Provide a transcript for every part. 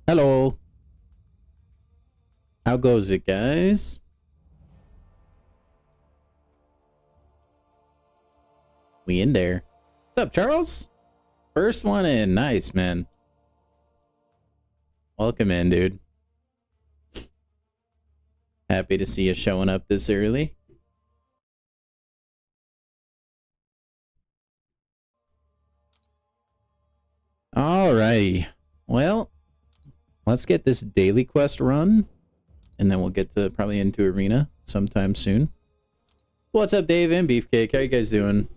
Hello. How goes it, guys? We in there. What's up, Charles? First one in. Nice, man. Welcome in, dude. Happy to see you showing up this early. Alrighty. Well, let's get this daily quest run, and then we'll get to probably into arena sometime soon. What's up, Dave and Beefcake? How you guys doing?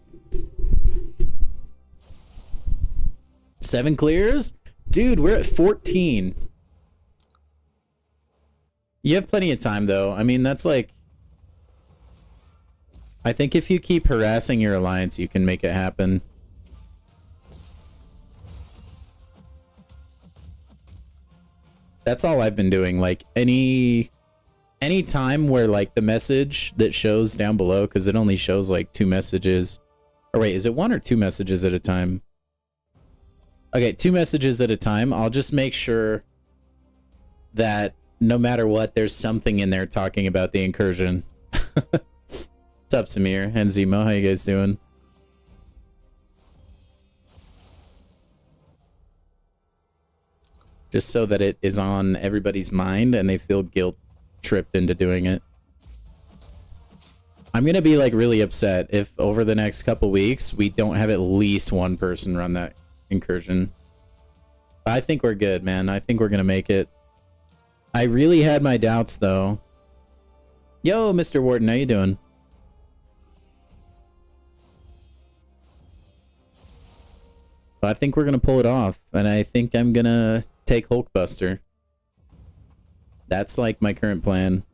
7 clears? Dude, we're at 14. You have plenty of time, though. I mean, that's like... I think if you keep harassing your alliance, you can make it happen. That's all I've been doing. Like, any time where, like, the message that shows down below, because it only shows, like, 2 messages. Or wait, is it 1 or 2 messages at a time? Okay, 2 messages at a time. I'll just make sure that no matter what, there's something in there talking about the incursion. What's up, Samir and Zemo? How you guys doing? Just so that it is on everybody's mind and they feel guilt-tripped into doing it. I'm gonna be, like, really upset if over the next couple weeks we don't have at least one person run that incursion. I think we're good, man. I think we're gonna make it. I really had my doubts, though. Yo, Mr. Warden, how you doing? But I think we're gonna pull it off, and I think I'm gonna take Hulkbuster. That's, like, my current plan.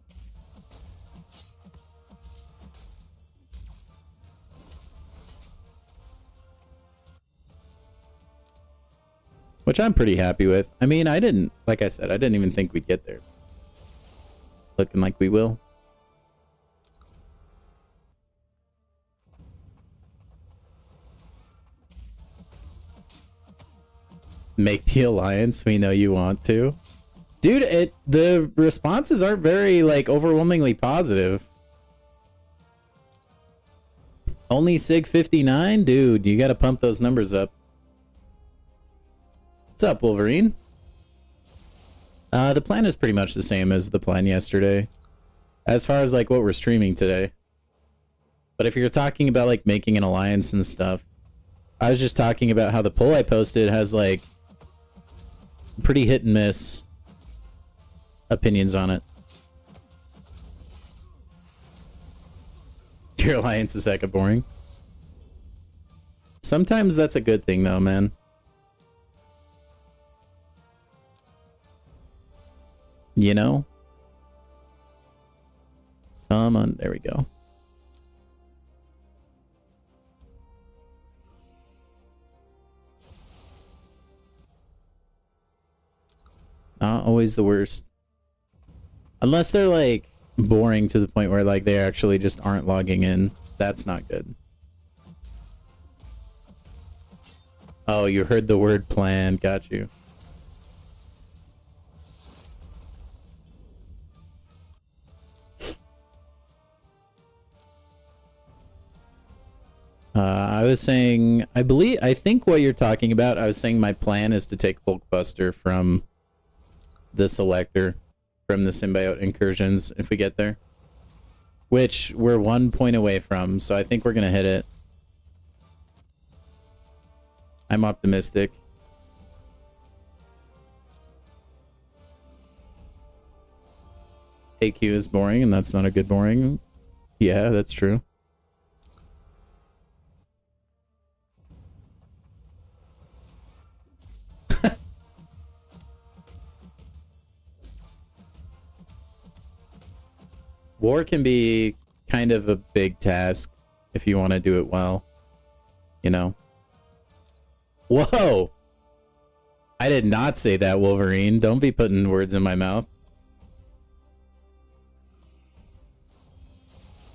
Which I'm pretty happy with. I mean, I didn't, like I said, I didn't even think we'd get there. Looking like we will. Make the alliance, we know you want to. Dude, the responses aren't very, like, overwhelmingly positive. Only Sig 59? Dude, you gotta pump those numbers up. What's up, Wolverine? The plan is pretty much the same as the plan yesterday. As far as, like, what we're streaming today. But if you're talking about, like, making an alliance and stuff, I was just talking about how the poll I posted has, like, pretty hit and miss opinions on it. Your alliance is hecka boring. Sometimes that's a good thing, though, man. You know? Come on, there we go. Not always the worst. Unless they're, like, boring to the point where, like, they actually just aren't logging in. That's not good. Oh, you heard the word plan. Got you. I was saying, I think what you're talking about, I was saying my plan is to take Hulkbuster from the selector, from the symbiote incursions, if we get there. Which we're 1 point away from, so I think we're gonna hit it. I'm optimistic. AQ is boring, and that's not a good boring. Yeah, that's true. War can be kind of a big task if you want to do it well, you know? Whoa! I did not say that, Wolverine. Don't be putting words in my mouth.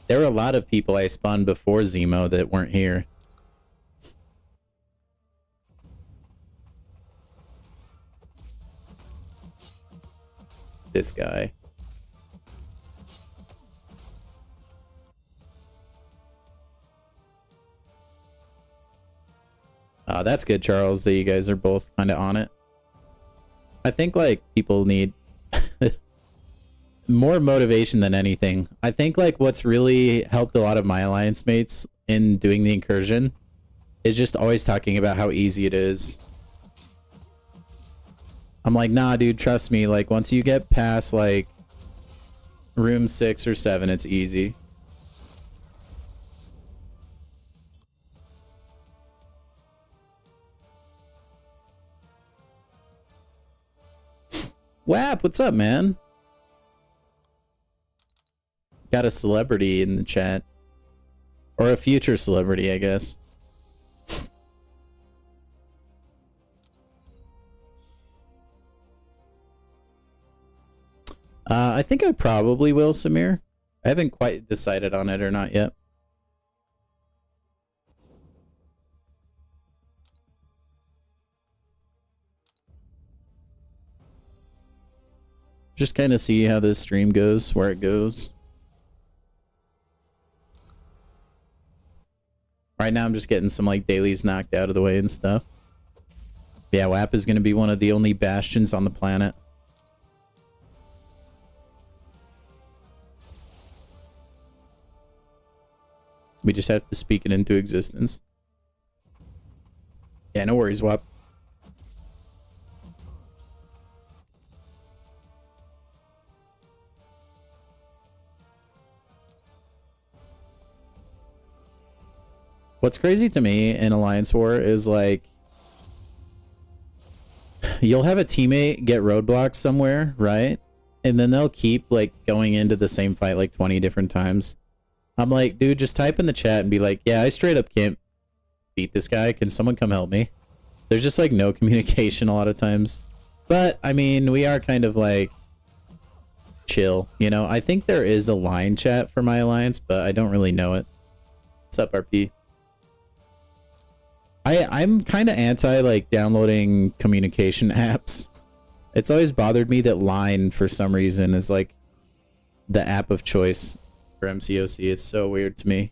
There were a lot of people I spawned before Zemo that weren't here. this guy. That's good, Charles, that you guys are both kind of on it. I think, like, people need more motivation than anything. I think, like, what's really helped a lot of my alliance mates in doing the incursion is just always talking about how easy it is. I'm like, nah, dude, trust me. Like, once you get past, like, room 6 or 7, it's easy. WAP, what's up, man? Got a celebrity in the chat. Or a future celebrity, I guess. I think I probably will, Samir. I haven't quite decided on it or not yet. Just kind of see how this stream goes, where it goes. Right now I'm just getting some like dailies knocked out of the way and stuff. Yeah, WAP is going to be one of the only bastions on the planet. We just have to speak it into existence. Yeah, no worries, WAP. What's crazy to me in Alliance War is like you'll have a teammate get roadblocked somewhere, right? And then they'll keep like going into the same fight like 20 different times. I'm like, dude, just type in the chat and be like, yeah, I straight up can't beat this guy. Can someone come help me? There's just like no communication a lot of times. But I mean, we are kind of like chill, you know? I think there is a line chat for my alliance, but I don't really know it. What's up, RP? I'm kind of anti like downloading communication apps. It's always bothered me that Line for some reason is like the app of choice for MCOC. It's so weird to me.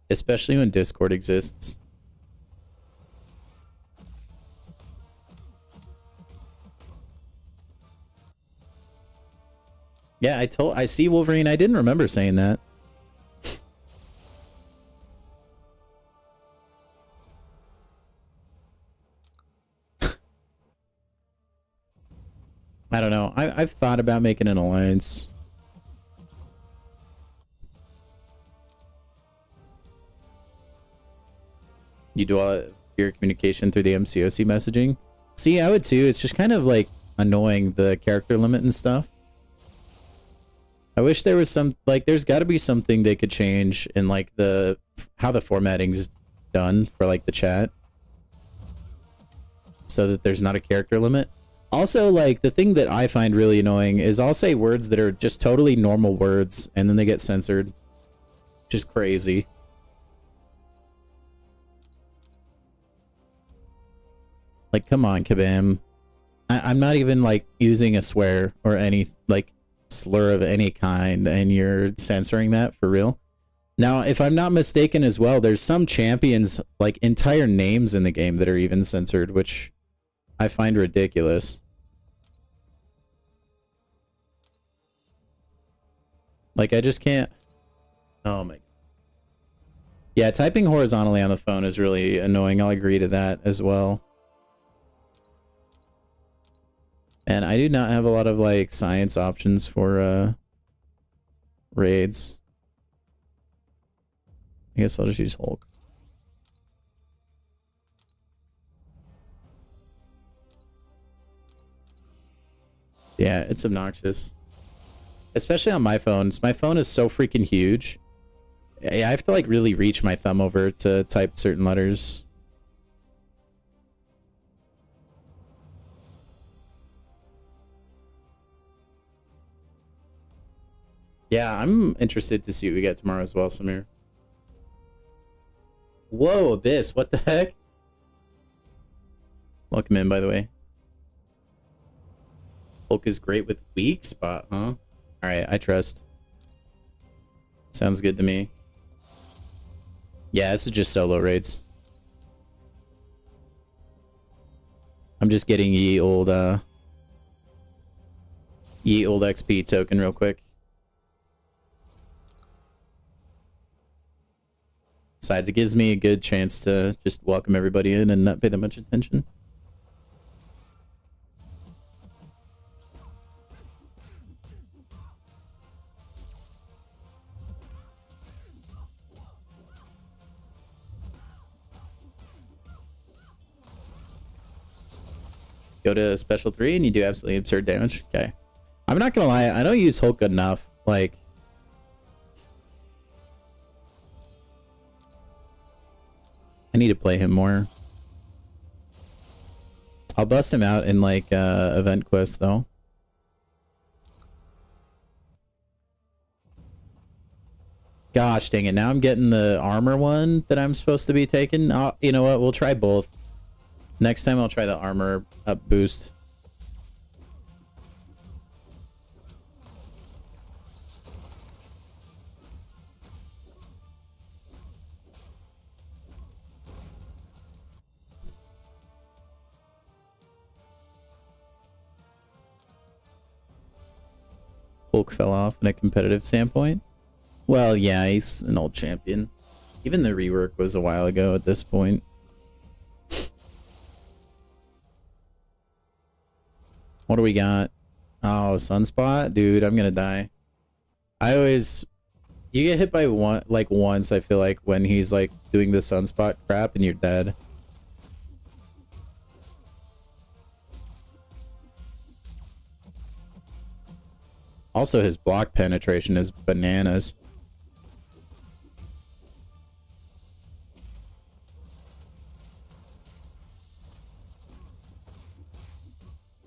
Especially when Discord exists. Yeah, I see Wolverine. I didn't remember saying that. I don't know. I've thought about making an alliance. You do all your communication through the MCOC messaging? See, I would too. It's just kind of like annoying, the character limit and stuff. I wish there was some, like, there's got to be something they could change in like the how the formatting's done for like the chat, so that there's not a character limit. Also, like, the thing that I find really annoying is I'll say words that are just totally normal words, and then they get censored. Just crazy. Like, come on, Kabam. I'm not even, like, using a swear or any, like, slur of any kind, and you're censoring that for real? Now, if I'm not mistaken as well, there's some champions, like, entire names in the game that are even censored, which I find ridiculous. Like, I just can't... Oh my... Yeah, typing horizontally on the phone is really annoying. I'll agree to that as well. And I do not have a lot of, like, science options for, raids. I guess I'll just use Hulk. Yeah, it's obnoxious. Especially on my phone. My phone is so freaking huge. I have to, like, really reach my thumb over to type certain letters. Yeah, I'm interested to see what we get tomorrow as well, Samir. Whoa, Abyss, what the heck? Welcome in, by the way. Hulk is great with weak spot, huh? Alright, I trust. Sounds good to me. Yeah, this is just solo raids. I'm just getting ye old XP token real quick. Besides, it gives me a good chance to just welcome everybody in and not pay that much attention. Go to special 3 and you do absolutely absurd damage. Okay. I'm not gonna lie, I don't use Hulk enough. Like, I need to play him more. I'll bust him out in like event quest though. Gosh dang it, now I'm getting the armor one that I'm supposed to be taking. You know what, we'll try both. Next time I'll try the armor up boost. Hulk fell off in a competitive standpoint. Well, yeah, he's an old champion. Even the rework was a while ago at this point. What do we got? Oh, Sunspot? Dude, I'm gonna die. I always... You get hit by one, like once, I feel like, when he's like doing the Sunspot crap and you're dead. Also, his block penetration is bananas.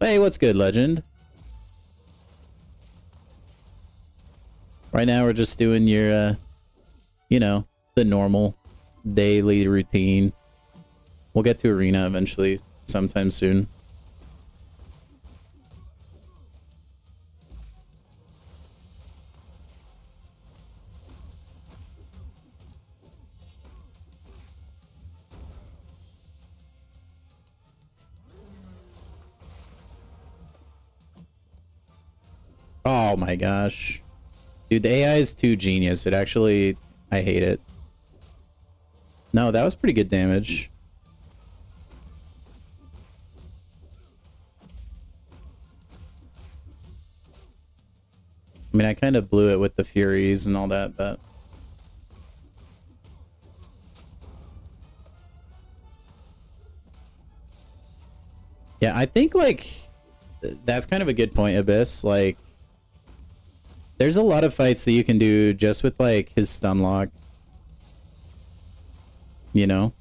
Hey, what's good, Legend? Right now, we're just doing your, you know, the normal daily routine. We'll get to Arena eventually, sometime soon. Oh my gosh. Dude, the AI is too genius. It actually... I hate it. No, that was pretty good damage. I mean, I kind of blew it with the Furies and all that, but... Yeah, I think, like... That's kind of a good point, Abyss. Like... There's a lot of fights that you can do just with, like, his stun lock. You know?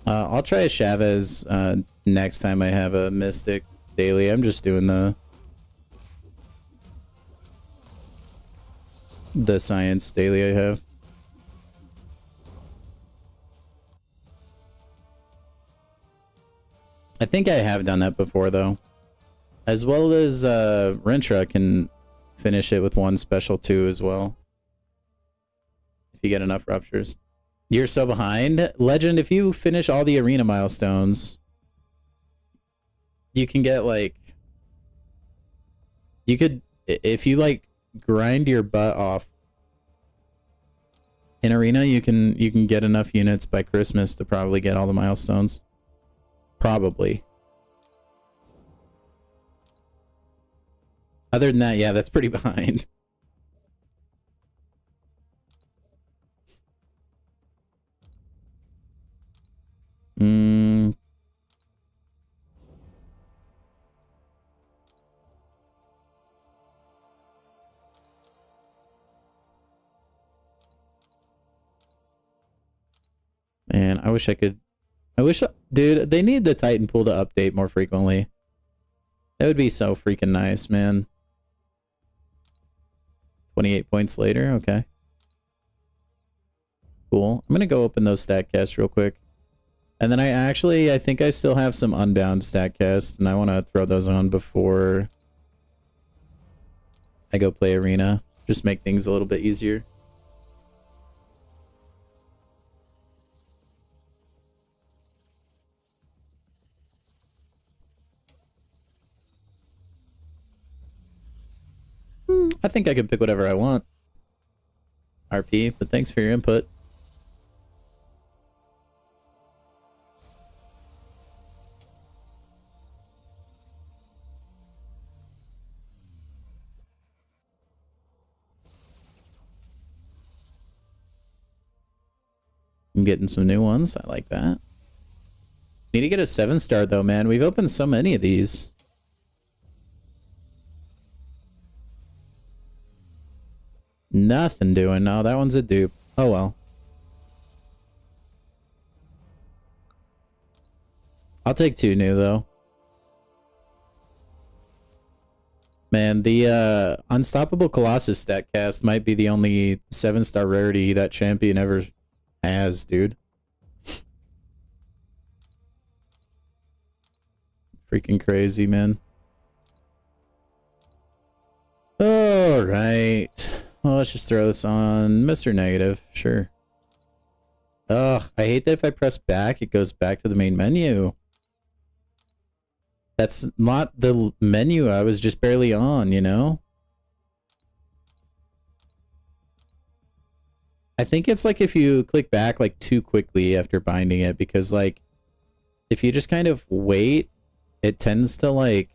I'll try a Chavez next time I have a Mystic daily. I'm just doing the Science daily I have. I think I have done that before, though. As well as Rentra can finish it with one special too as well. If you get enough ruptures. You're so behind. Legend, if you finish all the arena milestones, you can get like... You could... If you like grind your butt off in arena, you can get enough units by Christmas to probably get all the milestones. Probably. Other than that, yeah, that's pretty behind. Man, I wish I could... Dude, they need the Titan pool to update more frequently. That would be so freaking nice, man. 28 points later, okay. Cool. I'm gonna go open those stat casts real quick. And then I think I still have some unbound StatCast, and I want to throw those on before I go play Arena. Just make things a little bit easier. I think I can pick whatever I want. RP, but thanks for your input. I'm getting some new ones. I like that. Need to get a 7-star though, man. We've opened so many of these. Nothing doing. No, that one's a dupe. Oh well. I'll take 2 new though. Man, the Unstoppable Colossus StatCast might be the only 7-star rarity that champion ever has, dude. Freaking crazy, man. Alright. Well, let's just throw this on Mr. Negative. Sure. Ugh, I hate that if I press back, it goes back to the main menu. That's not the menu I was just barely on, you know? I think it's like if you click back like too quickly after binding it, because like if you just kind of wait, it tends to like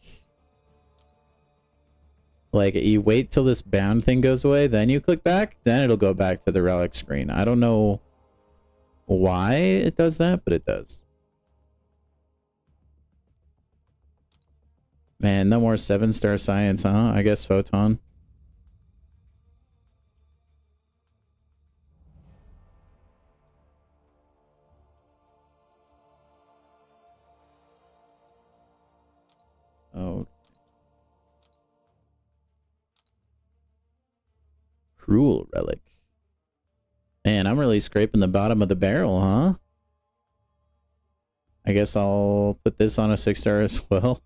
you wait till this bound thing goes away, then you click back, then it'll go back to the relic screen. I don't know why it does that, but it does. Man, no more 7-star science, huh? I guess Photon. Oh. Cruel relic. Man, I'm really scraping the bottom of the barrel, huh? I guess I'll put this on a 6-star as well.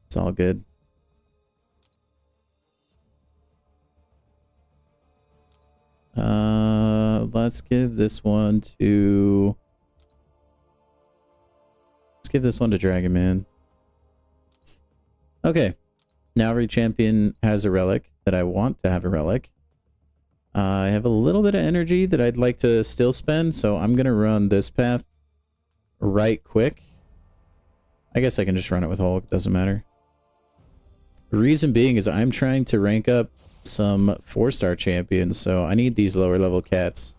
It's all good. Let's give this one to... Let's give this one to Dragon Man. Okay. Now every champion has a relic that I want to have a relic. I have a little bit of energy that I'd like to still spend, so I'm going to run this path right quick. I guess I can just run it with Hulk, doesn't matter. The reason being is I'm trying to rank up some 4-star champions, so I need these lower level cats.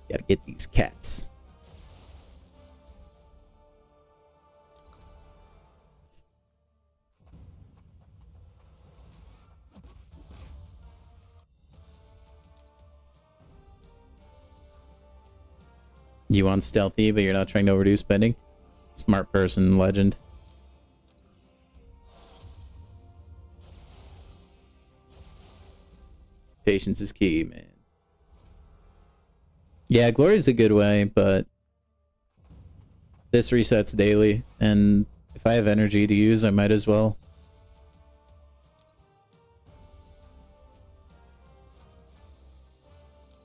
Gotta get these cats. You want stealthy, but you're not trying to overdo spending? Smart person, legend. Patience is key, man. Yeah, Glory's a good way, but this resets daily, and if I have energy to use, I might as well.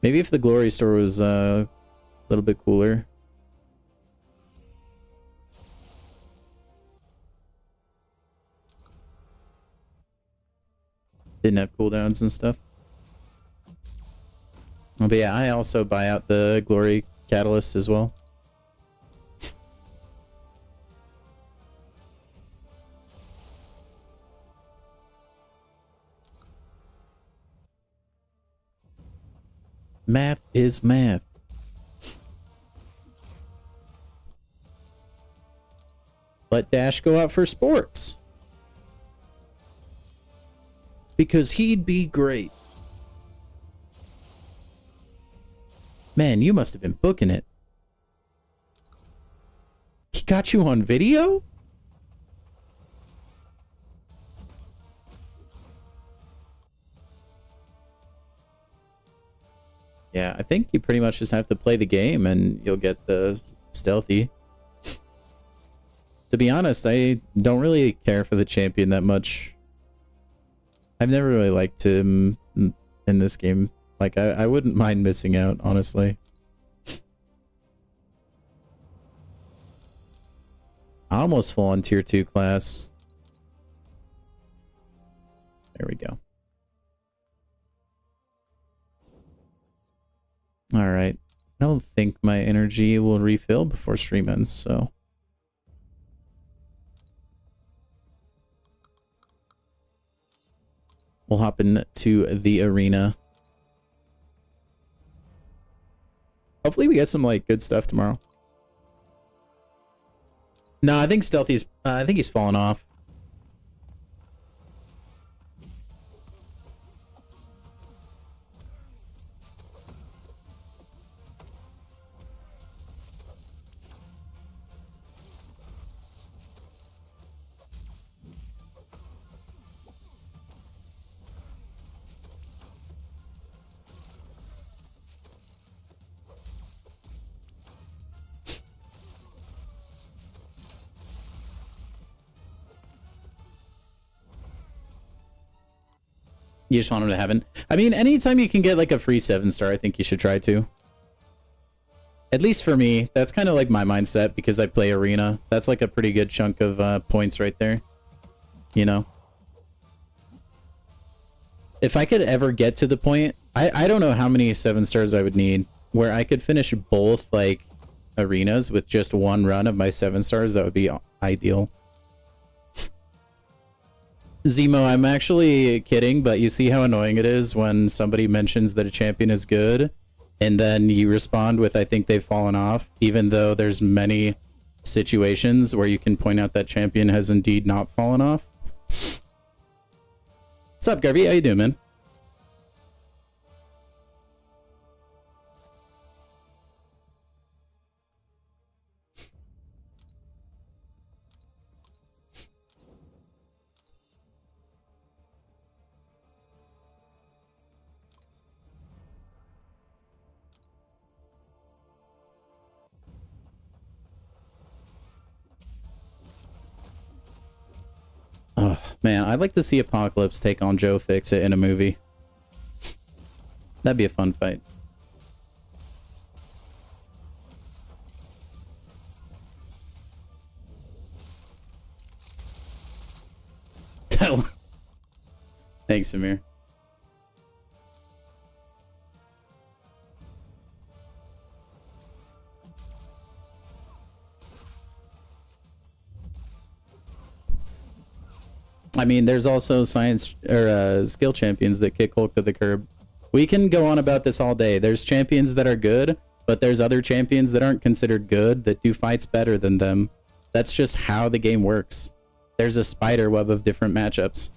Maybe if the Glory store was a little bit cooler. Didn't have cooldowns and stuff. But yeah, I also buy out the Glory Catalyst as well. Math is math. Let Dash go out for sports. Because he'd be great. Man, you must have been booking it. He got you on video? Yeah, I think you pretty much just have to play the game and you'll get the stealthy. To be honest, I don't really care for the champion that much. I've never really liked him in this game. Like, I wouldn't mind missing out, honestly. I almost full on tier 2 class. There we go. Alright. I don't think my energy will refill before stream ends, so... we'll hop into the arena. Hopefully we get some, like, good stuff tomorrow. No, I think Stealthy's... I think he's fallen off. You just want him to heaven. I mean, anytime you can get like a free 7-star, I think you should try to. At least for me, that's kind of like my mindset because I play arena. That's like a pretty good chunk of points right there. You know? If I could ever get to the point, I don't know how many 7-stars I would need where I could finish both like arenas with just one run of my 7-stars. That would be ideal. Zemo, I'm actually kidding, but you see how annoying it is when somebody mentions that a champion is good, and then you respond with, I think they've fallen off, even though there's many situations where you can point out that champion has indeed not fallen off. What's up, Garvey? How you doing, man? Oh, man, I'd like to see Apocalypse take on Joe Fixit in a movie. That'd be a fun fight. Thanks, Amir. I mean, there's also science or skill champions that kick Hulk to the curb. We can go on about this all day. There's champions that are good, but there's other champions that aren't considered good that do fights better than them. That's just how the game works. There's a spider web of different matchups.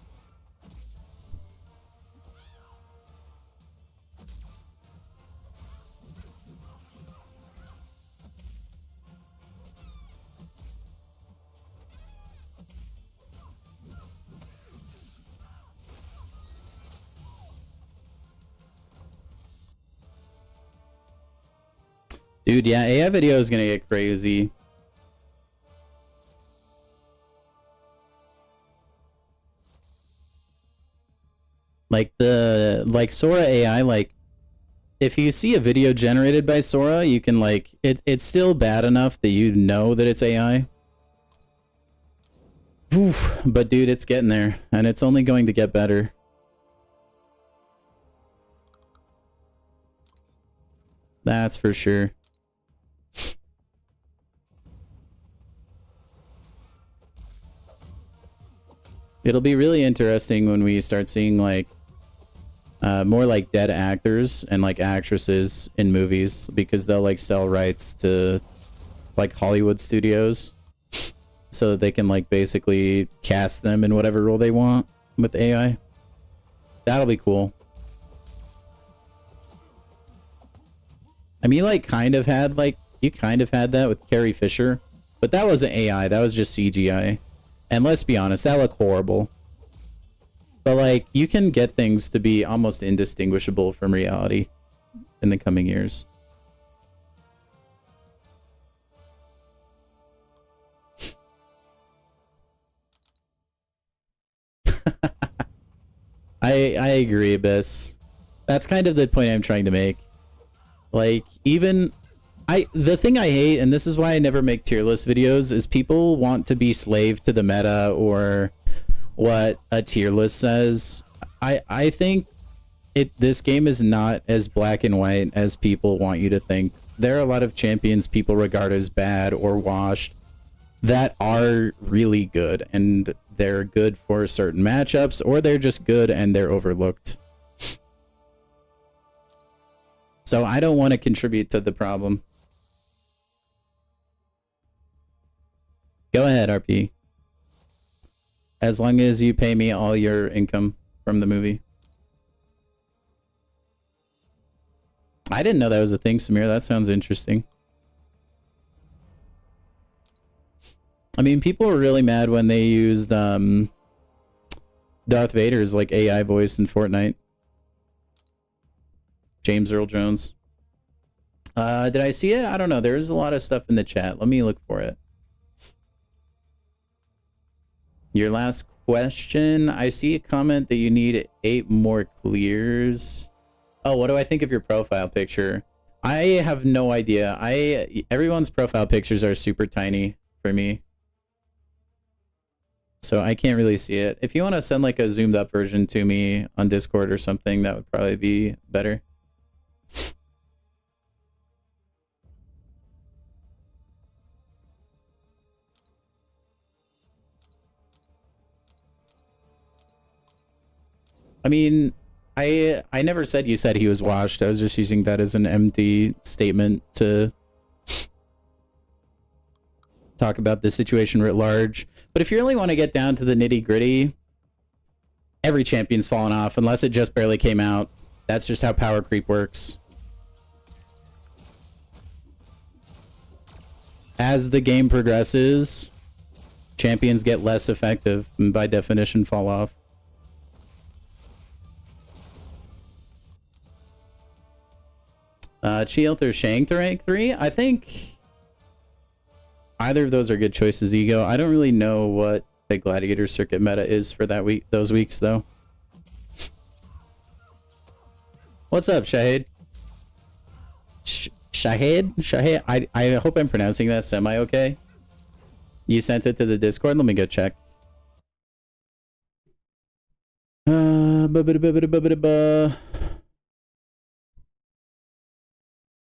Dude, yeah, AI video is gonna get crazy. Like Sora AI, like if you see a video generated by Sora, you can like it's still bad enough that you know that it's AI. Oof, but dude, it's getting there, and it's only going to get better. That's for sure. It'll be really interesting when we start seeing like more like dead actors and like actresses in movies, because they'll like sell rights to like Hollywood studios so that they can like basically cast them in whatever role they want with AI. That'll be cool. I mean, like you kind of had that with Carrie Fisher, but that wasn't AI, that was just CGI. And let's be honest, that looked horrible. But like, you can get things to be almost indistinguishable from reality. in the coming years. I agree, Abyss. That's kind of the point I'm trying to make. Like, even the thing I hate, and this is why I never make tier list videos, is people want to be slave to the meta or what a tier list says. I think this game is not as black and white as people want you to think. There are a lot of champions people regard as bad or washed that are really good, and they're good for certain matchups, or they're just good and they're overlooked. So I don't want to contribute to the problem. Go ahead, RP. As long as you pay me all your income from the movie. I didn't know that was a thing, Samir. That sounds interesting. I mean, people were really mad when they used Darth Vader's like AI voice in Fortnite. James Earl Jones. Did I see it? I don't know. There's a lot of stuff in the chat. Let me look for it. Your last question. I see a comment that you need 8 more clears. Oh, what do I think of your profile picture? I have no idea. Everyone's profile pictures are super tiny for me, so I can't really see it. If you want to send like a zoomed up version to me on Discord or something, that would probably be better. I mean, I never said you said he was washed. I was just using that as an empty statement to talk about the situation writ large. But if you really want to get down to the nitty gritty, every champion's fallen off unless it just barely came out. That's just how power creep works. As the game progresses, champions get less effective and by definition fall off. Chielth or Shank to rank 3? I think either of those are good choices, Ego. I don't really know what the Gladiator Circuit meta is for that week, those weeks, though. What's up, Shahid? Shahid? I hope I'm pronouncing that semi-okay. You sent it to the Discord? Let me go check.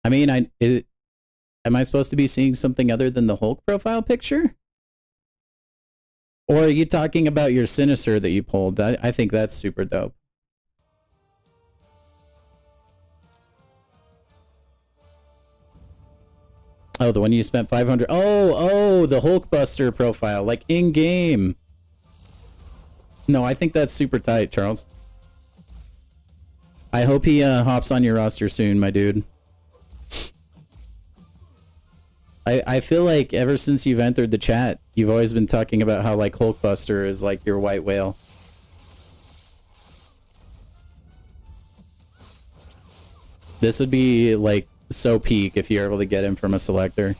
I mean, am I supposed to be seeing something other than the Hulk profile picture? Or are you talking about your Sinister that you pulled? I think that's super dope. Oh, the one you spent 500. Oh, the Hulkbuster profile, like in-game. No, I think that's super tight, Charles. I hope he hops on your roster soon, my dude. I feel like ever since you've entered the chat, you've always been talking about how like Hulkbuster is like your white whale. This would be like so peak if you're able to get him from a selector.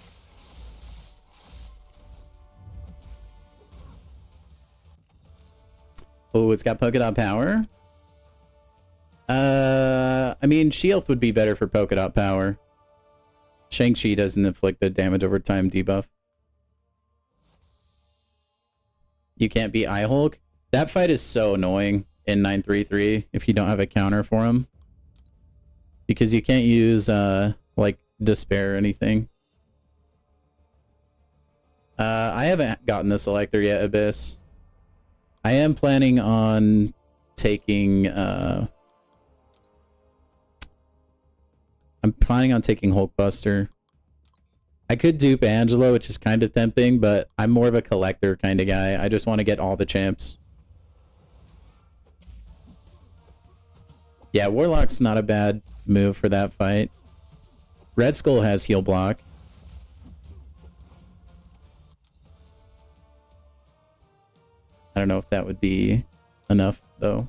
Oh, it's got polka dot power. I mean, Shield would be better for polka dot power. Shang-Chi doesn't inflict the damage over time debuff. You can't beat iHulk. That fight is so annoying in 933 if you don't have a counter for him. Because you can't use, like, Despair or anything. I haven't gotten the selector yet, Abyss. I am planning on taking, I'm planning on taking Hulkbuster. I could dupe Angelo, which is kind of tempting, but I'm more of a collector kind of guy. I just want to get all the champs. Yeah, Warlock's not a bad move for that fight. Red Skull has heal block. I don't know if that would be enough, though.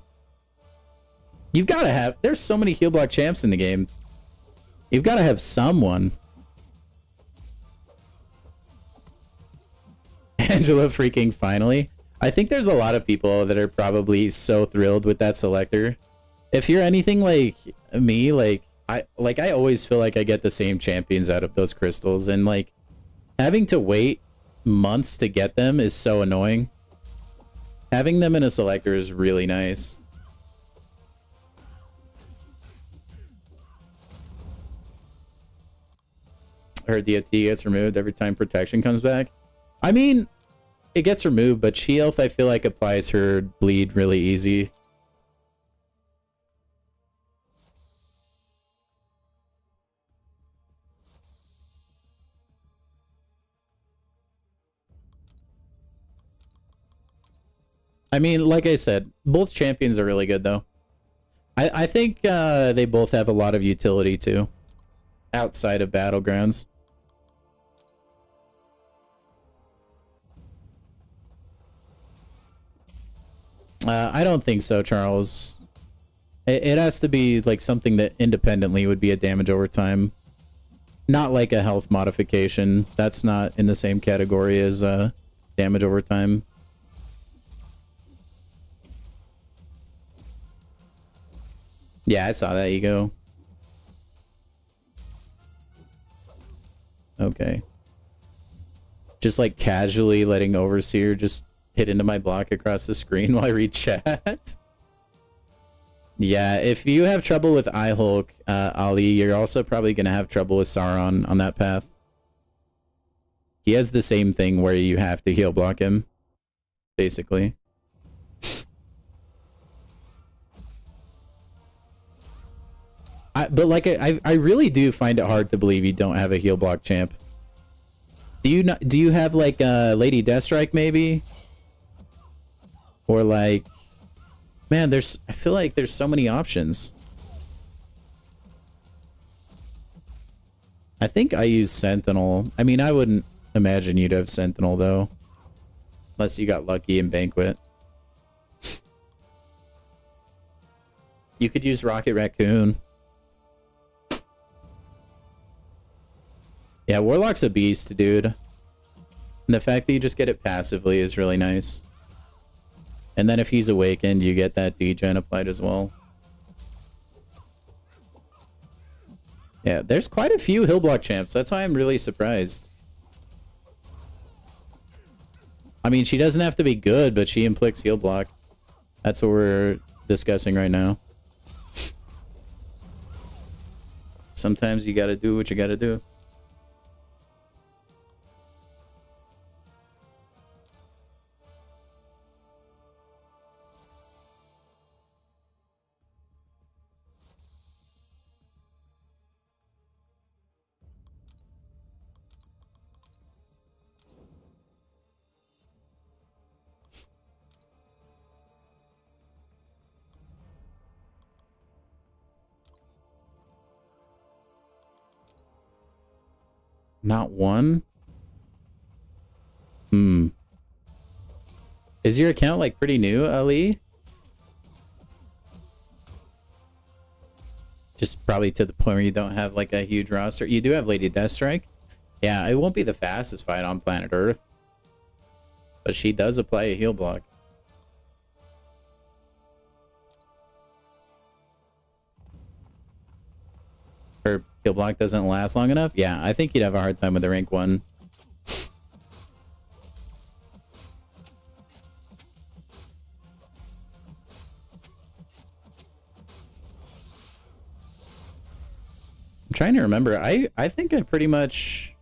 You've got to have... There's so many heal block champs in the game. You've got to have someone. Angela freaking finally. I think there's a lot of people that are probably so thrilled with that selector. If you're anything like me, I always feel like I get the same champions out of those crystals, and like having to wait months to get them is so annoying. Having them in a selector is really nice. I heard the AT gets removed every time protection comes back. I mean, it gets removed, but She-Elf I feel like applies her bleed really easy. I mean, like I said, both champions are really good, though. I think they both have a lot of utility, too, outside of battlegrounds. I don't think so, Charles. It has to be like something that independently would be a damage over time. Not like a health modification. That's not in the same category as damage over time. Yeah, I saw that, Ego. Okay. Just like casually letting Overseer just hit into my block across the screen while I read chat. Yeah, if you have trouble with Eye-Hulk, Ali, you're also probably going to have trouble with Sauron on that path. He has the same thing where you have to heal block him, basically. But like, I really do find it hard to believe you don't have a heal block champ. Do you have like Lady Deathstrike maybe? Or like, man, I feel like there's so many options. I think I use Sentinel. I mean, I wouldn't imagine you'd have Sentinel though. Unless you got lucky in Banquet. You could use Rocket Raccoon. Yeah, Warlock's a beast, dude. And the fact that you just get it passively is really nice. And then if he's awakened, you get that degen applied as well. Yeah, there's quite a few heal block champs. That's why I'm really surprised. I mean, she doesn't have to be good, but she inflicts heal block. That's what we're discussing right now. Sometimes you gotta do what you gotta do. Not one? Hmm. Is your account like pretty new, Ali? Just probably to the point where you don't have like a huge roster. You do have Lady Deathstrike. Yeah, it won't be the fastest fight on planet Earth. But she does apply a heal block. Her heal block doesn't last long enough? Yeah, I think you'd have a hard time with the rank 1. I'm trying to remember. I think I pretty much...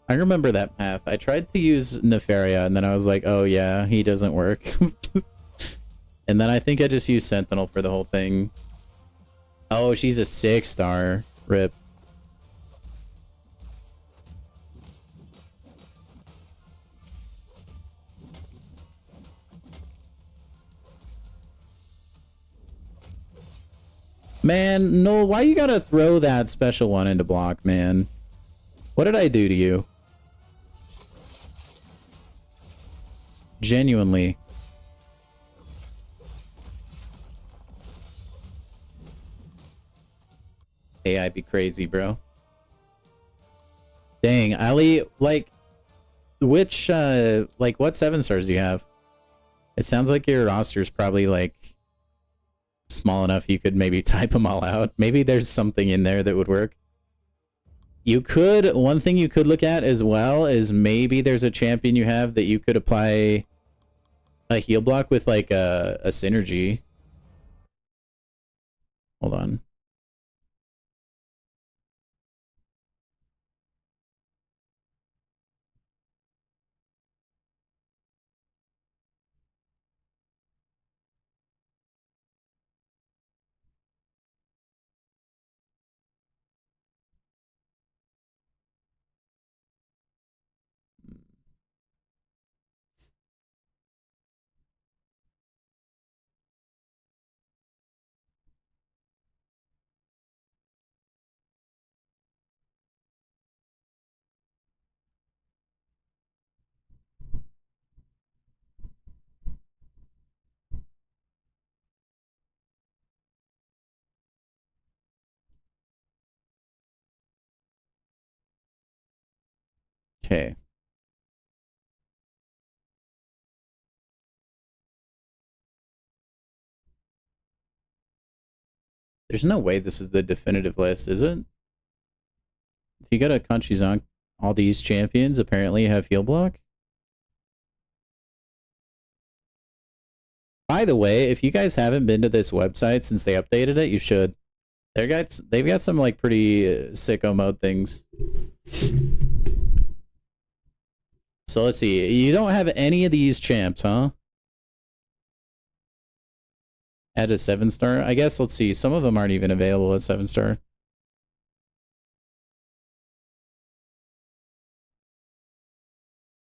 I remember that path. I tried to use Nefaria, and then I was like, oh yeah, he doesn't work. And then I think I just used Sentinel for the whole thing. Oh, she's a 6-star. Rip. Man, no, why you gotta throw that special one into block, man? What did I do to you? Genuinely. AI be crazy, bro. Dang, Ali, like, which, like, what 7 stars do you have? It sounds like your roster's probably, like, small enough you could maybe type them all out. Maybe there's something in there that would work. You could, one thing you could look at as well is maybe there's a champion you have that you could apply a heal block with, like, a synergy. Hold on. Okay. There's no way this is the definitive list, is it? If you go to countries on all these champions apparently have heal block. By the way, if you guys haven't been to this website since they updated it, you should. They've got some like pretty sicko mode things. So let's see. You don't have any of these champs, huh? At a 7-star? I guess, let's see. Some of them aren't even available at 7-star.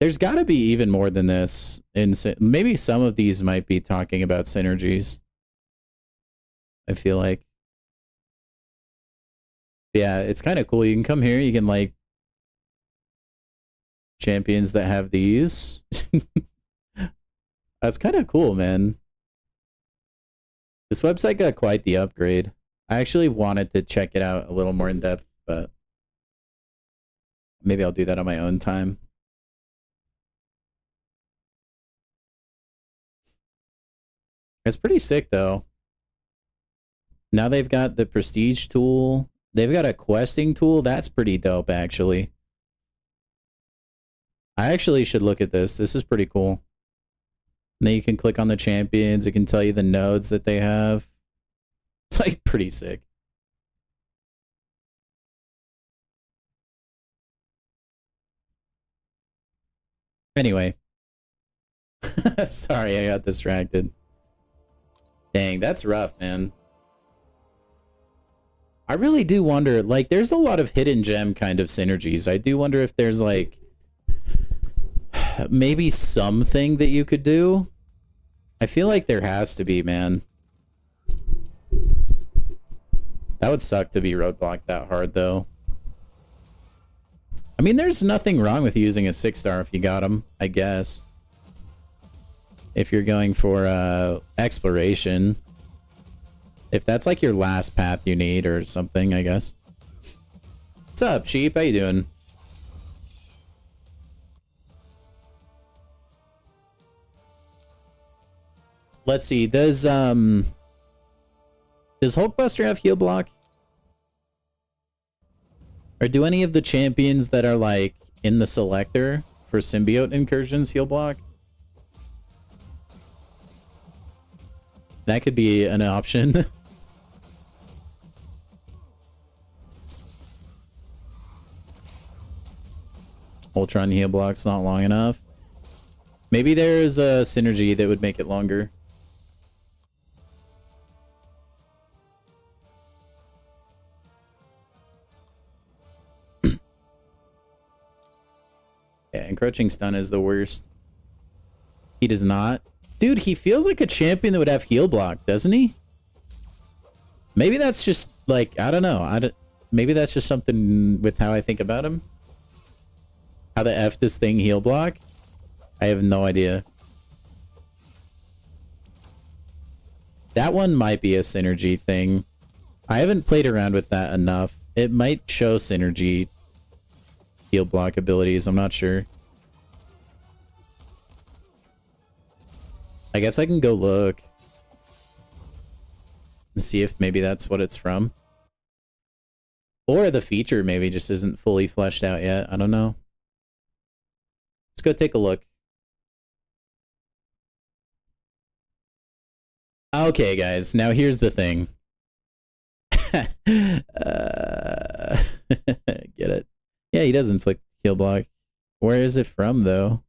There's got to be even more than this. Maybe some of these might be talking about synergies. I feel like. Yeah, it's kind of cool. You can come here. You can, like, champions that have these. That's kind of cool, man. This website got quite the upgrade. I actually wanted to check it out a little more in depth, but maybe I'll do that on my own time. It's pretty sick, though. Now they've got the prestige tool. They've got a questing tool. That's pretty dope, actually. I actually should look at this. This is pretty cool. And then you can click on the champions. It can tell you the nodes that they have. It's like pretty sick. Anyway. Sorry, I got distracted. Dang, that's rough, man. I really do wonder, like, there's a lot of hidden gem kind of synergies. I do wonder if there's, like, maybe something that you could do. I feel like there has to be, man. That would suck to be roadblocked that hard, though. I mean, there's nothing wrong with using a 6-star if you got him, I guess. If you're going for exploration. If that's like your last path you need or something, I guess. What's up, Sheep? How you doing? Let's see. Does Hulkbuster have heal block? Or do any of the champions that are like in the selector for symbiote incursions heal block? That could be an option. Ultron heal block's not long enough. Maybe there's a synergy that would make it longer. Yeah, encroaching stun is the worst. He does not. Dude, he feels like a champion that would have heal block, doesn't he? Maybe that's just, like, I don't know. Maybe that's just something with how I think about him. How the F this thing heal block? I have no idea. That one might be a synergy thing. I haven't played around with that enough. It might show synergy heal block abilities. I'm not sure. I guess I can go look and see if maybe that's what it's from. Or the feature maybe just isn't fully fleshed out yet. I don't know. Let's go take a look. Okay, guys. Now here's the thing. Get it? Yeah, he does inflict heal block. Where is it from, though?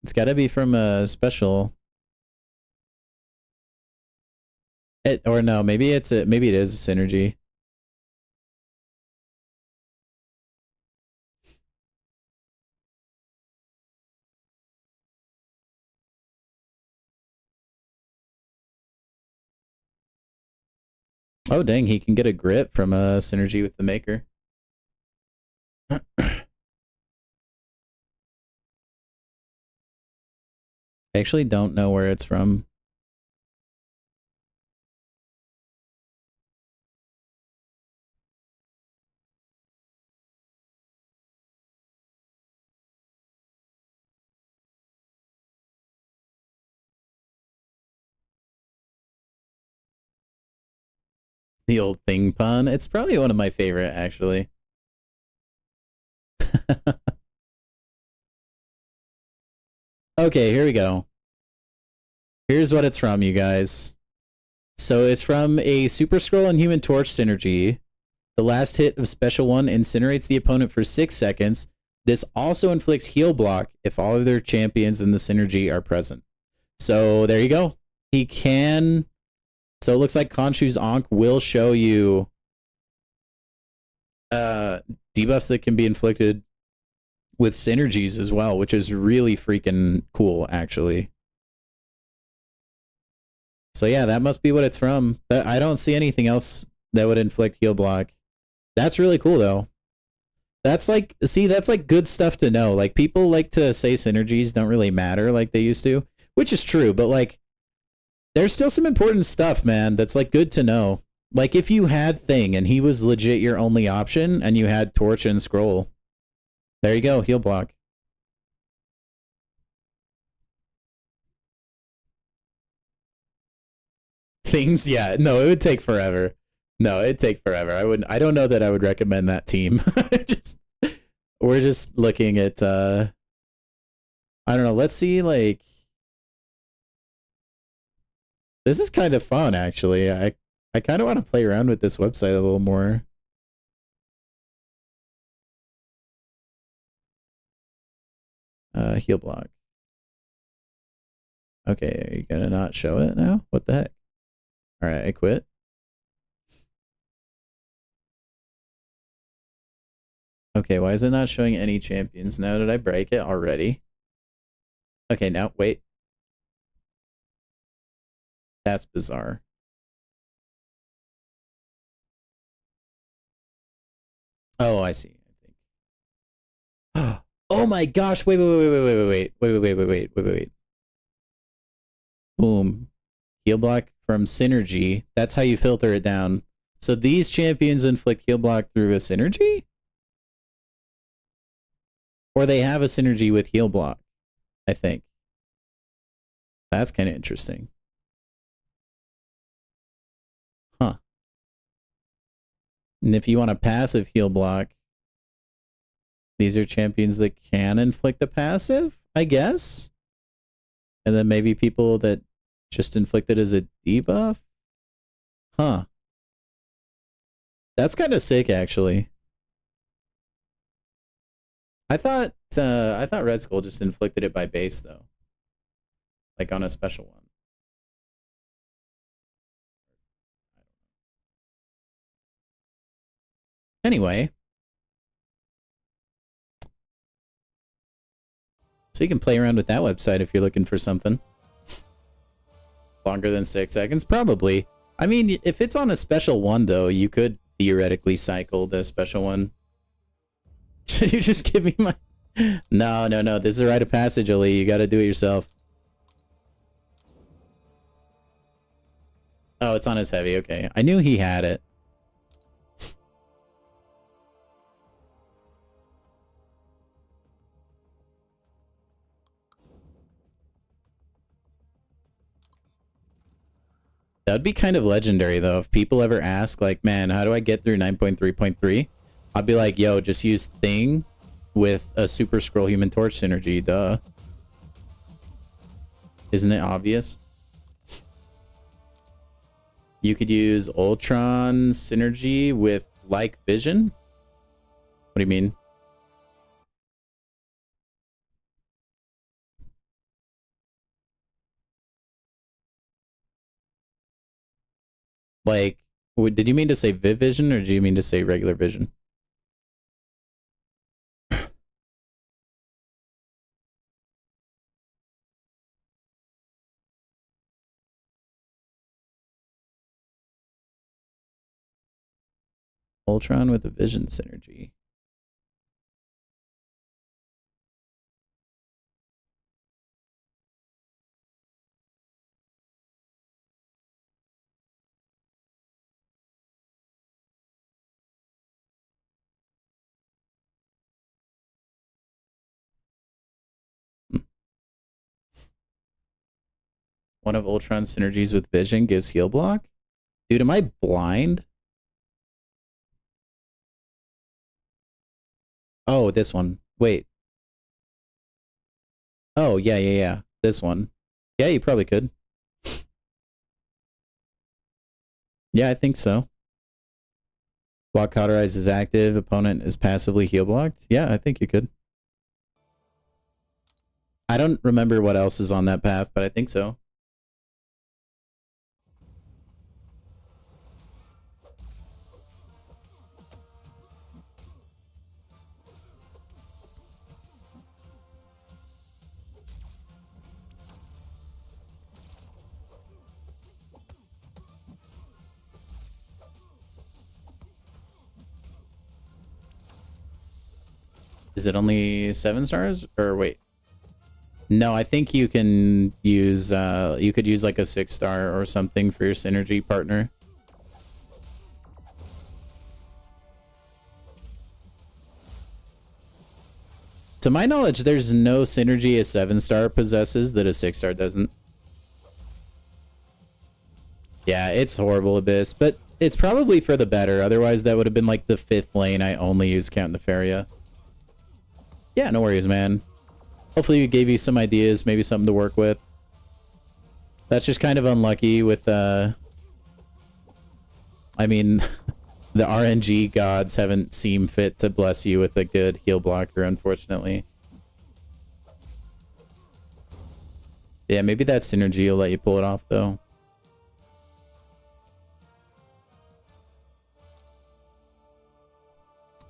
It's got to be from a special. Or no, maybe it is a synergy. Oh dang, he can get a grip from a synergy with the maker. I actually don't know where it's from. The old thing pun. It's probably one of my favorite, actually. Okay, here we go. Here's what it's from, you guys. So it's from a Super Scroll and Human Torch synergy. The last hit of Special 1 incinerates the opponent for 6 seconds. This also inflicts heal block if all of their champions in the synergy are present. So there you go. He can... So it looks like Khonshu's Ankh will show you debuffs that can be inflicted with synergies as well, which is really freaking cool, actually. So yeah, that must be what it's from. I don't see anything else that would inflict heal block. That's really cool, though. That's like, see, that's like good stuff to know. Like, people like to say synergies don't really matter like they used to, which is true, but like, there's still some important stuff, man, that's like good to know. Like, if you had Thing and he was legit your only option and you had Torch and Scroll, there you go, heal block. Things, yeah, no, it would take forever. No, it'd take forever. I don't know that I would recommend that team. We're just looking at, I don't know, let's see, like, this is kind of fun, actually. I kind of want to play around with this website a little more. Heal block. Okay, are you gonna not show it now? What the heck? All right, I quit. Okay, why is it not showing any champions now? Did I break it already? Okay, now, wait. That's bizarre. Oh, I see. I think. Oh my gosh! Wait. Boom. Heal block from synergy. That's how you filter it down. So these champions inflict heal block through a synergy? Or they have a synergy with heal block, I think. That's kind of interesting. Huh. And if you want a passive heal block, these are champions that can inflict a passive, I guess? And then maybe people that just inflict it as a debuff? Huh. That's kind of sick, actually. I thought Red Skull just inflicted it by base, though. Like on a special one. Anyway. So you can play around with that website if you're looking for something. Longer than 6 seconds? Probably. I mean, if it's on a special one, though, you could theoretically cycle the special one. Should you just give me my... No. This is a rite of passage, Ali. You gotta do it yourself. Oh, it's on his heavy. Okay. I knew he had it. That'd be kind of legendary, though. If people ever ask, like, man, how do I get through 9.3.3? I'd be like, yo, just use Thing with a Super Scroll Human Torch synergy, duh. Isn't it obvious? You could use Ultron synergy with like Vision? What do you mean? Like, did you mean to say Viv Vision or did you mean to say regular Vision? Ultron with a Vision synergy. One of Ultron's synergies with Vision gives heal block? Dude, am I blind? Oh, this one. Wait. Oh, yeah. This one. Yeah, you probably could. Yeah, I think so. Block cauterize is active. Opponent is passively heal blocked. Yeah, I think you could. I don't remember what else is on that path, but I think so. Is it only 7 stars? Or wait. No, I think you can use you could use like a 6-star or something for your synergy partner. To my knowledge, there's no synergy a 7-star possesses that a 6-star doesn't. Yeah, it's horrible, Abyss, but it's probably for the better. Otherwise, that would have been like the 5th lane I only use Count Nefaria. Yeah, no worries, man. Hopefully it gave you some ideas, maybe something to work with. That's just kind of unlucky with, I mean, the RNG gods haven't seemed fit to bless you with a good heal blocker, unfortunately. Yeah, maybe that synergy will let you pull it off, though.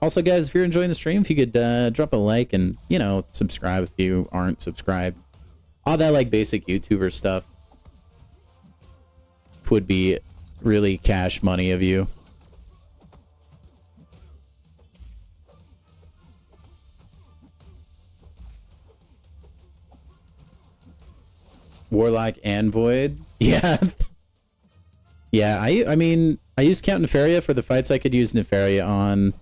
Also, guys, if you're enjoying the stream, if you could drop a like and, you know, subscribe if you aren't subscribed. All that, like, basic YouTuber stuff would be really cash money of you. Warlock and Void. Yeah. Yeah, I mean, I used Count Nefaria for the fights I could use Nefaria on.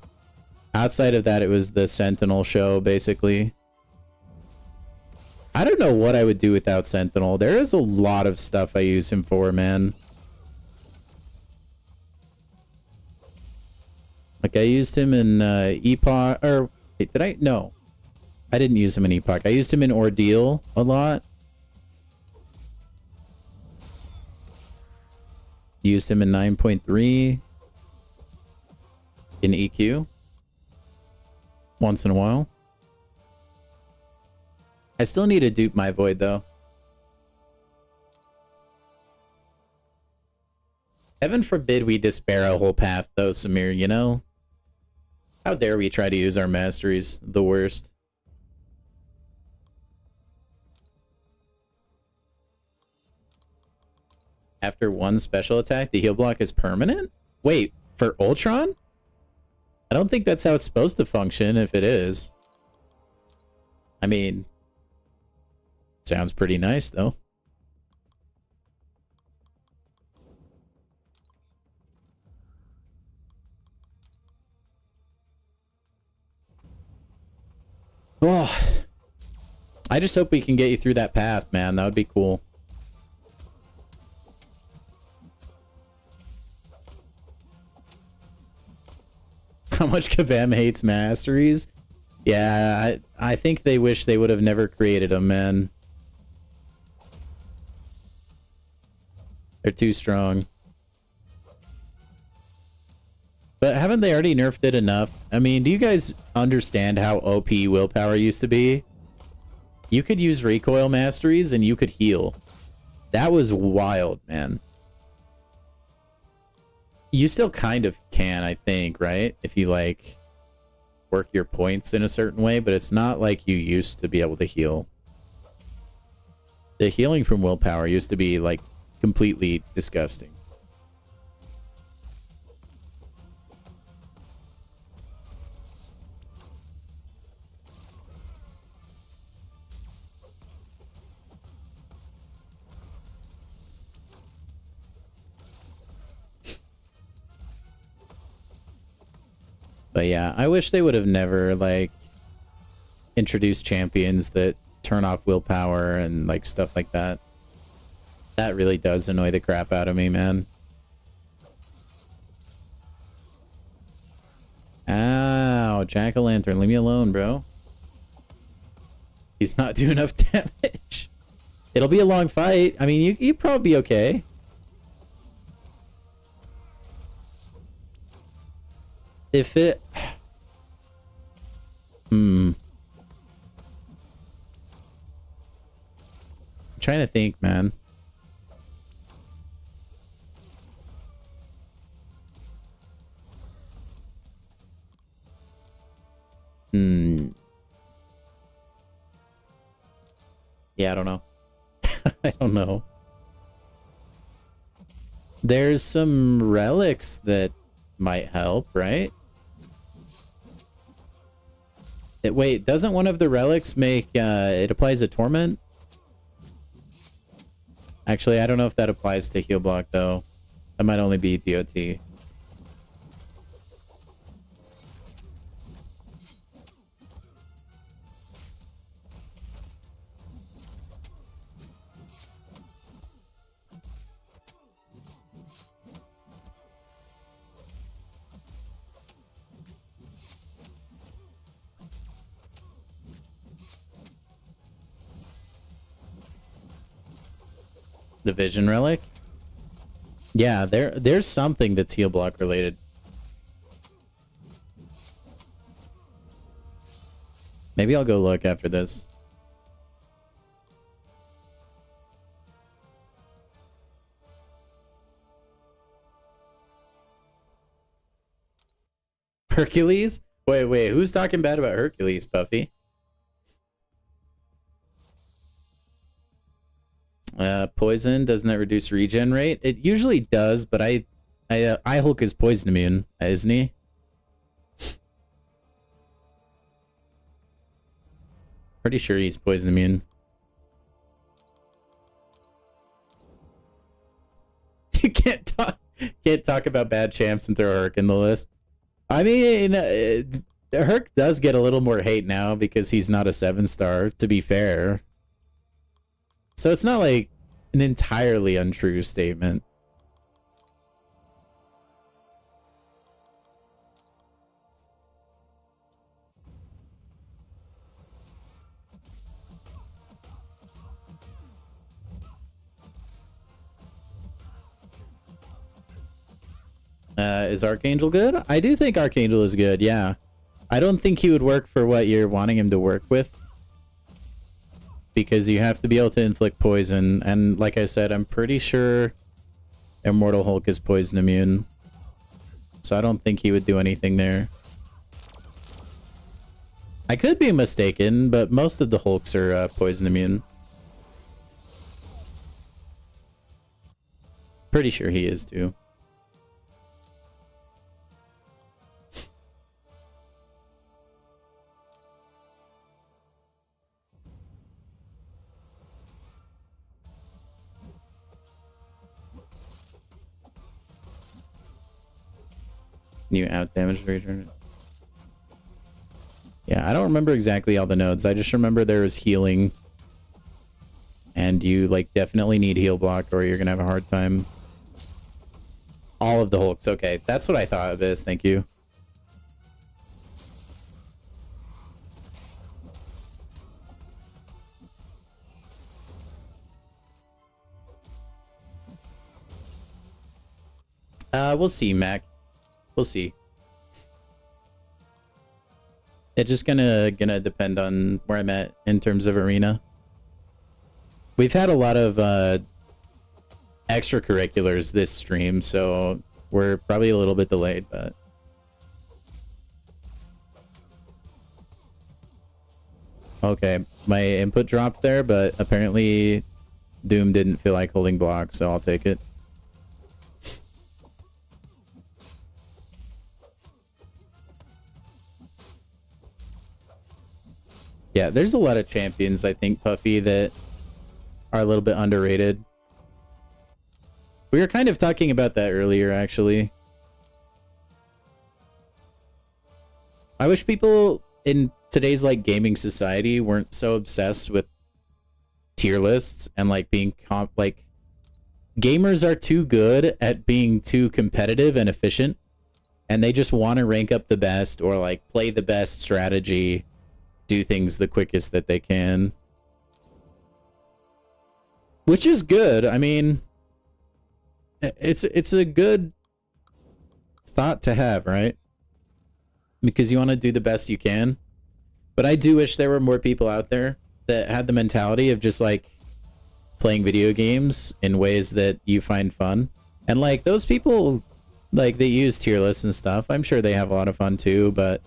Outside of that, it was the Sentinel show, basically. I don't know what I would do without Sentinel. There is a lot of stuff I use him for, man. Like, I used him in Epoch, or wait, did I? No. I didn't use him in Epoch. I used him in Ordeal a lot. Used him in 9.3. In EQ. Once in a while. I still need to dupe my Void, though. Heaven forbid we despair a whole path, though, Samir, you know? How dare we try to use our masteries? The worst. After one special attack, the heal block is permanent? Wait, for Ultron? I don't think that's how it's supposed to function, if it is. I mean, sounds pretty nice, though. Oh, I just hope we can get you through that path, man. That would be cool. How much Kabam hates masteries? Yeah, I think they wish they would have never created them, man. They're too strong. But haven't they already nerfed it enough? I mean, do you guys understand how OP willpower used to be? You could use recoil masteries and you could heal. That was wild, man. You still kind of can, I think, right? If you, like, work your points in a certain way, but it's not like you used to be able to heal. The healing from willpower used to be, like, completely disgusting. But yeah, I wish they would have never, like, introduced champions that turn off willpower and, like, stuff like that. That really does annoy the crap out of me, man. Ow, jack-o'-lantern, leave me alone, bro. He's not doing enough damage. It'll be a long fight. I mean, you'd probably be okay. If it... I'm trying to think, man. Yeah, I don't know. I don't know. There's some relics that might help, right? Wait, doesn't one of the relics make it applies a torment? Actually, I don't know if that applies to heal block though. That might only be DOT. The vision relic? Yeah, there's something that's heal block related. Maybe I'll go look after this. Hercules? Wait, who's talking bad about Hercules, Puffy? Poison, doesn't that reduce regen rate? It usually does, but I Hulk is poison immune, isn't he? Pretty sure he's poison immune. You can't talk about bad champs and throw Herc in the list. I mean, Herc does get a little more hate now because he's not a 7-star, to be fair. So it's not like an entirely untrue statement. Is Archangel good? I do think Archangel is good, yeah. I don't think he would work for what you're wanting him to work with. Because you have to be able to inflict poison. And like I said, I'm pretty sure Immortal Hulk is poison immune. So I don't think he would do anything there. I could be mistaken, but most of the Hulks are poison immune. Pretty sure he is too. You out damage return. Yeah, Yeah, I don't remember exactly all the nodes. I just remember there was healing. And you, like, definitely need heal block or you're gonna have a hard time. All of the Hulks. Okay, that's what I thought of this. Thank you. We'll see, Mac. We'll see. It's just gonna depend on where I'm at in terms of arena. We've had a lot of extracurriculars this stream, so we're probably a little bit delayed, but okay, my input dropped there, but apparently Doom didn't feel like holding block, so I'll take it. Yeah, there's a lot of champions, I think, Puffy, that are a little bit underrated. We were kind of talking about that earlier, actually. I wish people in today's, like, gaming society weren't so obsessed with tier lists and, like, being like, gamers are too good at being too competitive and efficient, and they just want to rank up the best or, like, play the best strategy, do things the quickest that they can. Which is good. I mean, it's a good thought to have, right? Because you want to do the best you can. But I do wish there were more people out there that had the mentality of just, like, playing video games in ways that you find fun. And, like, those people, like, they use tier lists and stuff. I'm sure they have a lot of fun too, but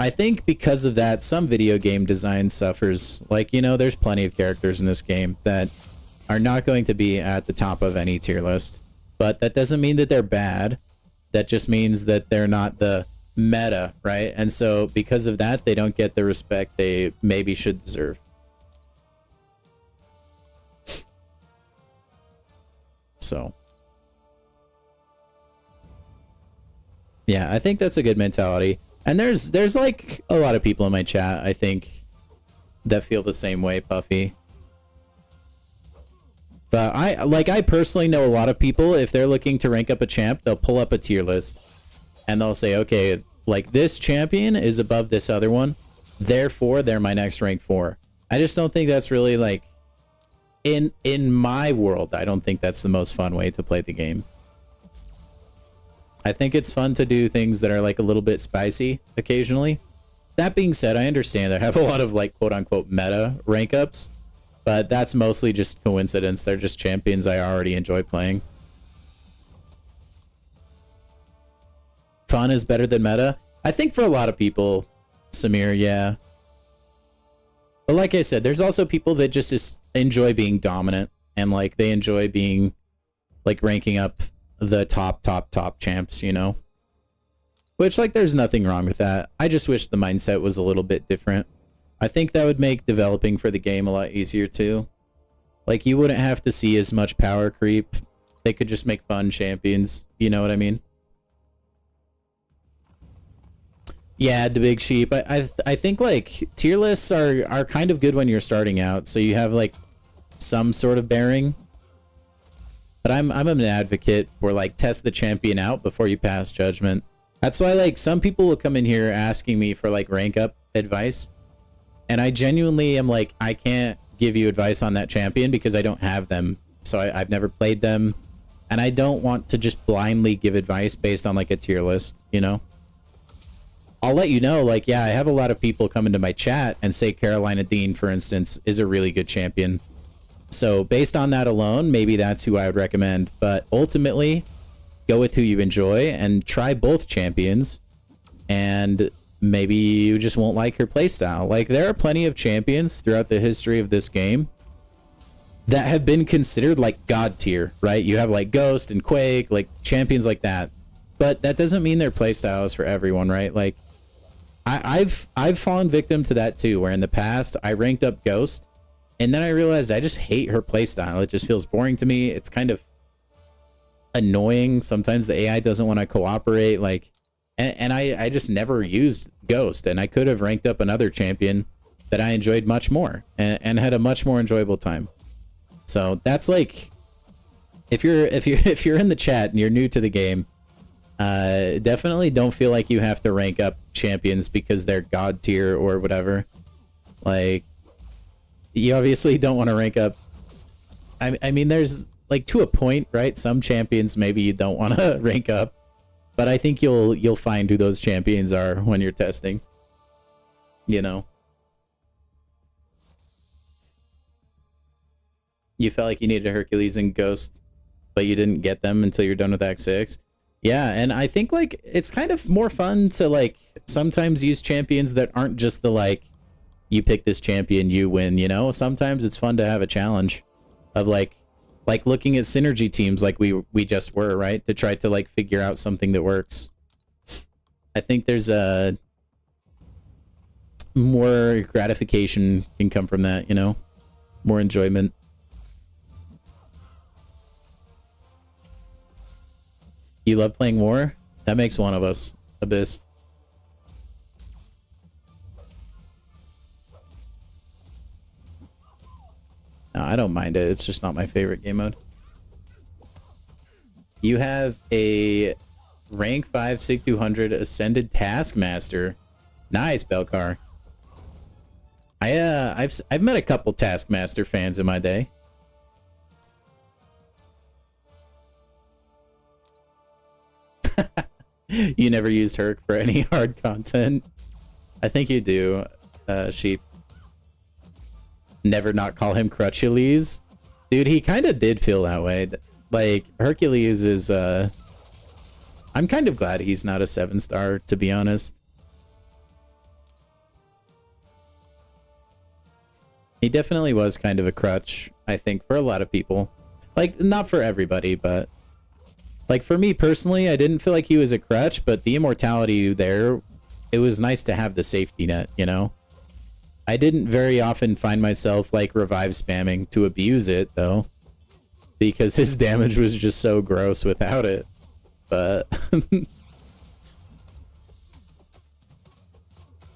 I think because of that, some video game design suffers. Like, you know, there's plenty of characters in this game that are not going to be at the top of any tier list. But that doesn't mean that they're bad. That just means that they're not the meta, right? And so because of that, they don't get the respect they maybe should deserve. So yeah, I think that's a good mentality. And there's like a lot of people in my chat, I think, that feel the same way, Puffy. But I personally know a lot of people, if they're looking to rank up a champ, they'll pull up a tier list and they'll say, okay, like, this champion is above this other one, therefore they're my next rank 4. I just don't think that's really, like, in my world, I don't think that's the most fun way to play the game. I think it's fun to do things that are, like, a little bit spicy occasionally. That being said, I understand I have a lot of, like, quote-unquote meta rank ups, but that's mostly just coincidence. They're just champions I already enjoy playing. Fun is better than meta? I think for a lot of people, Samir, yeah. But like I said, there's also people that just enjoy being dominant, and, like, they enjoy being, like, ranking up the top champs, you know? Which, like, there's nothing wrong with that. I just wish the mindset was a little bit different. I think that would make developing for the game a lot easier, too. Like, you wouldn't have to see as much power creep. They could just make fun champions. You know what I mean? Yeah, the big sheep. I think, like, tier lists are kind of good when you're starting out, so you have, like, some sort of bearing. But I'm an advocate for, like, test the champion out before you pass judgment. That's why, like, some people will come in here asking me for, like, rank up advice. And I genuinely am like, I can't give you advice on that champion because I don't have them. So I've never played them. And I don't want to just blindly give advice based on, like, a tier list, you know? I'll let you know, like, yeah, I have a lot of people come into my chat and say Carolina Dean, for instance, is a really good champion. So based on that alone, maybe that's who I would recommend. But ultimately, go with who you enjoy and try both champions. And maybe you just won't like her playstyle. Like, there are plenty of champions throughout the history of this game that have been considered, like, god tier, right? You have, like, Ghost and Quake, like, champions like that. But that doesn't mean their playstyle is for everyone, right? Like, I've fallen victim to that too, where in the past I ranked up Ghost, and then I realized I just hate her playstyle. It just feels boring to me. It's kind of annoying. Sometimes the AI doesn't want to cooperate, like, And I just never used Ghost, and I could have ranked up another champion that I enjoyed much more and had a much more enjoyable time. So that's like, if you're in the chat and you're new to the game, definitely don't feel like you have to rank up champions because they're god tier or whatever. Like, you obviously don't want to rank up. I mean, there's like, to a point, right? Some champions maybe you don't want to rank up, but I think you'll find who those champions are when you're testing. You know, you felt like you needed a Hercules and Ghost, but you didn't get them until you're done with Act 6. Yeah, and I think like it's kind of more fun to like sometimes use champions that aren't just the like, you pick this champion, you win, you know? Sometimes it's fun to have a challenge of like looking at synergy teams like we just were, right? To try to like figure out something that works. I think there's a more gratification can come from that, you know? More enjoyment. You love playing War? That makes one of us, Abyss. No, I don't mind it. It's just not my favorite game mode. You have a rank 5 SIG 200 Ascended Taskmaster. Nice, Belcar. I've met a couple Taskmaster fans in my day. You never used Herc for any hard content? I think you do, Sheep. Never not call him Crutchules. Dude, he kind of did feel that way. Like, Hercules is, I'm kind of glad he's not a 7-star, to be honest. He definitely was kind of a crutch, I think, for a lot of people. Like, not for everybody, but... Like, for me personally, I didn't feel like he was a crutch, but the immortality there, it was nice to have the safety net, you know? I didn't very often find myself, like, revive spamming to abuse it, though. Because his damage was just so gross without it. But...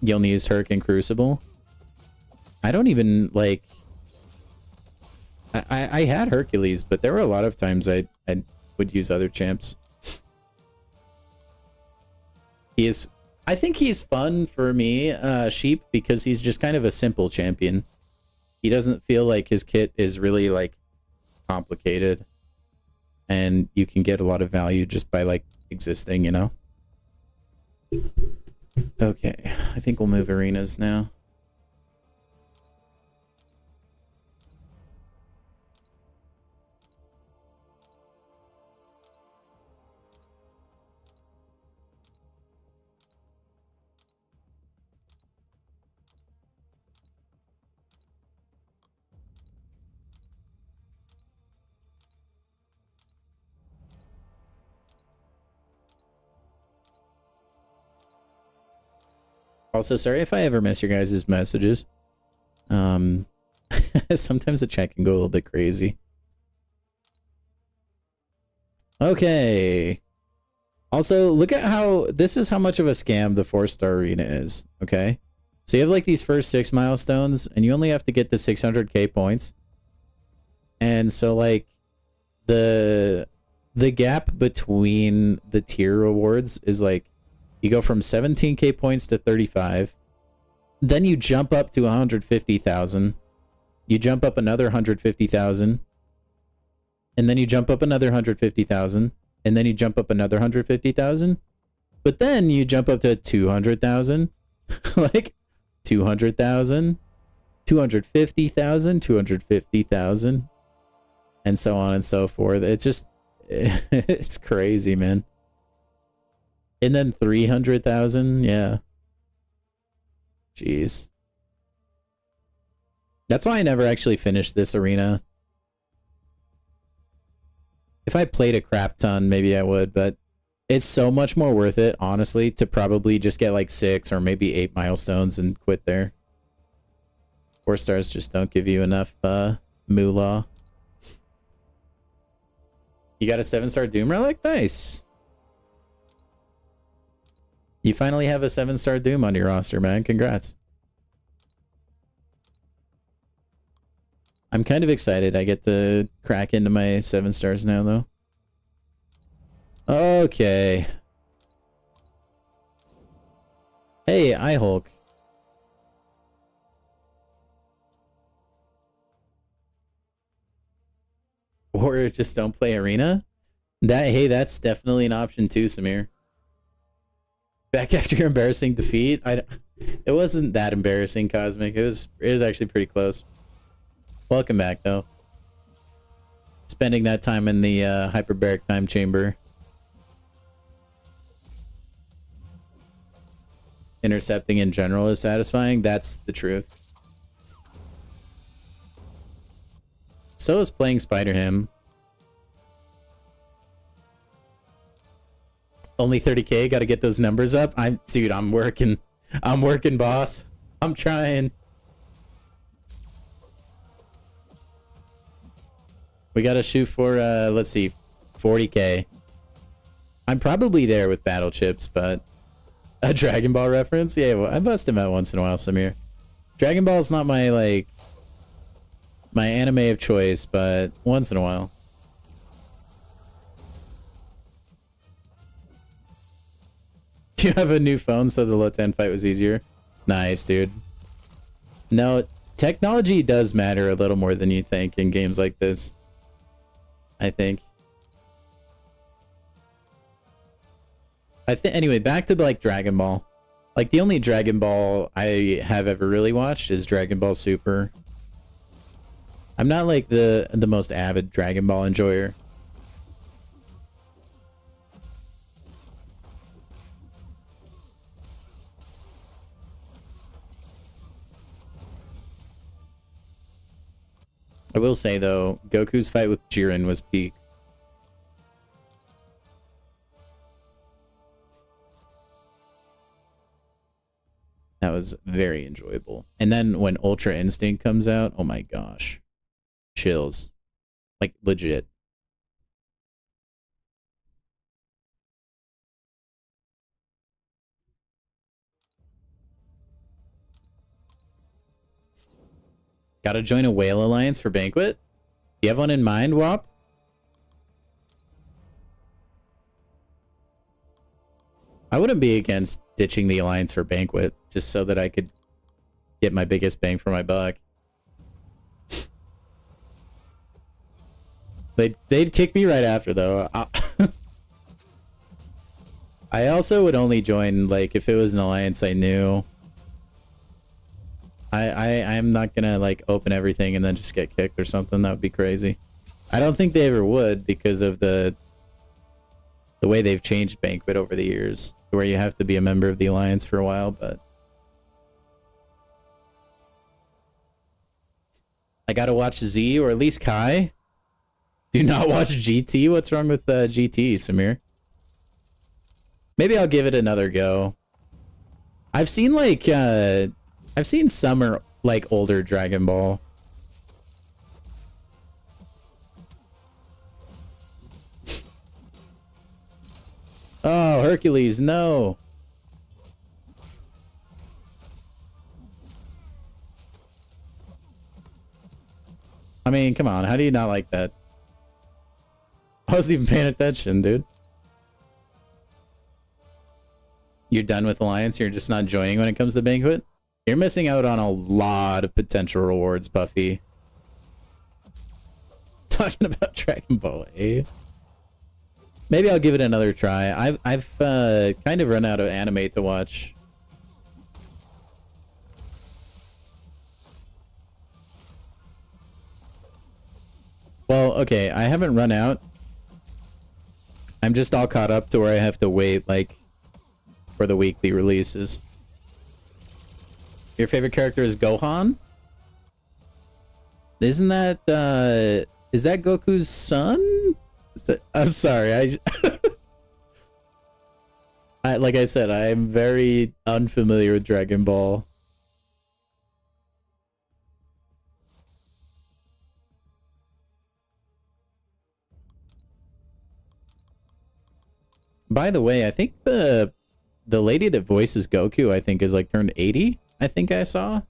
You only use Herc and Crucible? I don't even, like... I had Hercules, but there were a lot of times I would use other champs. I think he's fun for me, Sheep, because he's just kind of a simple champion. He doesn't feel like his kit is really, like, complicated. And you can get a lot of value just by, like, existing, you know? Okay, I think we'll move arenas now. Also, sorry if I ever miss your guys' messages. Sometimes the chat can go a little bit crazy. Okay. Also, look at how... This is how much of a scam the 4-star arena is, okay? So you have, like, these first 6 milestones, and you only have to get the 600k points. And so, like, the gap between the tier rewards is, like, you go from 17k points to 35. Then you jump up to 150,000. You jump up another 150,000. And then you jump up another 150,000. And then you jump up another 150,000. But then you jump up to 200,000. Like, 200,000. 250,000. 250,000. And so on and so forth. It's just... It's crazy, man. And then 300,000, yeah. Jeez. That's why I never actually finished this arena. If I played a crap ton, maybe I would, but it's so much more worth it, honestly, to probably just get like 6 or maybe 8 milestones and quit there. 4 stars just don't give you enough moolah. You got a 7-star Doom Relic? Nice. You finally have a 7-star Doom on your roster, man. Congrats. I'm kind of excited. I get to crack into my 7 stars now, though. Okay. Hey, iHulk. Or just don't play arena? Hey, that's definitely an option too, Samir. Back after your embarrassing defeat? It wasn't that embarrassing, Cosmic. It was actually pretty close. Welcome back, though. Spending that time in the hyperbaric time chamber. Intercepting in general is satisfying. That's the truth. So is playing Spider-Ham. Only 30k, gotta get those numbers up. Dude, I'm working. I'm working, boss. I'm trying. We gotta shoot for, let's see, 40k. I'm probably there with battle chips, but a Dragon Ball reference? Yeah, well, I bust him out once in a while, Samir. Dragon Ball's not my, like, my anime of choice, but once in a while. You have a new phone, so the low-10 fight was easier. Nice, dude. No, technology does matter a little more than you think in games like this. I think. Anyway, back to like Dragon Ball. Like the only Dragon Ball I have ever really watched is Dragon Ball Super. I'm not like the most avid Dragon Ball enjoyer. I will say though, Goku's fight with Jiren was peak. That was very enjoyable. And then when Ultra Instinct comes out, oh my gosh. Chills. Like, legit. Gotta join a whale alliance for Banquet? You have one in mind, Wop? I wouldn't be against ditching the alliance for Banquet, just so that I could get my biggest bang for my buck. They'd kick me right after, though. I also would only join, like, if it was an alliance I knew. I'm not gonna, like, open everything and then just get kicked or something. That would be crazy. I don't think they ever would because of the way they've changed Banquet over the years, where you have to be a member of the alliance for a while, but I gotta watch Z or at least Kai. Do not watch GT? What's wrong with GT, Samir? Maybe I'll give it another go. I've seen like I've seen some are like older Dragon Ball. Oh, Hercules, no. I mean, come on, how do you not like that? I wasn't even paying attention, dude. You're done with Alliance, you're just not joining when it comes to Banquet? You're missing out on a lot of potential rewards, Buffy. Talking about Dragon Ball, eh? Maybe I'll give it another try. I've kind of run out of anime to watch. Well, okay, I haven't run out. I'm just all caught up to where I have to wait, like, for the weekly releases. Your favorite character is Gohan? Isn't that, is that Goku's son? I'm sorry, like I said, I'm very unfamiliar with Dragon Ball. By the way, I think the the lady that voices Goku, I think, is like turned 80. I think I saw,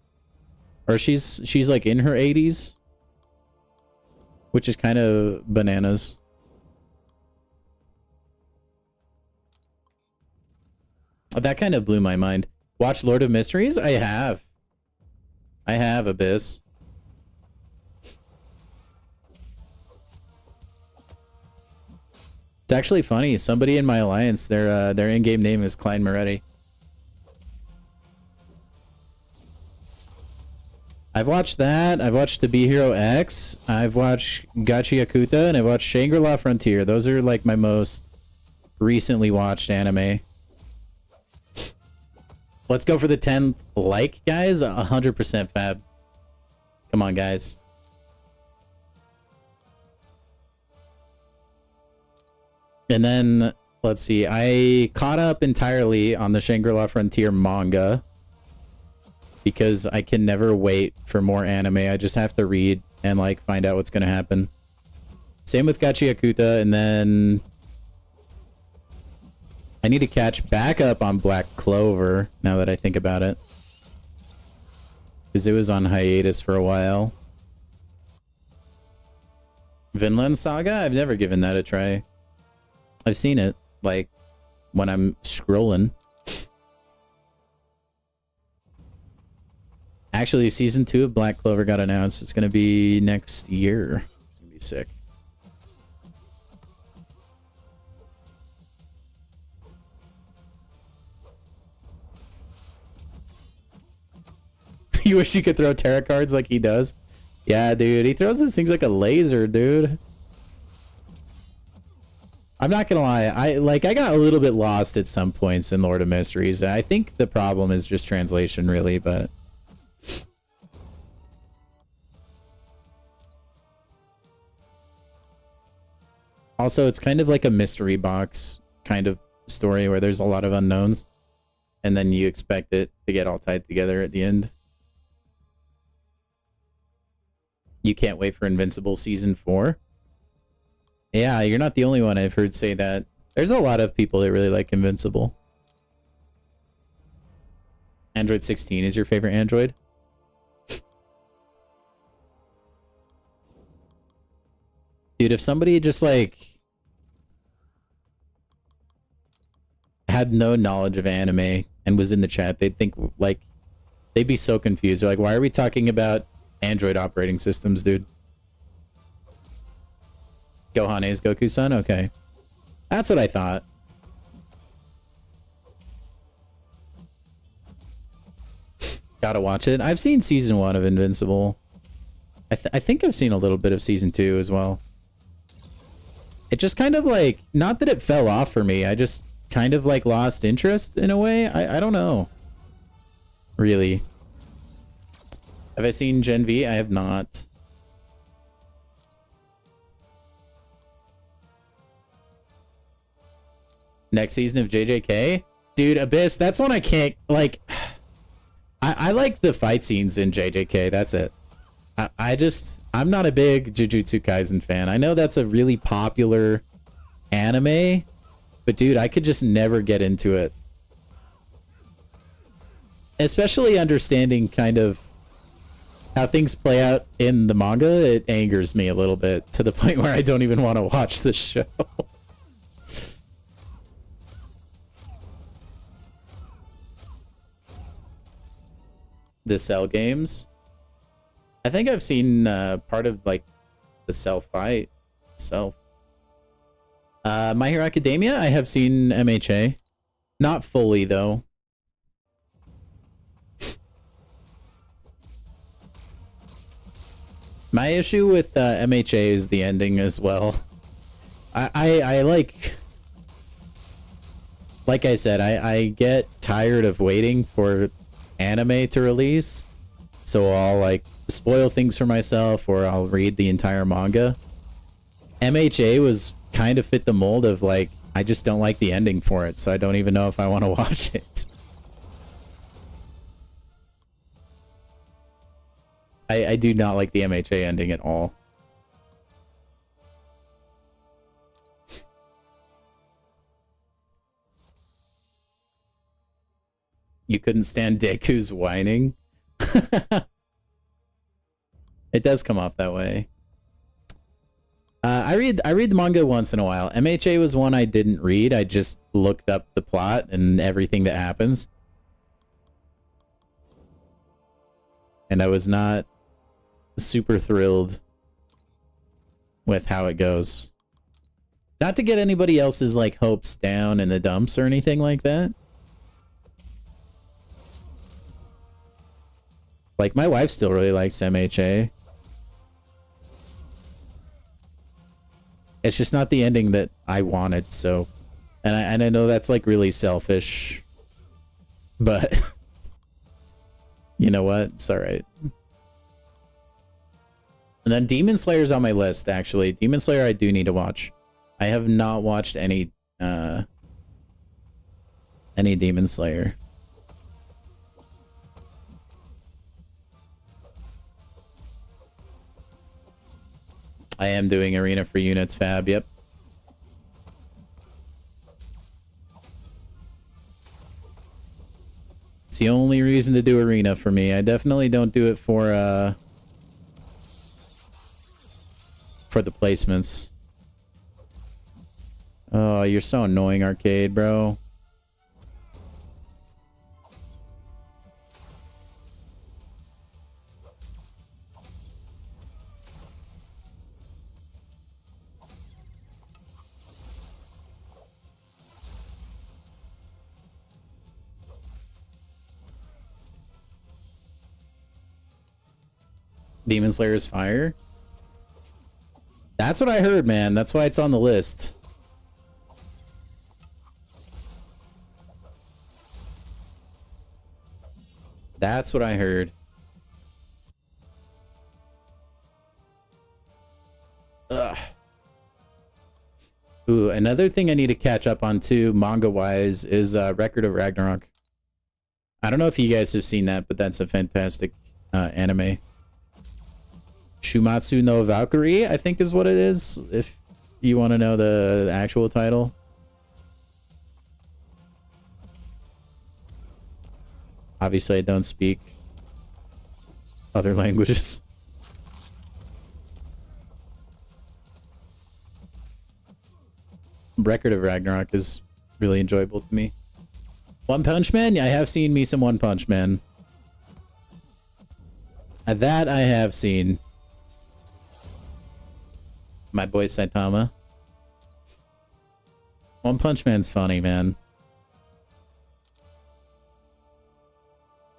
or she's like in her 80s, which is kind of bananas. That kind of blew my mind. Watch Lord of Mysteries? I have, Abyss. It's actually funny. Somebody in my alliance, their in-game name is Klein Moretti. I've watched that. I've watched The Be Hero X. I've watched Gachi Yakuta, and I've watched Shangri-La Frontier. Those are like my most recently watched anime. Let's go for the 10 like, guys. 100% fab. Come on, guys. And then, let's see. I caught up entirely on the Shangri-La Frontier manga because I can never wait for more anime. I just have to read and, like, find out what's going to happen. Same with Gachi Yakuta, and then I need to catch back up on Black Clover, now that I think about it. Because it was on hiatus for a while. Vinland Saga? I've never given that a try. I've seen it, like, when I'm scrolling. Actually, Season 2 of Black Clover got announced. It's going to be next year. It's going to be sick. You wish you could throw tarot cards like he does? Yeah, dude. He throws those things like a laser, dude. I'm not gonna lie. I got a little bit lost at some points in Lord of Mysteries. I think the problem is just translation, really, but also it's kind of like a mystery box kind of story where there's a lot of unknowns, and then you expect it to get all tied together at the end. You can't wait for Invincible Season 4. Yeah, you're not the only one I've heard say that. There's a lot of people that really like Invincible. Android 16 is your favorite Android? Dude, if somebody just, like, had no knowledge of anime and was in the chat, they'd think, like, they'd be so confused. They're like, why are we talking about Android operating systems, dude? Gohan is Goku-san? Okay. That's what I thought. Gotta watch it. I've seen Season 1 of Invincible. I think I've seen a little bit of Season 2 as well. It just kind of, like, not that it fell off for me. I just kind of, like, lost interest in a way. I don't know. Really. Have I seen Gen V? I have not. Next season of JJK? Dude, Abyss, that's one I can't, like... I like the fight scenes in JJK, that's it. I'm not a big Jujutsu Kaisen fan. I know that's a really popular anime, but dude, I could just never get into it. Especially understanding kind of how things play out in the manga, it angers me a little bit, to the point where I don't even want to watch the show. The Cell games. I think I've seen part of, like, the Cell fight itself. My Hero Academia, I have seen MHA. Not fully, though. My issue with MHA is the ending as well. I like I said, I get tired of waiting for anime to release, so I'll, like, spoil things for myself, or I'll read the entire manga. MHA was kind of fit the mold of, like, I just don't like the ending for it, so I don't even know if I want to watch it. I do not like the MHA ending at all. You couldn't stand Deku's whining. It does come off that way. I read the manga once in a while. MHA was one I didn't read. I just looked up the plot and everything that happens. And I was not super thrilled with how it goes. Not to get anybody else's like hopes down in the dumps or anything like that. Like my wife still really likes MHA. It's just not the ending that I wanted, so... And I know that's, like, really selfish. But... you know what? It's alright. And then Demon Slayer's on my list, actually. Demon Slayer I do need to watch. I have not watched any Demon Slayer. I am doing Arena for Units Fab, yep. It's the only reason to do Arena for me. I definitely don't do it for the placements. Oh, you're so annoying, Arcade, bro. Demon Slayer's fire? That's what I heard, man. That's why it's on the list. That's what I heard. Ugh. Ooh, another thing I need to catch up on too, manga-wise, is Record of Ragnarok. I don't know if you guys have seen that, but that's a fantastic anime. Shumatsu no Valkyrie, I think is what it is, if you want to know the actual title. Obviously, I don't speak other languages. Record of Ragnarok is really enjoyable to me. One Punch Man? I have seen me some One Punch Man. That I have seen. My boy Saitama. One Punch Man's funny, man.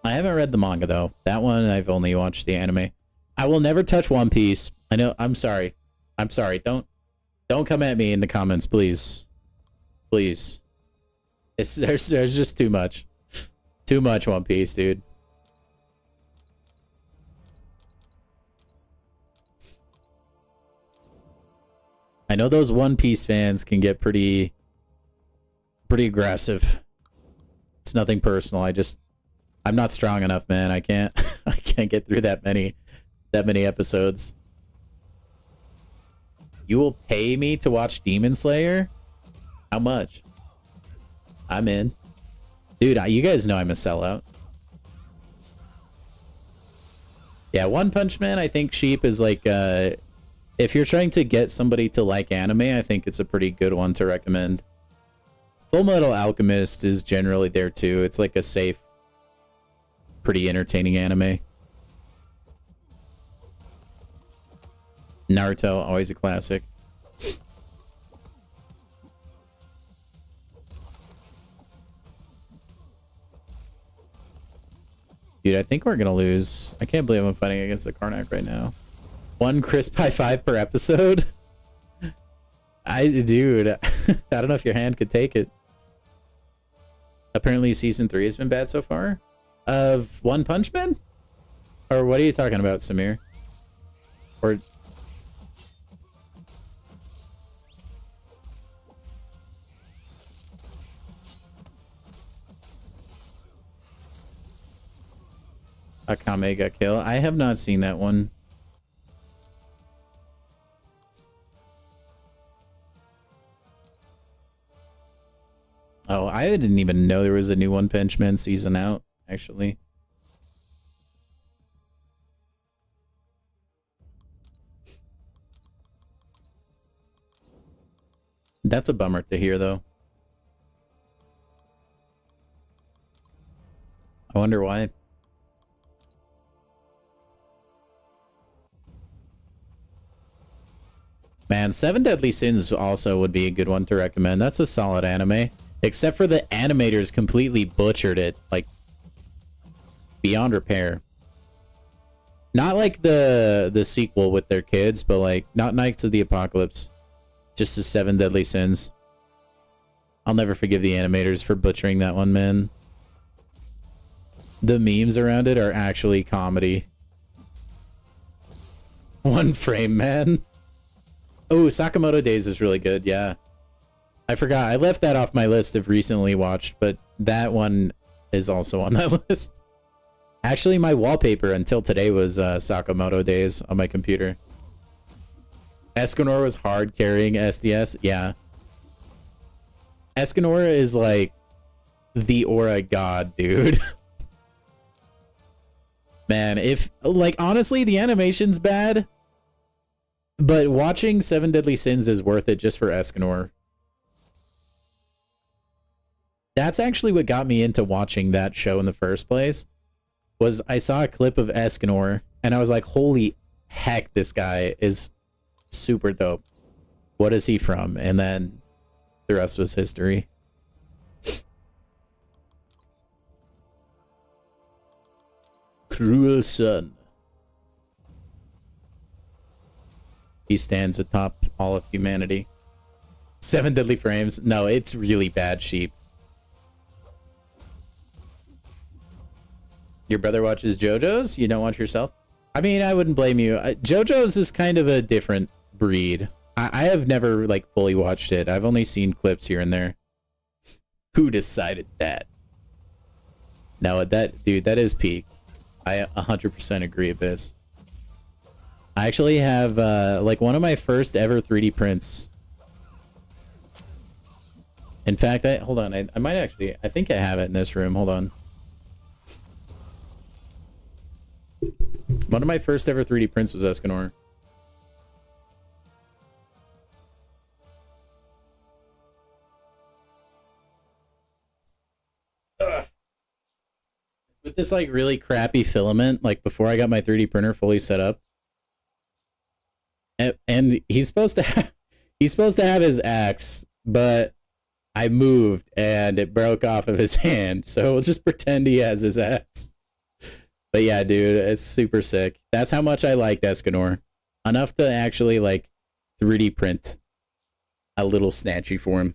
I haven't read the manga, though. That one, I've only watched the anime. I will never touch One Piece. I know, I'm sorry. I'm sorry. Don't come at me in the comments, please. Please. There's just too much. Too much One Piece, dude. I know those One Piece fans can get pretty aggressive. It's nothing personal. I'm not strong enough, man. I can't get through that many episodes. You will pay me to watch Demon Slayer? How much? I'm in. Dude, you guys know I'm a sellout. Yeah, One Punch Man, I think Sheep is like if you're trying to get somebody to like anime, I think it's a pretty good one to recommend. Full Metal Alchemist is generally there too. It's like a safe, pretty entertaining anime. Naruto, always a classic. Dude, I think we're gonna lose. I can't believe I'm fighting against the Karnak right now. One crisp high five per episode? Dude, I don't know if your hand could take it. Apparently season 3 has been bad so far. Of One Punch Man? Or what are you talking about, Samir? Or... Akame got killed. I have not seen that one. Oh, I didn't even know there was a new One Punch Man season out, actually. That's a bummer to hear, though. I wonder why. Man, Seven Deadly Sins also would be a good one to recommend. That's a solid anime. Except for the animators completely butchered it, like, beyond repair. Not like the sequel with their kids, but like, not Knights of the Apocalypse. Just the Seven Deadly Sins. I'll never forgive the animators for butchering that one, man. The memes around it are actually comedy. One frame, man. Oh, Sakamoto Days is really good, yeah. I forgot. I left that off my list of recently watched, but that one is also on that list. Actually, my wallpaper until today was Sakamoto Days on my computer. Escanor was hard carrying SDS, yeah. Escanor is like the aura god, dude. Man, if, like, honestly, the animation's bad, but watching Seven Deadly Sins is worth it just for Escanor. That's actually what got me into watching that show in the first place, was I saw a clip of Escanor, and I was like, holy heck, this guy is super dope. What is he from? And then the rest was history. Cruel Sun. He stands atop all of humanity. Seven Deadly Frames. No, it's really bad, Sheep. Your brother watches JoJo's? You don't watch yourself? I mean, I wouldn't blame you. JoJo's is kind of a different breed. I have never, like, fully watched it. I've only seen clips here and there. Who decided that? No, dude, that is peak. I 100% agree with this. I actually have, like, one of my first ever 3D prints. In fact, hold on. I might actually, I think I have it in this room. Hold on. One of my first ever 3D prints was Escanor. With this, like, really crappy filament, like, before I got my 3D printer fully set up. And he's supposed to have his axe, but I moved and it broke off of his hand, so we'll just pretend he has his axe. But yeah, dude, it's super sick. That's how much I liked Escanor. Enough to actually, like, 3D print a little snatchy for him.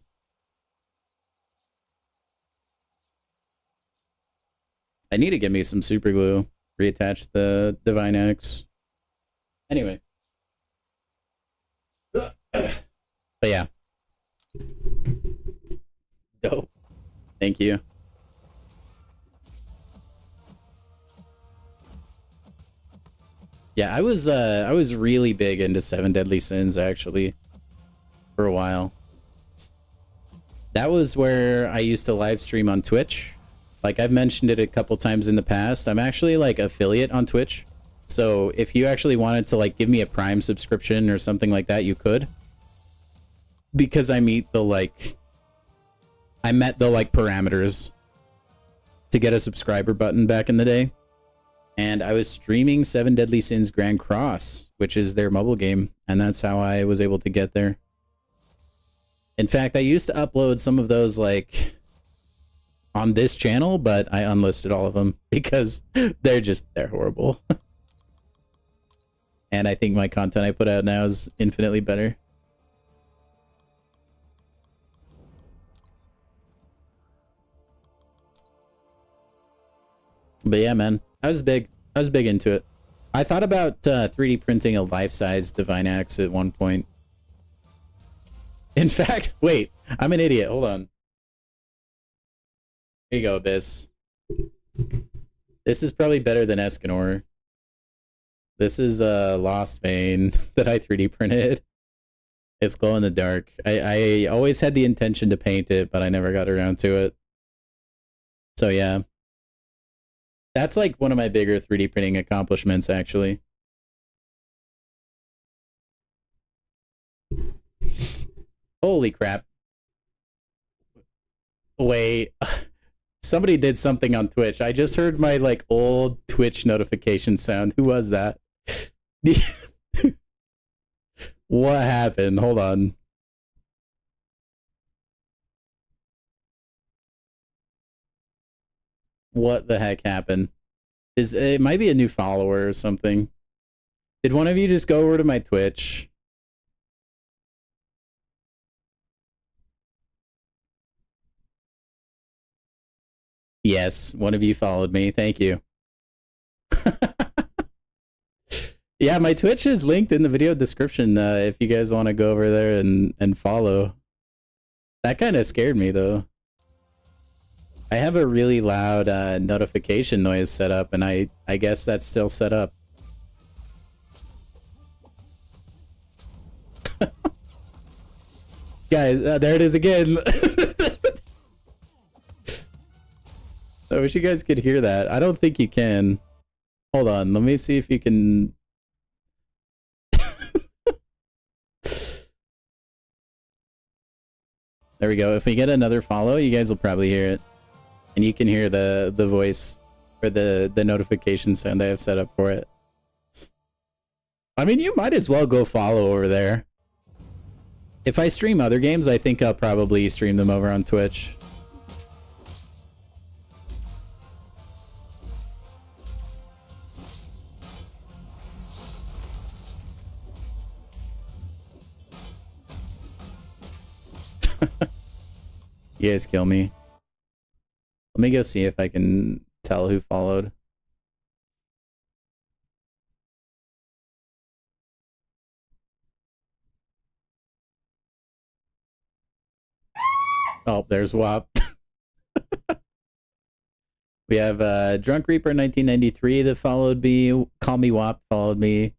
I need to get me some super glue. Reattach the Divine Axe. Anyway. But yeah. Dope. Thank you. Yeah, I was really big into Seven Deadly Sins actually for a while. That was where I used to live stream on Twitch. Like, I've mentioned it a couple times in the past. I'm actually, like, affiliate on Twitch. So if you actually wanted to, like, give me a Prime subscription or something like that, you could. Because I met the, like, parameters to get a subscriber button back in the day. And I was streaming Seven Deadly Sins Grand Cross, which is their mobile game. And that's how I was able to get there. In fact, I used to upload some of those, like, on this channel, but I unlisted all of them because they're horrible. And I think my content I put out now is infinitely better. But yeah, man, I was big into it. I thought about 3D printing a life-size Divine Axe at one point. In fact, wait, I'm an idiot. Hold on. Here you go, Abyss. This is probably better than Escanor. This is Lost Vein that I 3D printed. It's glow in the dark. I always had the intention to paint it, but I never got around to it. So yeah. That's like one of my bigger 3D printing accomplishments, actually. Holy crap. Wait. Somebody did something on Twitch. I just heard my like old Twitch notification sound. Who was that? What happened? Hold on. What the heck happened? It might be a new follower or something. Did one of you just go over to my Twitch? Yes, one of you followed me. Thank you. Yeah, my Twitch is linked in the video description if you guys want to go over there and follow. That kind of scared me, though. I have a really loud notification noise set up, and I guess that's still set up. Guys, there it is again. I wish you guys could hear that. I don't think you can. Hold on, let me see if you can... There we go. If we get another follow, you guys will probably hear it. And you can hear the voice or the notification sound I have set up for it. I mean, you might as well go follow over there. If I stream other games, I think I'll probably stream them over on Twitch. You guys kill me. Let me go see if I can tell who followed. Oh, there's WAP. We have Drunk Reaper 1993 that followed me. Call Me WAP followed me.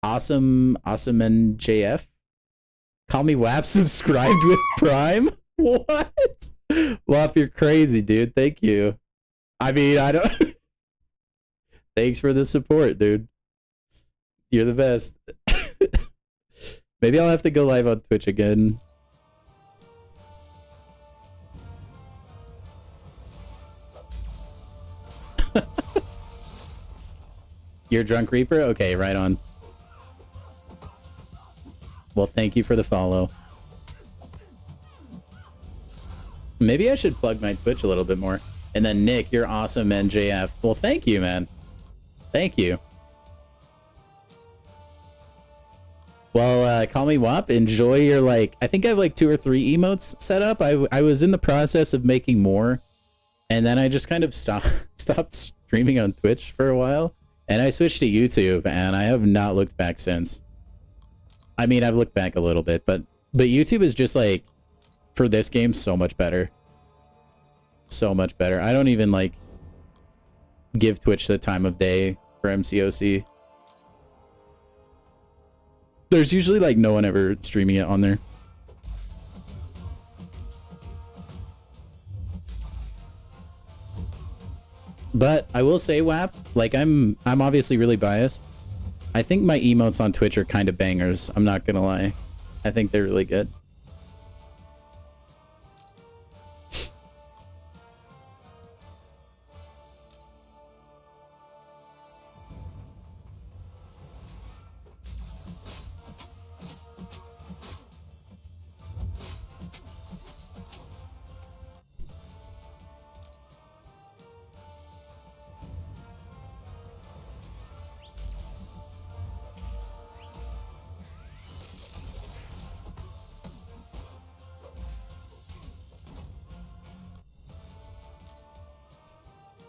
Awesome and JF. Call Me WAP subscribed with Prime. What? WAP, you're crazy, dude. Thank you. I mean, I don't... Thanks for the support, dude. You're the best. Maybe I'll have to go live on Twitch again. You're Drunk Reaper? Okay, right on. Well, thank you for the follow. Maybe I should plug my Twitch a little bit more. And then Nick, you're awesome, NJF. Well, thank you, man. Thank you. Well, Call Me WAP. Enjoy your, like... I think I have, like, 2 or 3 emotes set up. I was in the process of making more. And then I just kind of stopped streaming on Twitch for a while. And I switched to YouTube, and I have not looked back since. I mean, I've looked back a little bit, but YouTube is just, like... For this game, so much better. So much better. I don't even, like, give Twitch the time of day for MCOC. There's usually, like, no one ever streaming it on there. But I will say, WAP, like, I'm obviously really biased. I think my emotes on Twitch are kind of bangers. I'm not gonna lie. I think they're really good.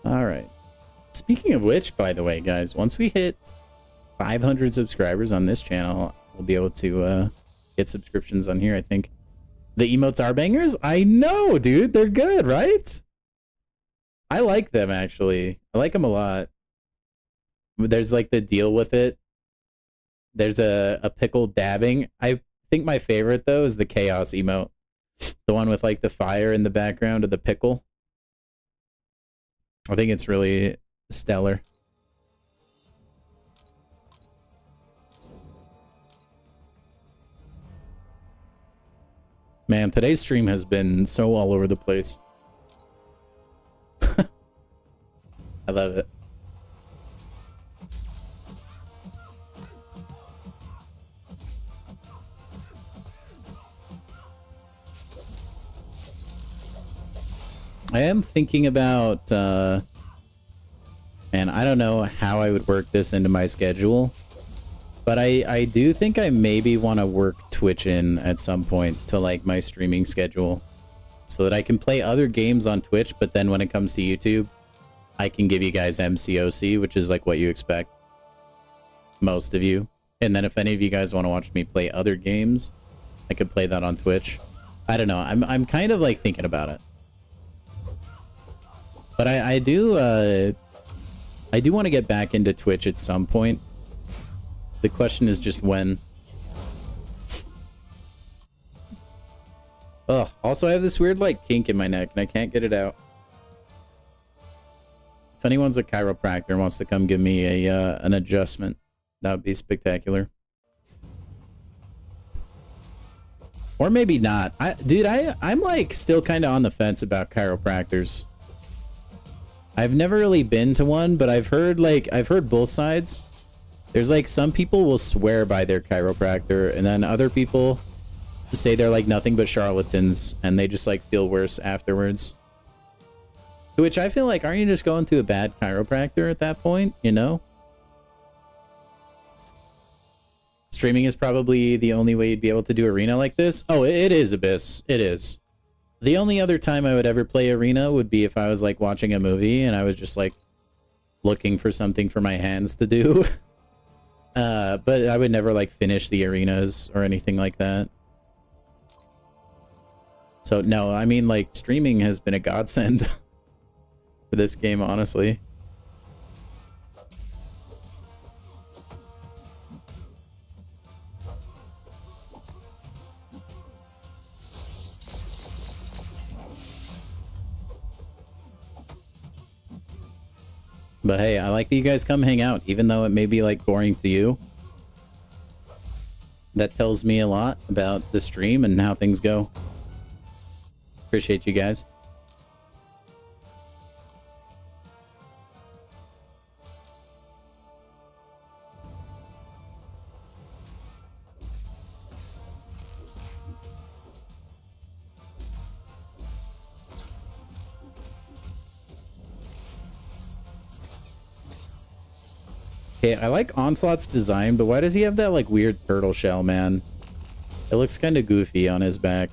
All right. Speaking of which, by the way, guys, once we hit 500 subscribers on this channel, we'll be able to get subscriptions on here, I think. The emotes are bangers? I know, dude. They're good, right? I like them, actually. I like them a lot. There's, like, the deal with it. There's a pickle dabbing. I think my favorite though is the chaos emote. The one with like the fire in the background of the pickle. I think it's really stellar. Man, today's stream has been so all over the place. I love it. I am thinking about, and I don't know how I would work this into my schedule, but I do think I maybe want to work Twitch in at some point to like my streaming schedule so that I can play other games on Twitch, but then when it comes to YouTube, I can give you guys MCOC, which is like what you expect, most of you. And then if any of you guys want to watch me play other games, I could play that on Twitch. I don't know. I'm kind of like thinking about it. But I do want to get back into Twitch at some point. The question is just when. Ugh. Also, I have this weird like kink in my neck and I can't get it out. If anyone's a chiropractor and wants to come give me a an adjustment, that would be spectacular. Or maybe not. I'm like still kind of on the fence about chiropractors. I've never really been to one, but I've heard both sides. There's like some people will swear by their chiropractor, and then other people say they're like nothing but charlatans, and they just like feel worse afterwards. To which I feel like, aren't you just going to a bad chiropractor at that point, you know? Streaming is probably the only way you'd be able to do arena like this. Oh, it is, Abyss. It is. The only other time I would ever play arena would be if I was like watching a movie and I was just like looking for something for my hands to do. But I would never like finish the arenas or anything like that. So no, I mean like streaming has been a godsend for this game, honestly. But hey, I like that you guys come hang out, even though it may be like boring to you. That tells me a lot about the stream and how things go. Appreciate you guys. Okay, I like Onslaught's design, but why does he have that like weird turtle shell, man? It looks kind of goofy on his back.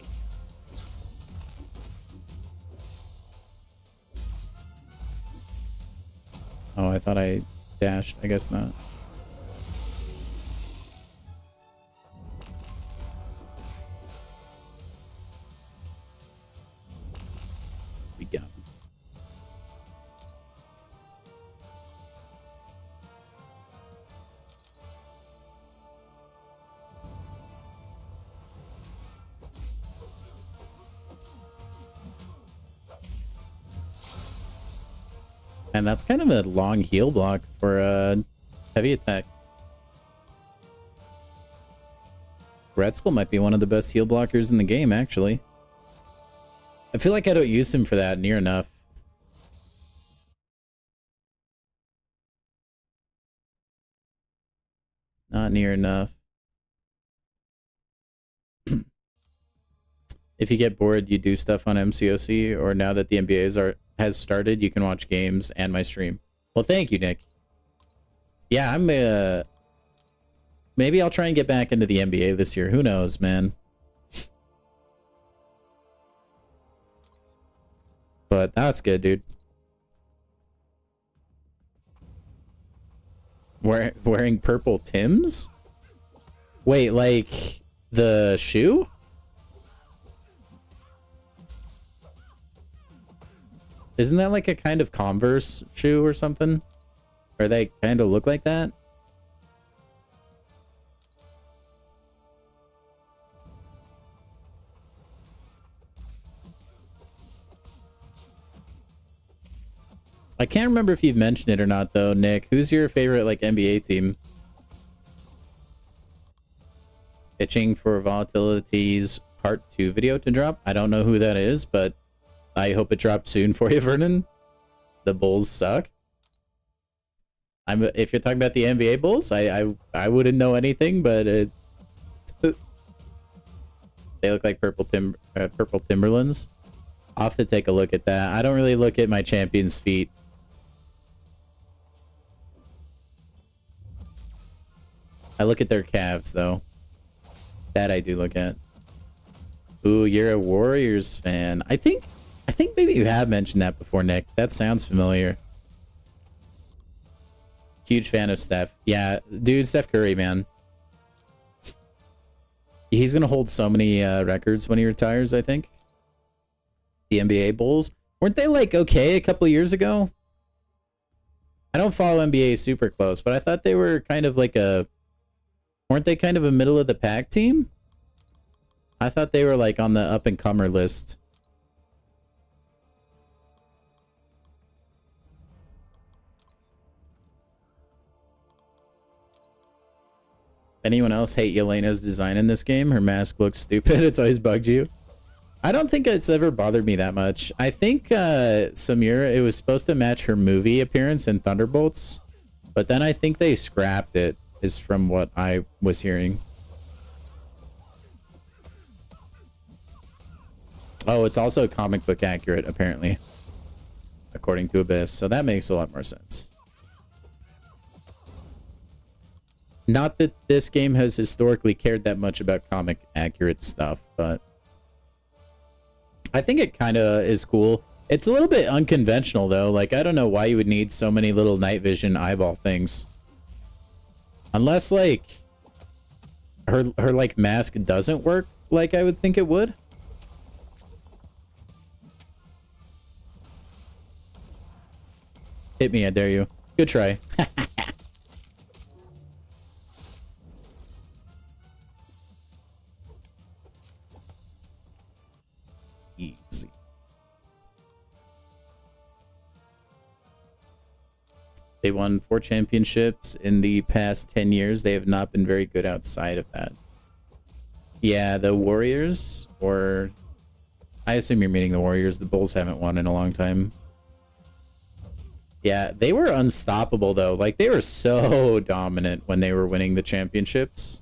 Oh, I thought I dashed. I guess not. We go. And that's kind of a long heal block for a heavy attack. Red Skull might be one of the best heal blockers in the game, actually. I feel like I don't use him for that near enough. Not near enough. If you get bored, you do stuff on MCOC, or now that the NBA has started, you can watch games and my stream. Well, thank you, Nick. Yeah, I'm maybe I'll try and get back into the NBA this year. Who knows, man? But that's good, dude. Wearing purple Tims? Wait, like the shoe? Isn't that like a kind of Converse shoe or something? Or they kind of look like that? I can't remember if you've mentioned it or not, though, Nick. Who's your favorite, like, NBA team? Itching for Volatility's Part 2 video to drop. I don't know who that is, but I hope it drops soon for you, Vernon. The Bulls suck. If you're talking about the NBA Bulls, I wouldn't know anything, but they look like purple Timberlands. I'll have to take a look at that. I don't really look at my champion's feet. I look at their calves, though. That I do look at. Ooh, you're a Warriors fan. I think maybe you have mentioned that before, Nick. That sounds familiar. Huge fan of Steph. Yeah, dude, Steph Curry, man. He's gonna hold so many records when he retires, I think. The NBA Bulls. Weren't they, like, okay a couple years ago? I don't follow NBA super close, but I thought they were kind of like a... Weren't they kind of a middle-of-the-pack team? I thought they were, like, on the up-and-comer list. Anyone else hate Yelena's design in this game? Her mask looks stupid. It's always bugged you. I don't think it's ever bothered me that much. I think Samira, it was supposed to match her movie appearance in Thunderbolts, but then I think they scrapped it, is from what I was hearing. Oh, it's also comic book accurate, apparently, according to Abyss, so that makes a lot more sense. Not that this game has historically cared that much about comic accurate stuff, but I think it kind of is cool. It's a little bit unconventional, though. Like, I don't know why you would need so many little night vision eyeball things. Unless, like, her like, mask doesn't work like I would think it would. Hit me, I dare you. Good try. Easy. They won 4 championships in the past 10 years. They have not been very good outside of that. Yeah, the Warriors, or... I assume you're meaning the Warriors. The Bulls haven't won in a long time. Yeah, they were unstoppable, though. Like, they were so dominant when they were winning the championships.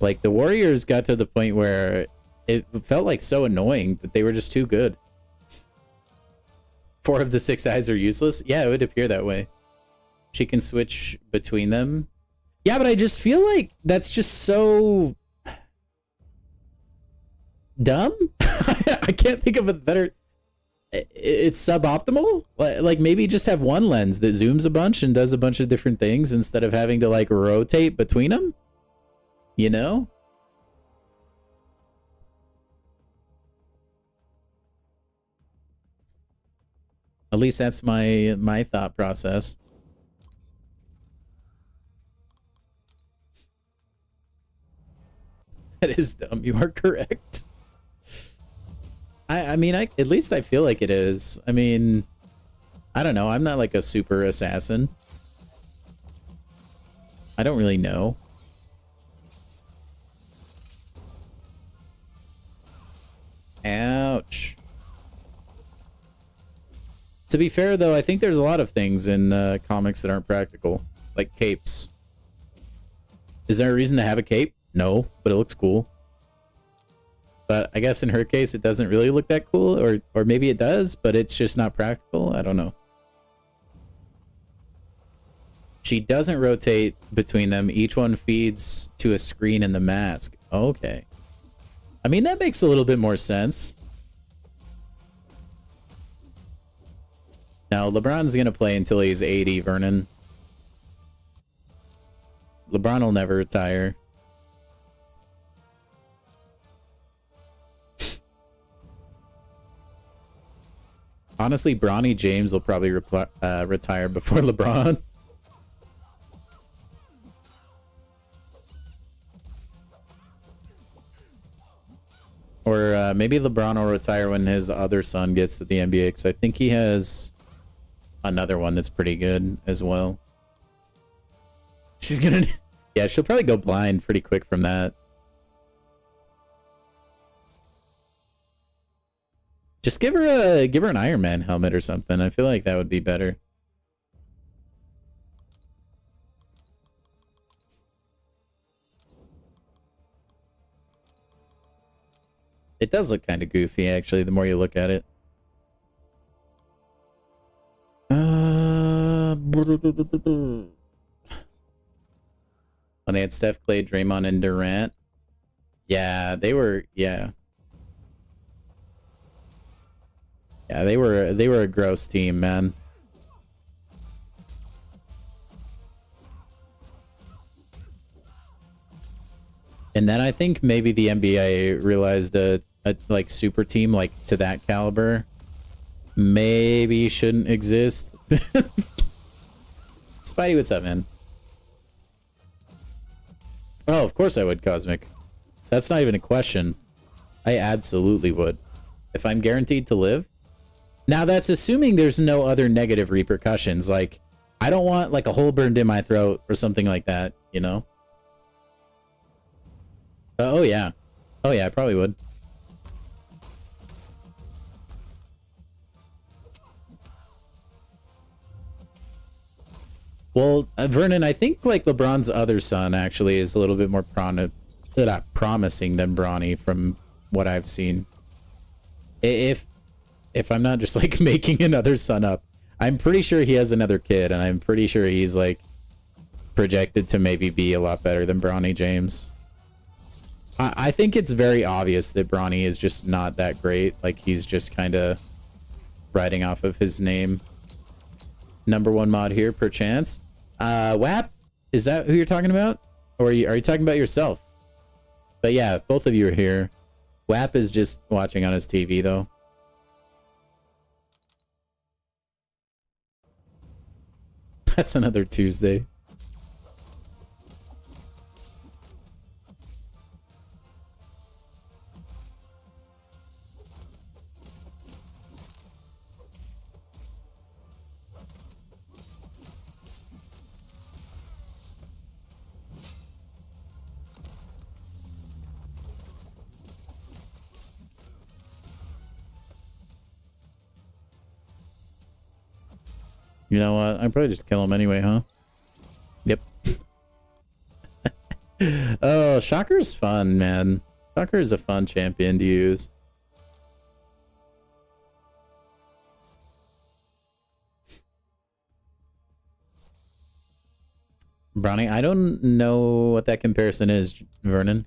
Like, the Warriors got to the point where it felt like so annoying that they were just too good. 4 of the 6 eyes are useless? Yeah, it would appear that way. She can switch between them. Yeah, but I just feel like that's just so... dumb? I can't think of a better... It's suboptimal? Like, maybe just have one lens that zooms a bunch and does a bunch of different things instead of having to, like, rotate between them? You know? At least that's my thought process. That is dumb. You are correct. I mean, at least I feel like it is. I mean, I don't know. I'm not like a super assassin. I don't really know. Ouch. To be fair, though, I think there's a lot of things in comics that aren't practical, like capes. Is there a reason to have a cape? No, but it looks cool. But I guess in her case, it doesn't really look that cool, or maybe it does, but it's just not practical. I don't know. She doesn't rotate between them. Each one feeds to a screen in the mask. Okay. I mean, that makes a little bit more sense. Now, LeBron's going to play until he's 80, Vernon. LeBron will never retire. Honestly, Bronny James will probably retire before LeBron. Or maybe LeBron will retire when his other son gets to the NBA, because I think he has another one that's pretty good as well. She's gonna... Yeah, she'll probably go blind pretty quick from that. Just give her an Iron Man helmet or something. I feel like that would be better. It does look kind of goofy, actually, the more you look at it. When they had Steph, Clay, Draymond, and Durant. Yeah, they were... Yeah. Yeah, they were a gross team, man. And then I think maybe the NBA realized a like super team like to that caliber maybe shouldn't exist. Spidey, what's up, man? Oh, of course I would, Cosmic. That's not even a question. I absolutely would. If I'm guaranteed to live. Now, that's assuming there's no other negative repercussions. Like, I don't want, like, a hole burned in my throat or something like that, you know? Oh, yeah. Oh, yeah, I probably would. Well, Vernon, I think, like, LeBron's other son, actually, is a little bit more promising than Bronny from what I've seen. If I'm not just, like, making another son up, I'm pretty sure he has another kid, and I'm pretty sure he's, like, projected to maybe be a lot better than Bronny James. I think it's very obvious that Bronny is just not that great. Like, he's just kind of riding off of his name. Number one mod here, perchance. WAP? Is that who you're talking about? Or are you talking about yourself? But yeah, both of you are here. WAP is just watching on his TV, though. That's another Tuesday. You know what? I'd probably just kill him anyway, huh? Yep. Oh, Shocker's fun, man. Shocker is a fun champion to use. Brownie, I don't know what that comparison is, Vernon.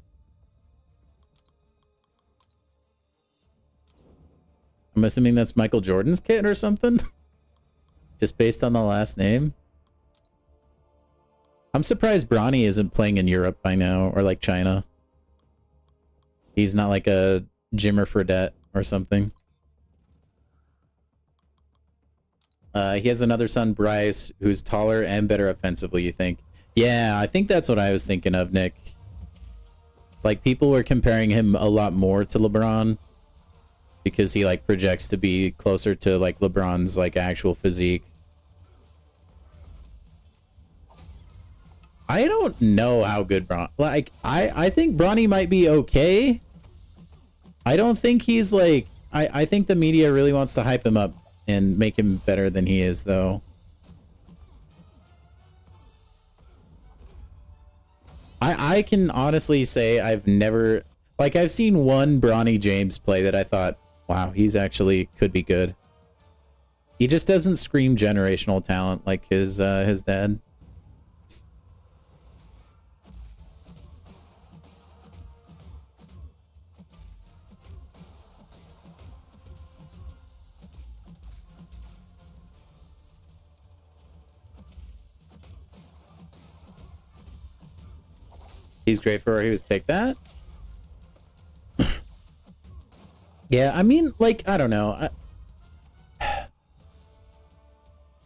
I'm assuming that's Michael Jordan's kid or something? Just based on the last name? I'm surprised Bronny isn't playing in Europe by now, or like China. He's not like a Jimmer Fredette or something. He has another son, Bryce, who's taller and better offensively, you think? Yeah, I think that's what I was thinking of, Nick. Like, people were comparing him a lot more to LeBron because he, like, projects to be closer to, like, LeBron's, like, actual physique. I don't know how good Bron... Like, I think Bronny might be okay. I don't think he's, like... I think the media really wants to hype him up and make him better than he is, though. I can honestly say I've never... Like, I've seen one Bronny James play that I thought, wow, he's actually could be good. He just doesn't scream generational talent like his dad. He's great for where he was picked at. Yeah, I mean, like, I don't know.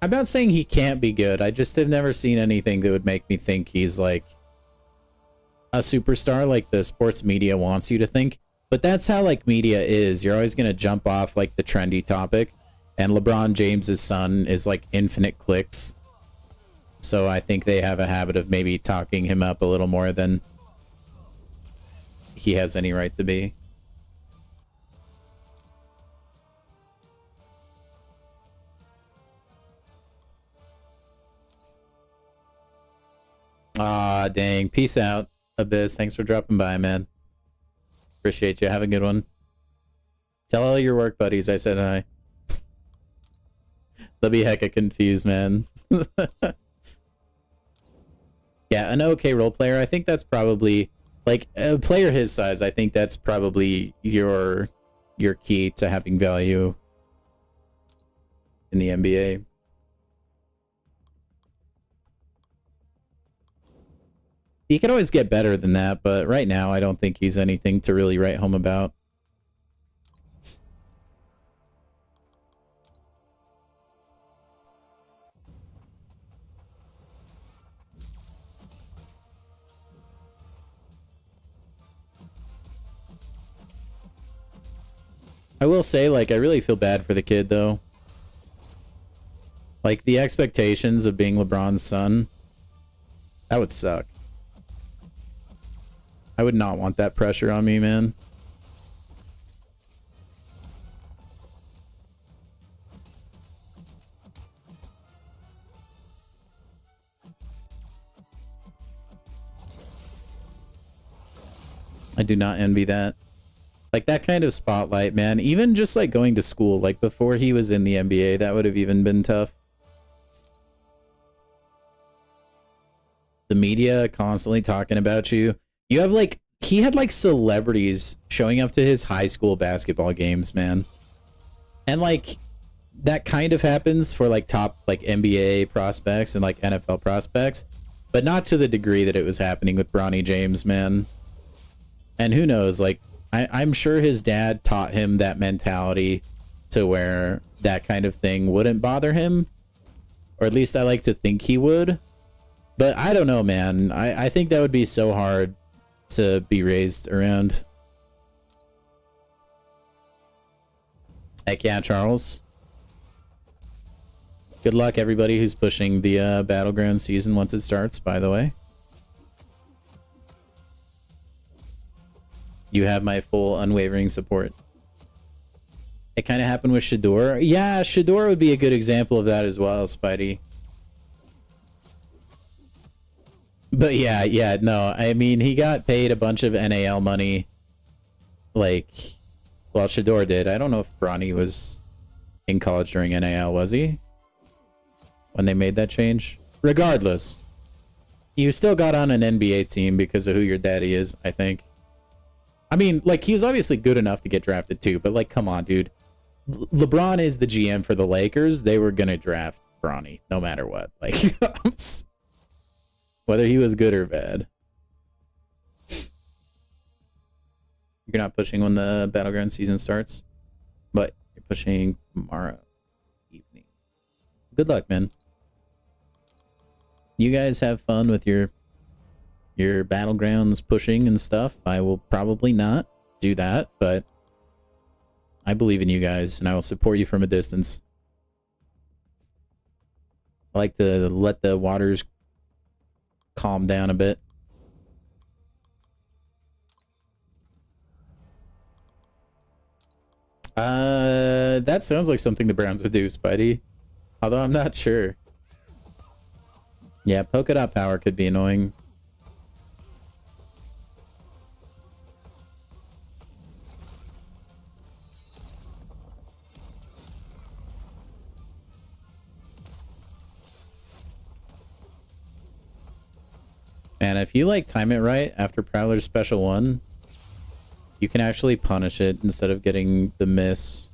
I'm not saying he can't be good. I just have never seen anything that would make me think he's, like, a superstar like the sports media wants you to think. But that's how like media is. You're always gonna jump off like the trendy topic, and LeBron James's son is like infinite clicks. So I think they have a habit of maybe talking him up a little more than he has any right to be. Ah, dang. Peace out, Abyss. Thanks for dropping by, man. Appreciate you. Have a good one. Tell all your work buddies I said hi. They'll be hecka confused, man. Yeah, an okay role player. I think that's probably, like, a player his size, I think that's probably your key to having value in the NBA. He could always get better than that, but right now I don't think he's anything to really write home about. I will say, like, I really feel bad for the kid, though. Like, the expectations of being LeBron's son, that would suck. I would not want that pressure on me, man. I do not envy that. Like, that kind of spotlight, man. Even just, like, going to school, like, before he was in the NBA, that would have even been tough. The media constantly talking about you. You have, like, he had, like, celebrities showing up to his high school basketball games, man. And, like, that kind of happens for, like, top, like, NBA prospects and, like, NFL prospects. But not to the degree that it was happening with Bronny James, man. And who knows, like, I'm sure his dad taught him that mentality to where that kind of thing wouldn't bother him. Or at least I like to think he would. But I don't know, man. I think that would be so hard to be raised around. Heck yeah, Charles. Good luck, everybody who's pushing the battleground season once it starts, by the way. You have my full unwavering support. It kind of happened with Shador. Yeah, Shador would be a good example of that as well, Spidey. But yeah, no. I mean, he got paid a bunch of NAL money. Like, well, Shador did. I don't know if Bronny was in college during NAL, was he? When they made that change? Regardless, you still got on an NBA team because of who your daddy is, I think. I mean, like, he was obviously good enough to get drafted too, but, like, come on, dude. LeBron is the GM for the Lakers. They were gonna draft Bronny no matter what. Like, whether he was good or bad. You're not pushing when the battleground season starts, but you're pushing tomorrow evening. Good luck, man. You guys have fun with your battlegrounds pushing and stuff. I will probably not do that, but I believe in you guys and I will support you from a distance. I like to let the waters calm down a bit. That sounds like something the Browns would do, Spidey. Although I'm not sure. Yeah, polka dot power could be annoying. Man, if you like time it right after Prowler's special one, you can actually punish it instead of getting the miss.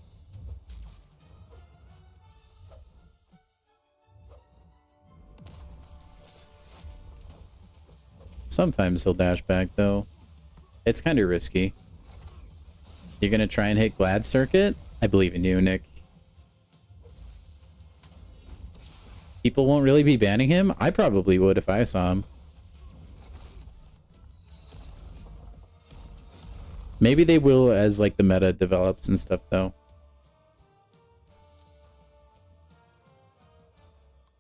Sometimes he'll dash back though. It's kind of risky. You're gonna try and hit Glad Circuit? I believe in you, Nick. People won't really be banning him? I probably would if I saw him. Maybe they will as like the meta develops and stuff though.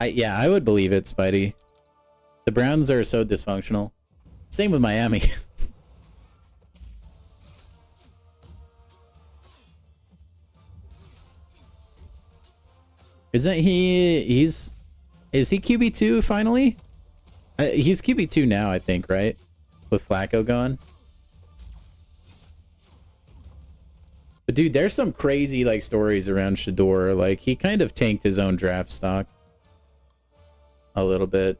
Yeah, I would believe it, Spidey. The Browns are so dysfunctional. Same with Miami. Isn't he... Is he QB2 finally? He's QB2 now, I think, right? With Flacco gone. But dude, there's some crazy like stories around Shador. Like he kind of tanked his own draft stock a little bit.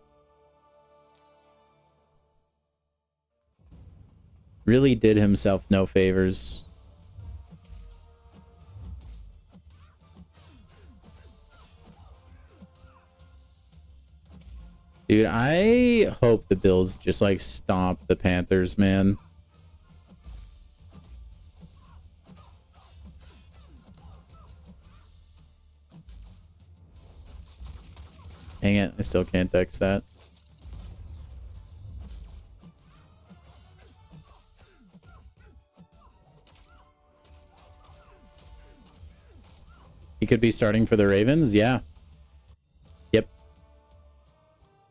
Really did himself no favors. Dude, I hope the Bills just like stomp the Panthers, man. Dang it, I still can't dex that. He could be starting for the Ravens, yeah. Yep.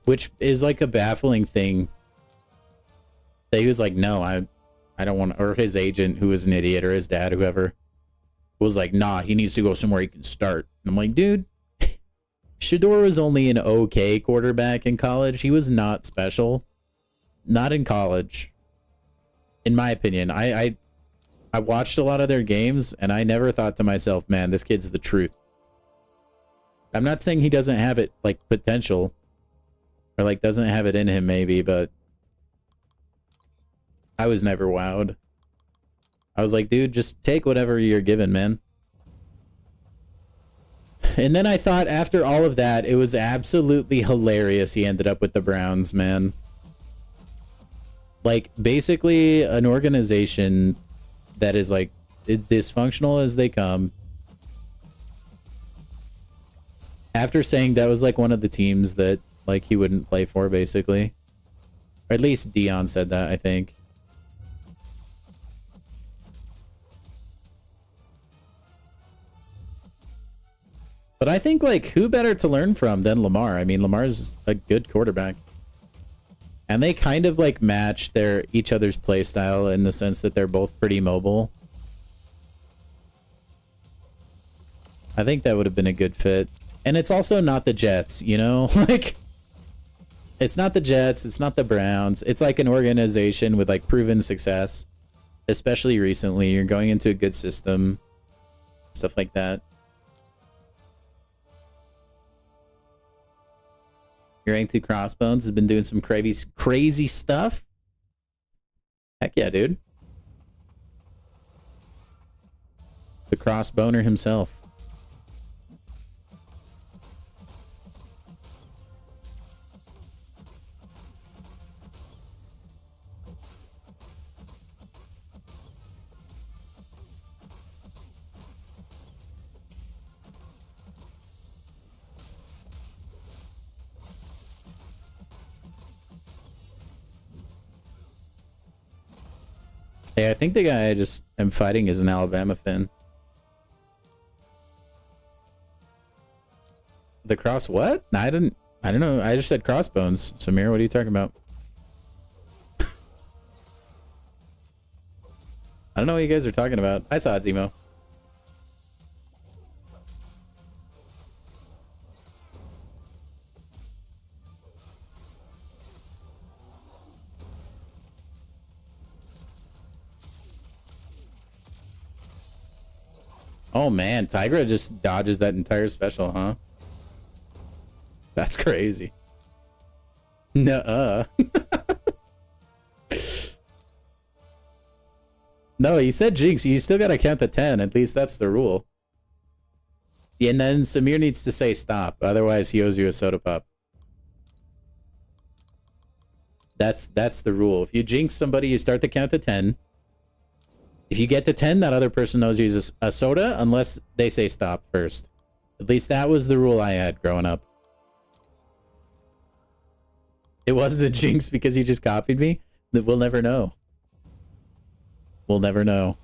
Which is like a baffling thing. That he was like, no, I don't want to, or his agent, who was an idiot, or his dad, whoever, was like, nah, he needs to go somewhere he can start. And I'm like, dude, Shador was only an okay quarterback in college. He was not special. Not in college. In my opinion. I watched a lot of their games, and I never thought to myself, man, this kid's the truth. I'm not saying he doesn't have it, like, potential. Or, like, doesn't have it in him, maybe, but I was never wowed. I was like, dude, just take whatever you're given, man. And then I thought after all of that, it was absolutely hilarious he ended up with the Browns, man. Like, basically an organization that is, like, dysfunctional as they come. After saying that was, like, one of the teams that, like, he wouldn't play for, basically. Or at least Dion said that, I think. But I think, like, who better to learn from than Lamar? I mean, Lamar's a good quarterback. And they kind of, like, match each other's play style in the sense that they're both pretty mobile. I think that would have been a good fit. And it's also not the Jets, you know? Like, it's not the Jets, it's not the Browns. It's like an organization with, like, proven success. Especially recently. You're going into a good system. Stuff like that. Your rank 2 Crossbones has been doing some crazy stuff. Heck yeah, dude. The Crossboner himself. Hey, I think the guy I just am fighting is an Alabama fan. The cross what? No, I don't know. I just said Crossbones. Samir, what are you talking about? I don't know what you guys are talking about. I saw it, Zemo. Oh man, Tigra just dodges that entire special, huh? That's crazy. Nuh-uh. No, he said Jinx. You still gotta count to 10. At least that's the rule. And then Samir needs to say stop. Otherwise, he owes you a soda pop. That's the rule. If you jinx somebody, you start the count to 10. If you get to 10, that other person owes you a soda unless they say stop first. At least that was the rule I had growing up. It wasn't a jinx because you just copied me? That we'll never know. We'll never know.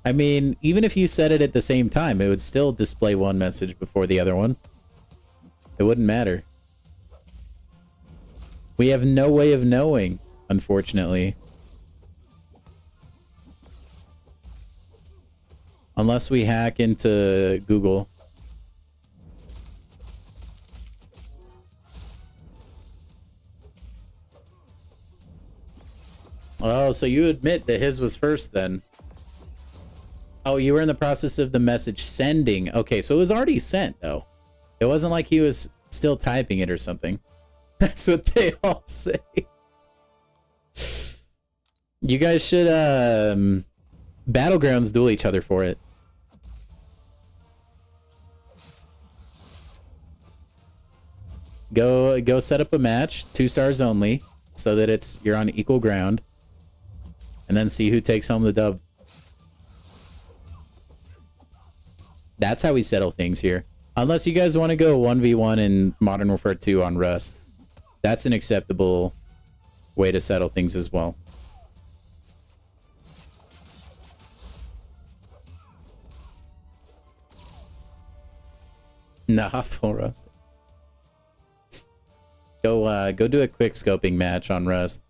I mean, even if you said it at the same time, it would still display one message before the other one. It wouldn't matter. We have no way of knowing, unfortunately. Unless we hack into Google. Oh, so you admit that his was first then. Oh, you were in the process of the message sending. Okay, so it was already sent, though. It wasn't like he was still typing it or something. That's what they all say. You guys should, battlegrounds duel each other for it. Go set up a match, 2 stars only, so that you're on equal ground. And then see who takes home the dub. That's how we settle things here. Unless you guys want to go 1v1 in Modern Warfare 2 on Rust. That's an acceptable way to settle things as well. Nah, full Rust. Go do a quick scoping match on Rust.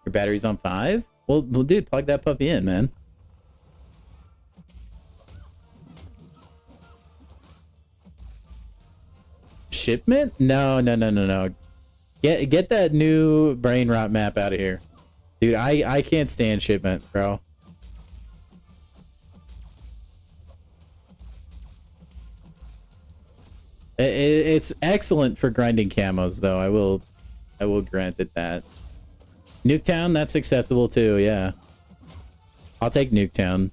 Your battery's on 5? Well, dude, plug that puppy in, man. Shipment? No. Get that new brain rot map out of here. Dude, I can't stand shipment, bro. It's excellent for grinding camos, though. I will grant it that. Nuketown, that's acceptable too, yeah. I'll take Nuketown.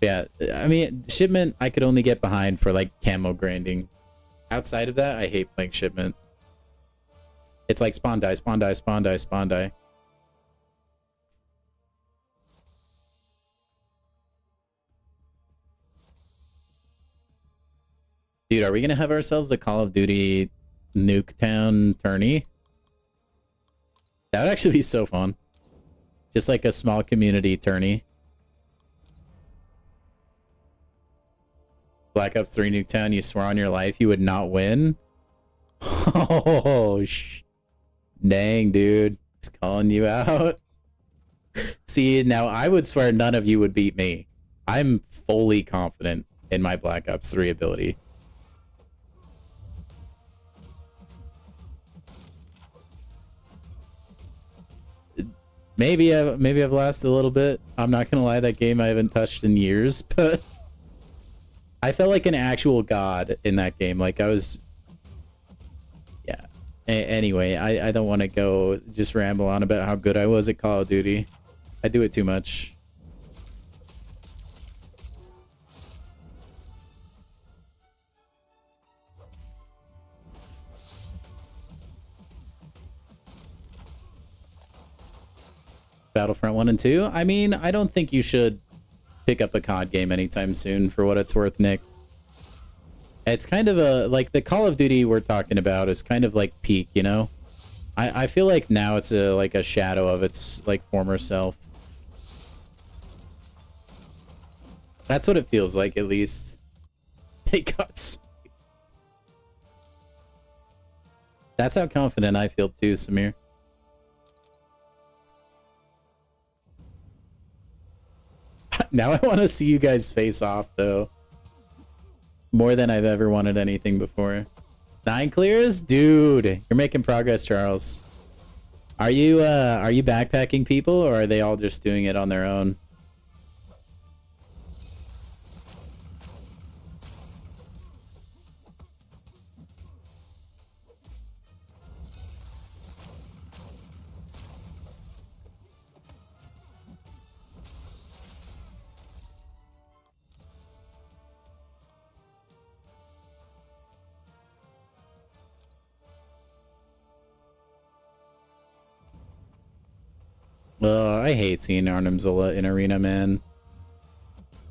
Yeah, I mean, shipment I could only get behind for like camo grinding. Outside of that, I hate playing shipment. It's like spawn die, spawn die, spawn die, spawn die. Dude, are we gonna have ourselves a Call of Duty Nuketown tourney? That would actually be so fun. Just like a small community tourney. Black Ops 3 Nuketown, you swear on your life you would not win? Oh, dang, dude. It's calling you out. See, now I would swear none of you would beat me. I'm fully confident in my Black Ops 3 ability. Maybe I've lasted a little bit. I'm not gonna lie, that game I haven't touched in years, but I felt like an actual god in that game. Like I was, yeah. Anyway, I don't want to go just ramble on about how good I was at Call of Duty. I do it too much. Battlefront 1 and 2? I mean, I don't think you should pick up a COD game anytime soon, for what it's worth, Nick. It's kind of a, like, the Call of Duty we're talking about is kind of like peak, you know? I feel like now it's like a shadow of its, like, former self. That's what it feels like, at least. It got... That's how confident I feel too, Samir. Now I want to see you guys face off, though. More than I've ever wanted anything before. 9 clears? Dude, you're making progress, Charles. Are you backpacking people, or are they all just doing it on their own? I hate seeing Arnim Zola in arena, man.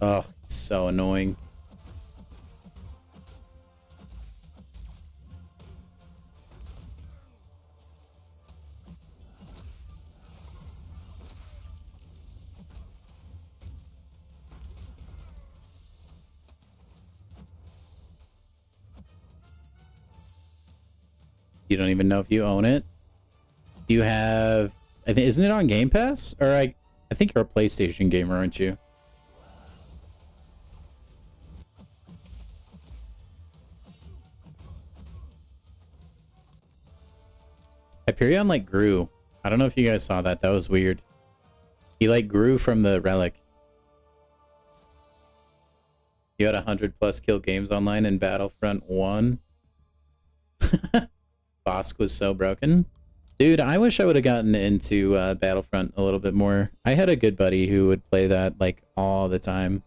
Oh, it's so annoying. You don't even know if you own it. You have, I think, isn't it on Game Pass? Or I think you're a PlayStation gamer, aren't you? Hyperion like grew. I don't know if you guys saw that. That was weird. He like grew from the relic. You had 100+ kill games online in Battlefront 1. Bosk was so broken. Dude, I wish I would have gotten into Battlefront a little bit more. I had a good buddy who would play that like all the time.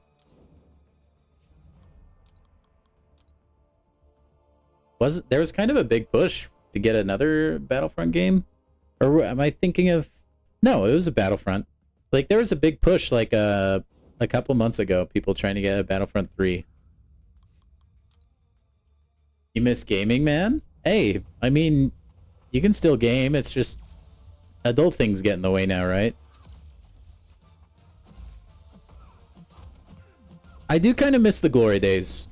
There was kind of a big push to get another Battlefront game? Or am I thinking of... No, it was a Battlefront. Like, there was a big push, like, a couple months ago. People trying to get a Battlefront 3. You miss gaming, man? Hey, I mean, you can still game. It's just... adult things get in the way now, right? I do kind of miss the glory days.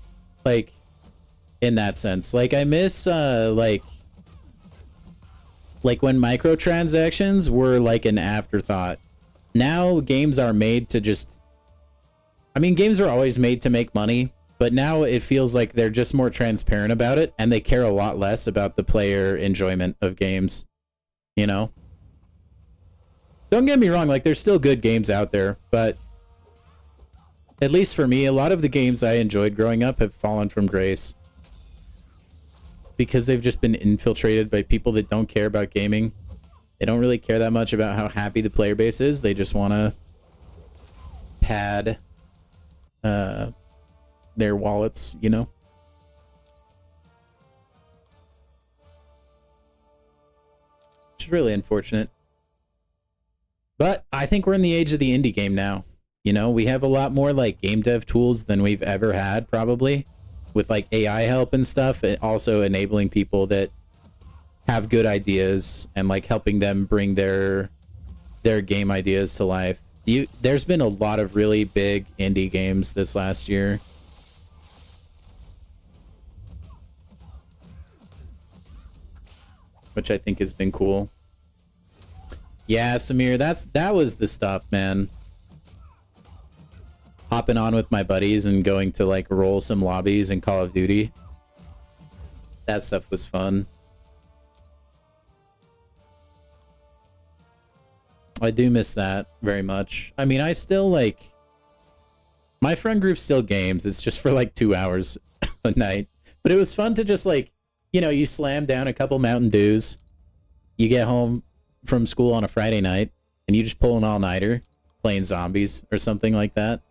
Like, in that sense. Like, I miss, like when microtransactions were like an afterthought. Now games are made to just... I mean, games are always made to make money, but now it feels like they're just more transparent about it, and they care a lot less about the player enjoyment of games. You know? Don't get me wrong, like, there's still good games out there, but at least for me, a lot of the games I enjoyed growing up have fallen from grace. Because they've just been infiltrated by people that don't care about gaming. They don't really care that much about how happy the player base is. They just want to pad their wallets, you know? Which is really unfortunate. But I think we're in the age of the indie game now. You know, we have a lot more like game dev tools than we've ever had, probably. With like AI help and stuff, and also enabling people that have good ideas and like helping them bring their game ideas to life. There's been a lot of really big indie games this last year. Which I think has been cool. Yeah, Samir, that was the stuff, man. Hopping on with my buddies and going to like roll some lobbies in Call of Duty. That stuff was fun. I do miss that very much. I mean, I still like... My friend group still games. It's just for like 2 hours a night. But it was fun to just like, you know, you slam down a couple Mountain Dews. You get home from school on a Friday night and you just pull an all-nighter playing zombies or something like that.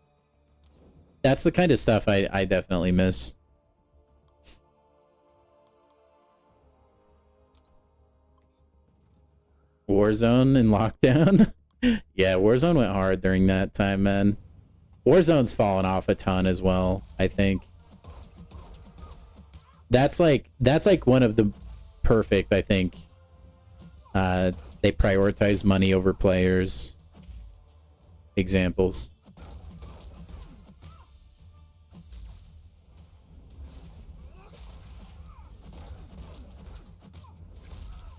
That's the kind of stuff I definitely miss. Warzone in lockdown? Yeah, Warzone went hard during that time, man. Warzone's fallen off a ton as well, I think. That's like one of the perfect, I think. They prioritize money over players. Examples.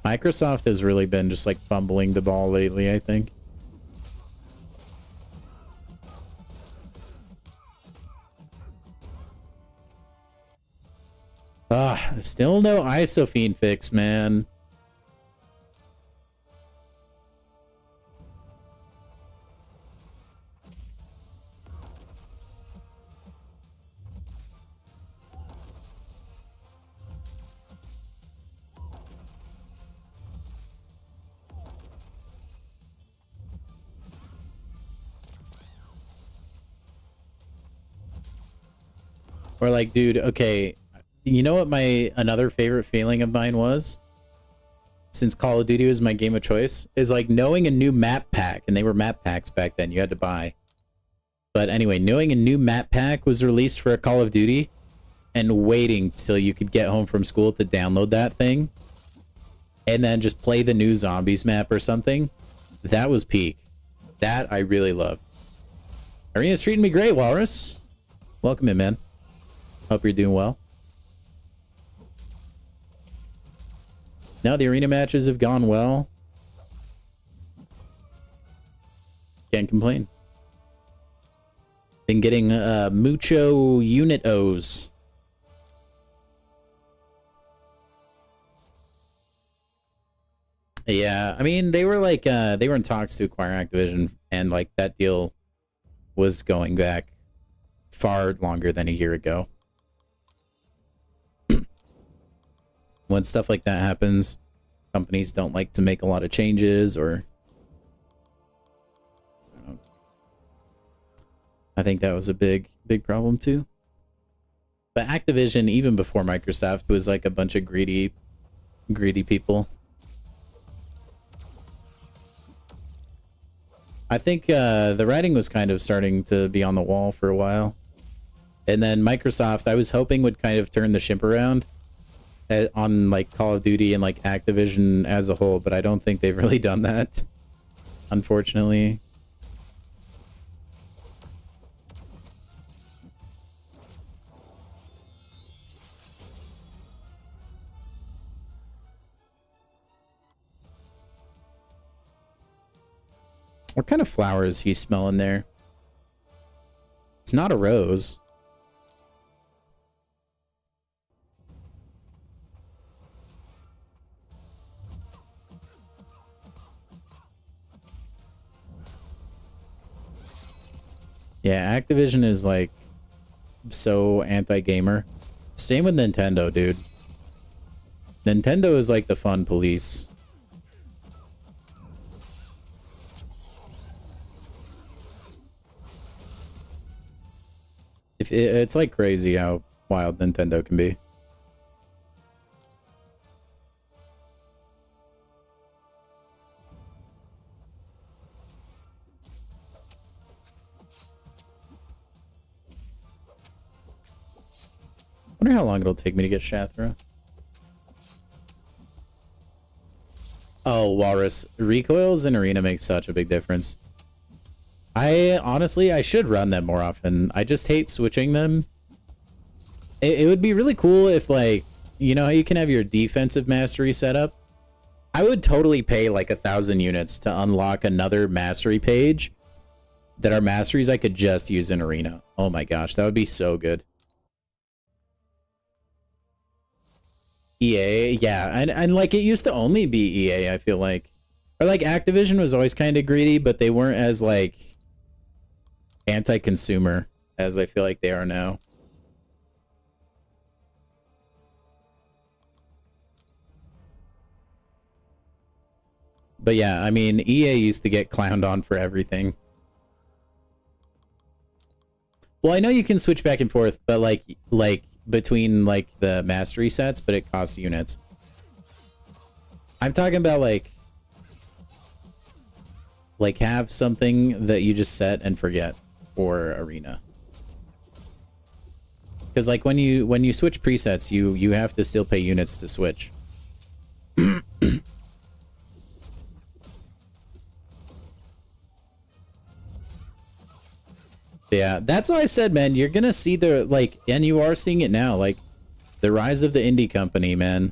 Microsoft has really been just like fumbling the ball lately, I think. Still no Isophene fix, man. Or like, dude, okay, you know what my another favorite feeling of mine was? Since Call of Duty was my game of choice, is like knowing a new map pack, and they were map packs back then, you had to buy. But anyway, knowing a new map pack was released for a Call of Duty, and waiting till you could get home from school to download that thing, and then just play the new zombies map or something, that was peak. That I really loved. Arena's treating me great, Walrus. Welcome in, man. Hope you're doing well. No, the arena matches have gone well. Can't complain. Been getting mucho unit O's. Yeah, I mean, they were like, they were in talks to acquire Activision, and like that deal was going back far longer than a year ago. When stuff like that happens, companies don't like to make a lot of changes, or I think that was a big problem too. But Activision, even before Microsoft, was like a bunch of greedy people. I think the writing was kind of starting to be on the wall for a while. And then Microsoft, I was hoping, would kind of turn the ship around on like Call of Duty and like Activision as a whole, but I don't think they've really done that, unfortunately. What kind of flower is he smelling there? It's not a rose. Yeah, Activision is like so anti-gamer. Same with Nintendo, dude. Nintendo is like the fun police. It's like crazy how wild Nintendo can be. Wonder how long it'll take me to get Shathra. Oh, Walrus. Recoils in Arena makes such a big difference. Honestly, I should run them more often. I just hate switching them. It would be really cool if, like, you know how you can have your defensive mastery set up? I would totally pay like 1,000 units to unlock another mastery page that are masteries I could just use in Arena. Oh my gosh, that would be so good. EA, yeah, and like it used to only be EA, I feel like. Or like Activision was always kind of greedy, but they weren't as like anti-consumer as I feel like they are now. But yeah, I mean, EA used to get clowned on for everything. Well, I know you can switch back and forth, but like between like the mastery sets, but it costs units. I'm talking about like have something that you just set and forget for Arena. Because like when you switch presets, you have to still pay units to switch. Yeah, that's what I said, man. You're gonna see the like, and you are seeing it now, like the rise of the indie company, man.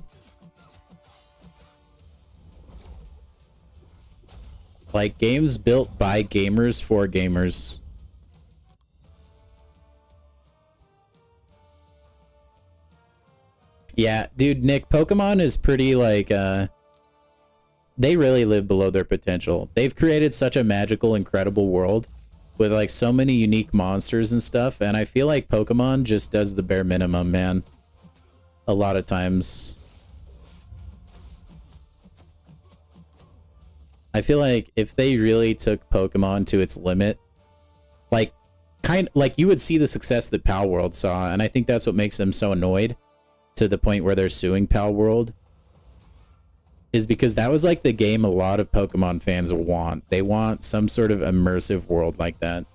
Like games built by gamers for gamers. Yeah, dude, Nick, Pokemon is pretty like they really live below their potential. They've created such a magical, incredible world with like so many unique monsters and stuff, and I feel like Pokemon just does the bare minimum, man. A lot of times. I feel like if they really took Pokemon to its limit, like like you would see the success that Pal World saw, and I think that's what makes them so annoyed to the point where they're suing Pal World. Is because that was like the game a lot of Pokemon fans want. They want some sort of immersive world like that.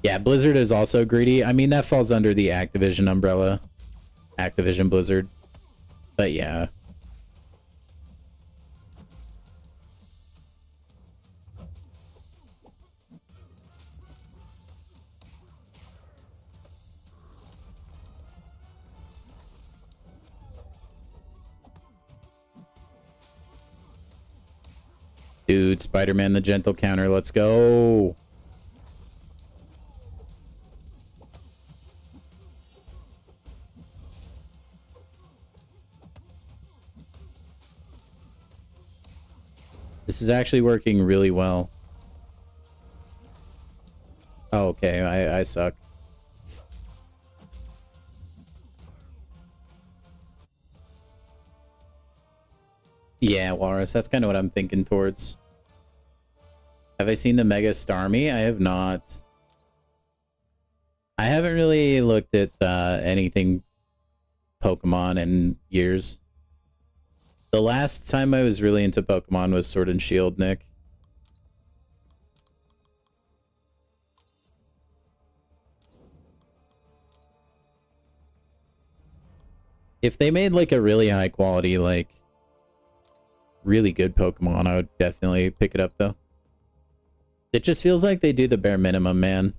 Yeah, Blizzard is also greedy. I mean, that falls under the Activision umbrella. Activision Blizzard. But yeah. Dude, Spider-Man the gentle counter, let's go. This is actually working really well. Oh, okay, I suck. Yeah, Walrus, that's kind of what I'm thinking towards. Have I seen the Mega Starmie? I have not. I haven't really looked at anything Pokemon in years. The last time I was really into Pokemon was Sword and Shield, Nick. If they made like a really high quality, like really good Pokemon, I would definitely pick it up though. It just feels like they do the bare minimum, man.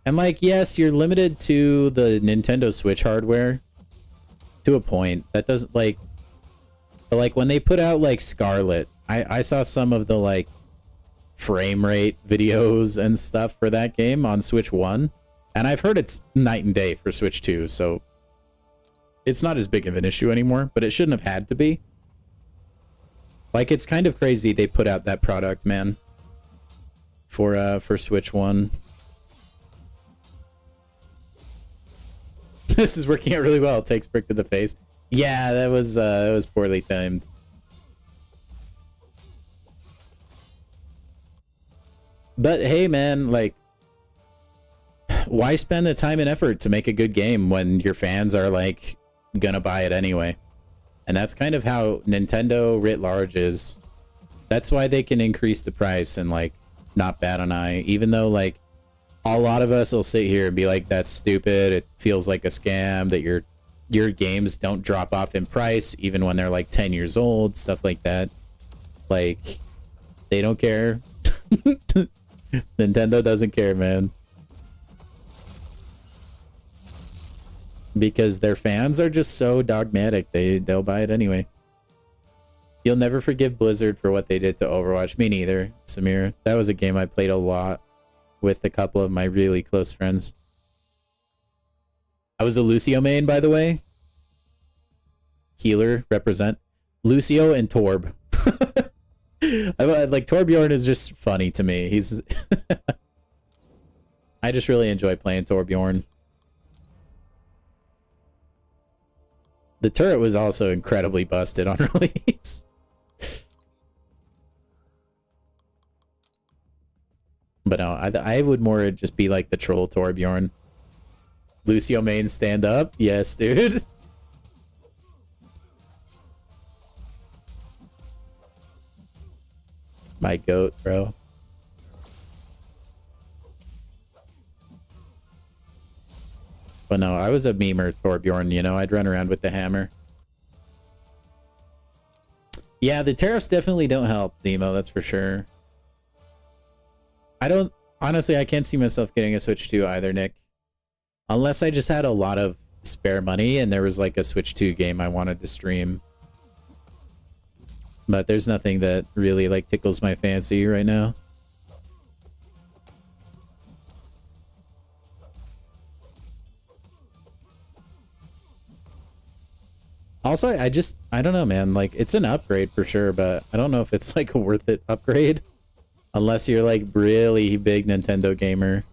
And like, yes, you're limited to the Nintendo Switch hardware to a point. That doesn't like, but like when they put out like Scarlet, I saw some of the like frame rate videos and stuff for that game on Switch 1. And I've heard it's night and day for Switch 2, so it's not as big of an issue anymore, but it shouldn't have had to be. Like, it's kind of crazy they put out that product, man. For Switch 1. This is working out really well. It takes brick to the face. Yeah, that was poorly timed. But hey, man, like, why spend the time and effort to make a good game when your fans are like gonna buy it anyway? And that's kind of how Nintendo writ large is. That's why they can increase the price and like not bat an eye, even though like a lot of us will sit here and be like, that's stupid, it feels like a scam that your games don't drop off in price even when they're like 10 years old, stuff like that. Like, they don't care. Nintendo doesn't care, man. Because their fans are just so dogmatic, they'll buy it anyway. You'll never forgive Blizzard for what they did to Overwatch. Me neither, Samir. That was a game I played a lot with a couple of my really close friends. I was a Lucio main, by the way. Healer, represent. Lucio and Torb. Like, Torbjorn is just funny to me. He's... I just really enjoy playing Torbjorn. The turret was also incredibly busted on release. But no, I would more just be like the troll Torbjorn. Lucio main stand up? Yes, dude. My goat, bro. But no, I was a memer Torbjorn, you know, I'd run around with the hammer. Yeah, the tariffs definitely don't help, Zemo, that's for sure. Honestly, I can't see myself getting a Switch 2 either, Nick. Unless I just had a lot of spare money and there was like a Switch 2 game I wanted to stream. But there's nothing that really like tickles my fancy right now. Also, I don't know, man. Like, it's an upgrade for sure, but I don't know if it's like a worth it upgrade. Unless you're like really big Nintendo gamer.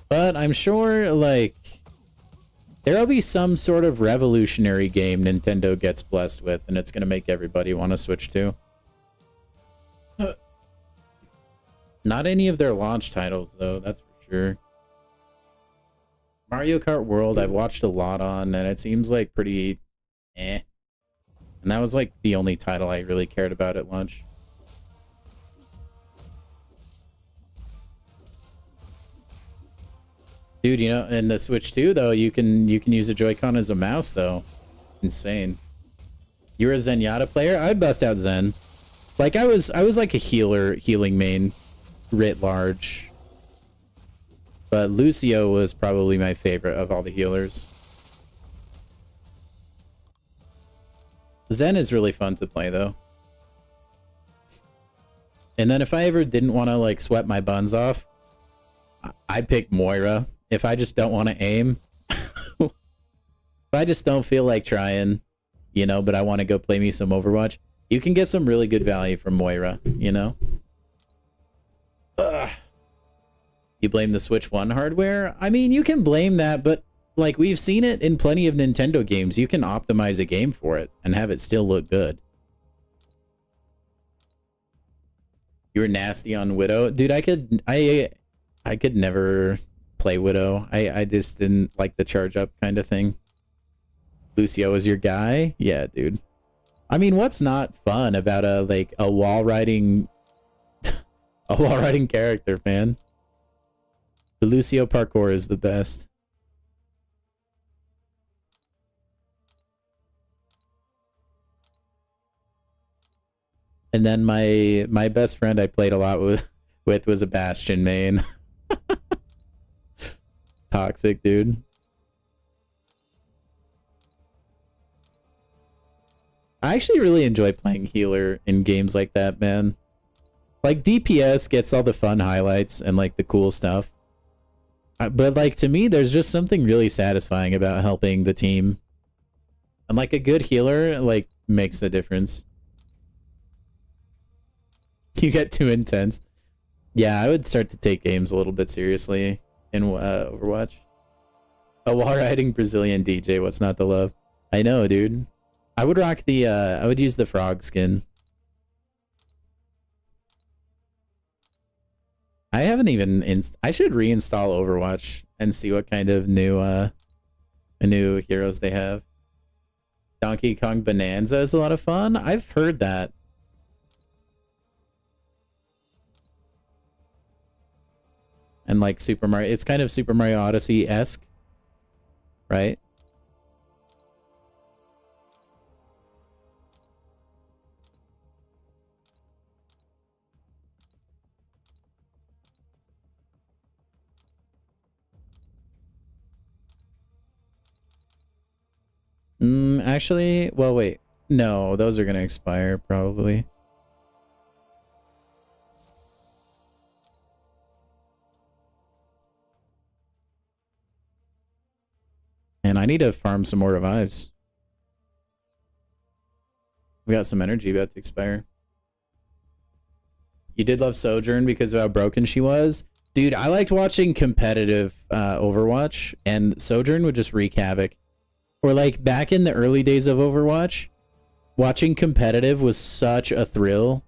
But I'm sure, like, there'll be some sort of revolutionary game Nintendo gets blessed with, and it's going to make everybody want to switch to. Not any of their launch titles, though, that's for sure. Mario Kart World, I've watched a lot on, and it seems like pretty eh. And that was like the only title I really cared about at launch. Dude, you know, in the Switch 2 though, you can use a Joy-Con as a mouse though. Insane. You're a Zenyatta player? I'd bust out Zen. Like I was like a healing main writ large. But Lucio was probably my favorite of all the healers. Zen is really fun to play, though. And then if I ever didn't want to, like, sweat my buns off, I'd pick Moira. If I just don't want to aim. If I just don't feel like trying, you know, but I want to go play me some Overwatch, you can get some really good value from Moira, you know? Ugh. You blame the Switch 1 hardware? I mean, you can blame that, but like we've seen it in plenty of Nintendo games. You can optimize a game for it and have it still look good. You were nasty on Widow. Dude, I could never play Widow. I just didn't like the charge up kind of thing. Lucio is your guy? Yeah, dude. I mean, what's not fun about a wall riding a wall riding character, man? The Lucio parkour is the best. And then my best friend I played a lot with was a Bastion main. Toxic, dude. I actually really enjoy playing healer in games like that, man. Like, DPS gets all the fun highlights and, like, the cool stuff. But, like, to me, there's just something really satisfying about helping the team. And, like, a good healer, like, makes the difference. You get too intense. Yeah, I would start to take games a little bit seriously in Overwatch. A wall-riding Brazilian DJ, what's not to love? I know, dude. I would rock the, I would use the frog skin. I haven't even, I should reinstall Overwatch and see what kind of new heroes they have. Donkey Kong Bonanza is a lot of fun. I've heard that. And like Super Mario, it's kind of Super Mario Odyssey-esque, right? Actually, well, wait. No, those are gonna expire, probably. And I need to farm some more revives. We got some energy about to expire. You did love Sojourn because of how broken she was? Dude, I liked watching competitive Overwatch, and Sojourn would just wreak havoc. Or like back in the early days of Overwatch, watching competitive was such a thrill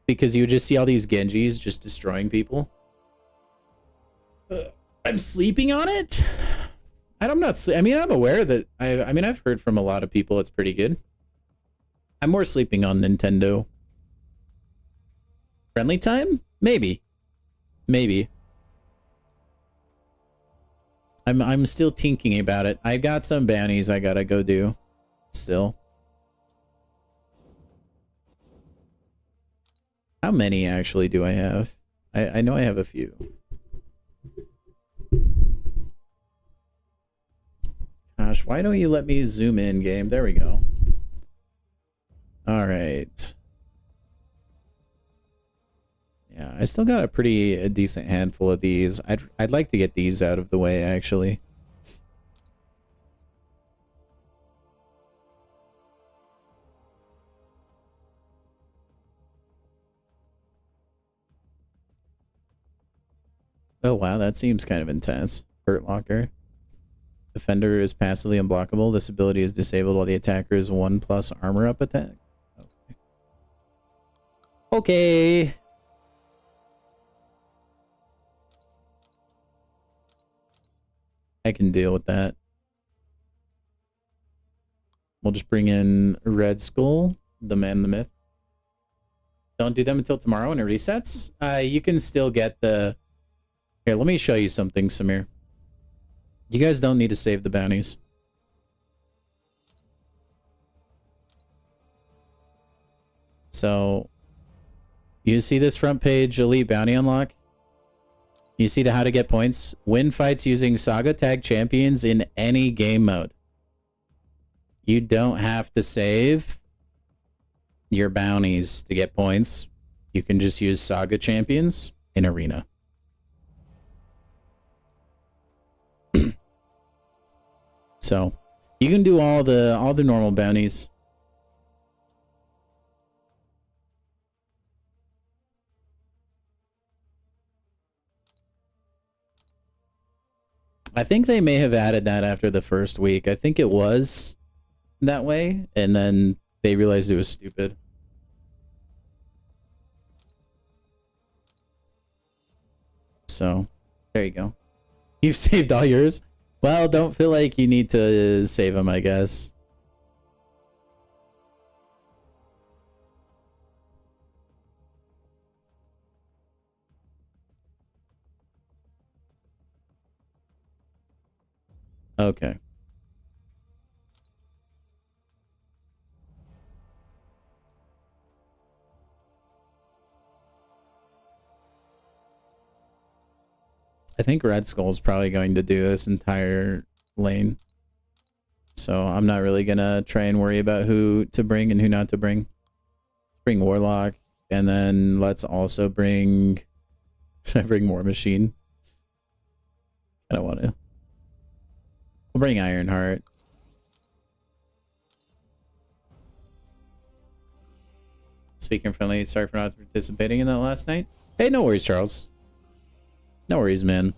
because you would just see all these Genjis just destroying people. I'm sleeping on it? I'm not, I mean, I'm aware that, I mean, I've heard from a lot of people it's pretty good. I'm more sleeping on Nintendo. Friendly time? Maybe. Maybe. I'm still thinking about it. I got some bounties I gotta go do. Still. How many actually do I have? I know I have a few. Gosh, why don't you let me zoom in, game? There we go. All right. Yeah, I still got a decent handful of these. I'd like to get these out of the way, actually. Oh wow, that seems kind of intense. Hurt Locker. Defender is passively unblockable. This ability is disabled while the attacker is 1+ armor up attack. Okay. I can deal with that. We'll just bring in Red Skull, the man, the myth. Don't do them until tomorrow when it resets. You can still get the... Here, let me show you something, Samir. You guys don't need to save the bounties. So, you see this front page Elite Bounty Unlock? You see the how to get points? Win fights using Saga Tag Champions in any game mode. You don't have to save your bounties to get points. You can just use Saga Champions in Arena. So you can do all the normal bounties. I think they may have added that after the first week. I think it was that way, and then they realized it was stupid. So, there you go. You've saved all yours? Well, don't feel like you need to save them, I guess. Okay. I think Red Skull's probably going to do this entire lane. So I'm not really gonna try and worry about who to bring and who not to bring. Bring Warlock, and then let's also bring... Should I bring War Machine? I don't want to. We'll bring Ironheart. Speaking friendly, sorry for not participating in that last night. Hey, no worries, Charles. No worries, man.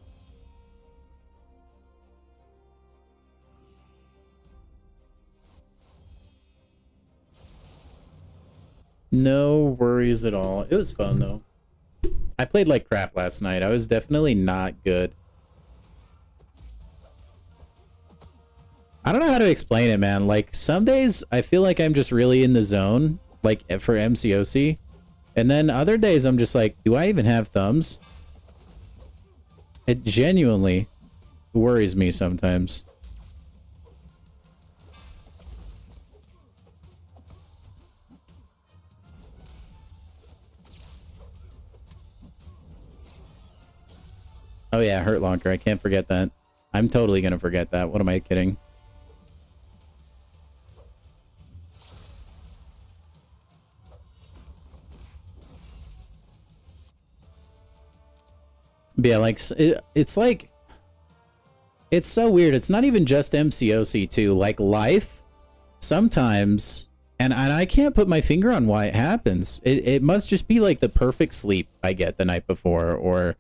No worries at all. It was fun, though. I played like crap last night. I was definitely not good. I don't know how to explain it, man. Like, some days I feel like I'm just really in the zone, like for MCOC. And then other days I'm just like, do I even have thumbs? It genuinely worries me sometimes. Oh yeah, Hurt Locker. I can't forget that. I'm totally gonna forget that. What am I kidding? But yeah, like, it's like... It's so weird. It's not even just MCOC too. Like, life, sometimes... And I can't put my finger on why it happens. It must just be like the perfect sleep I get the night before, or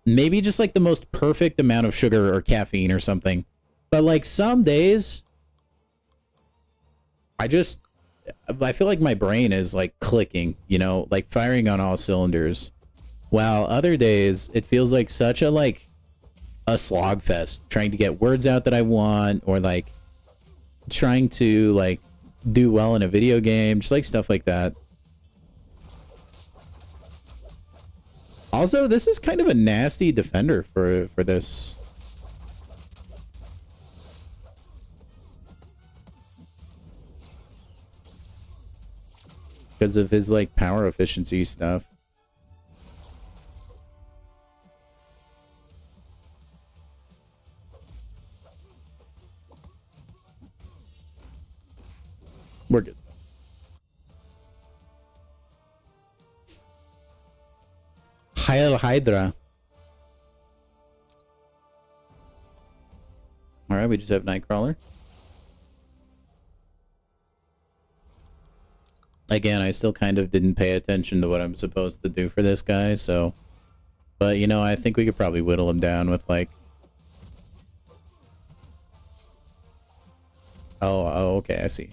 maybe just like the most perfect amount of sugar or caffeine or something. But like some days, I feel like my brain is like clicking, you know, like firing on all cylinders. While other days, it feels like such a a slog fest, trying to get words out that I want, or like trying to like do well in a video game, just like stuff like that. Also, this is kind of a nasty defender for this. Because of his like power efficiency stuff. We're good. Heil Hydra. Alright, we just have Nightcrawler. Again, I still kind of didn't pay attention to what I'm supposed to do for this guy, so... But, you know, I think we could probably whittle him down with, like... Oh, okay, I see.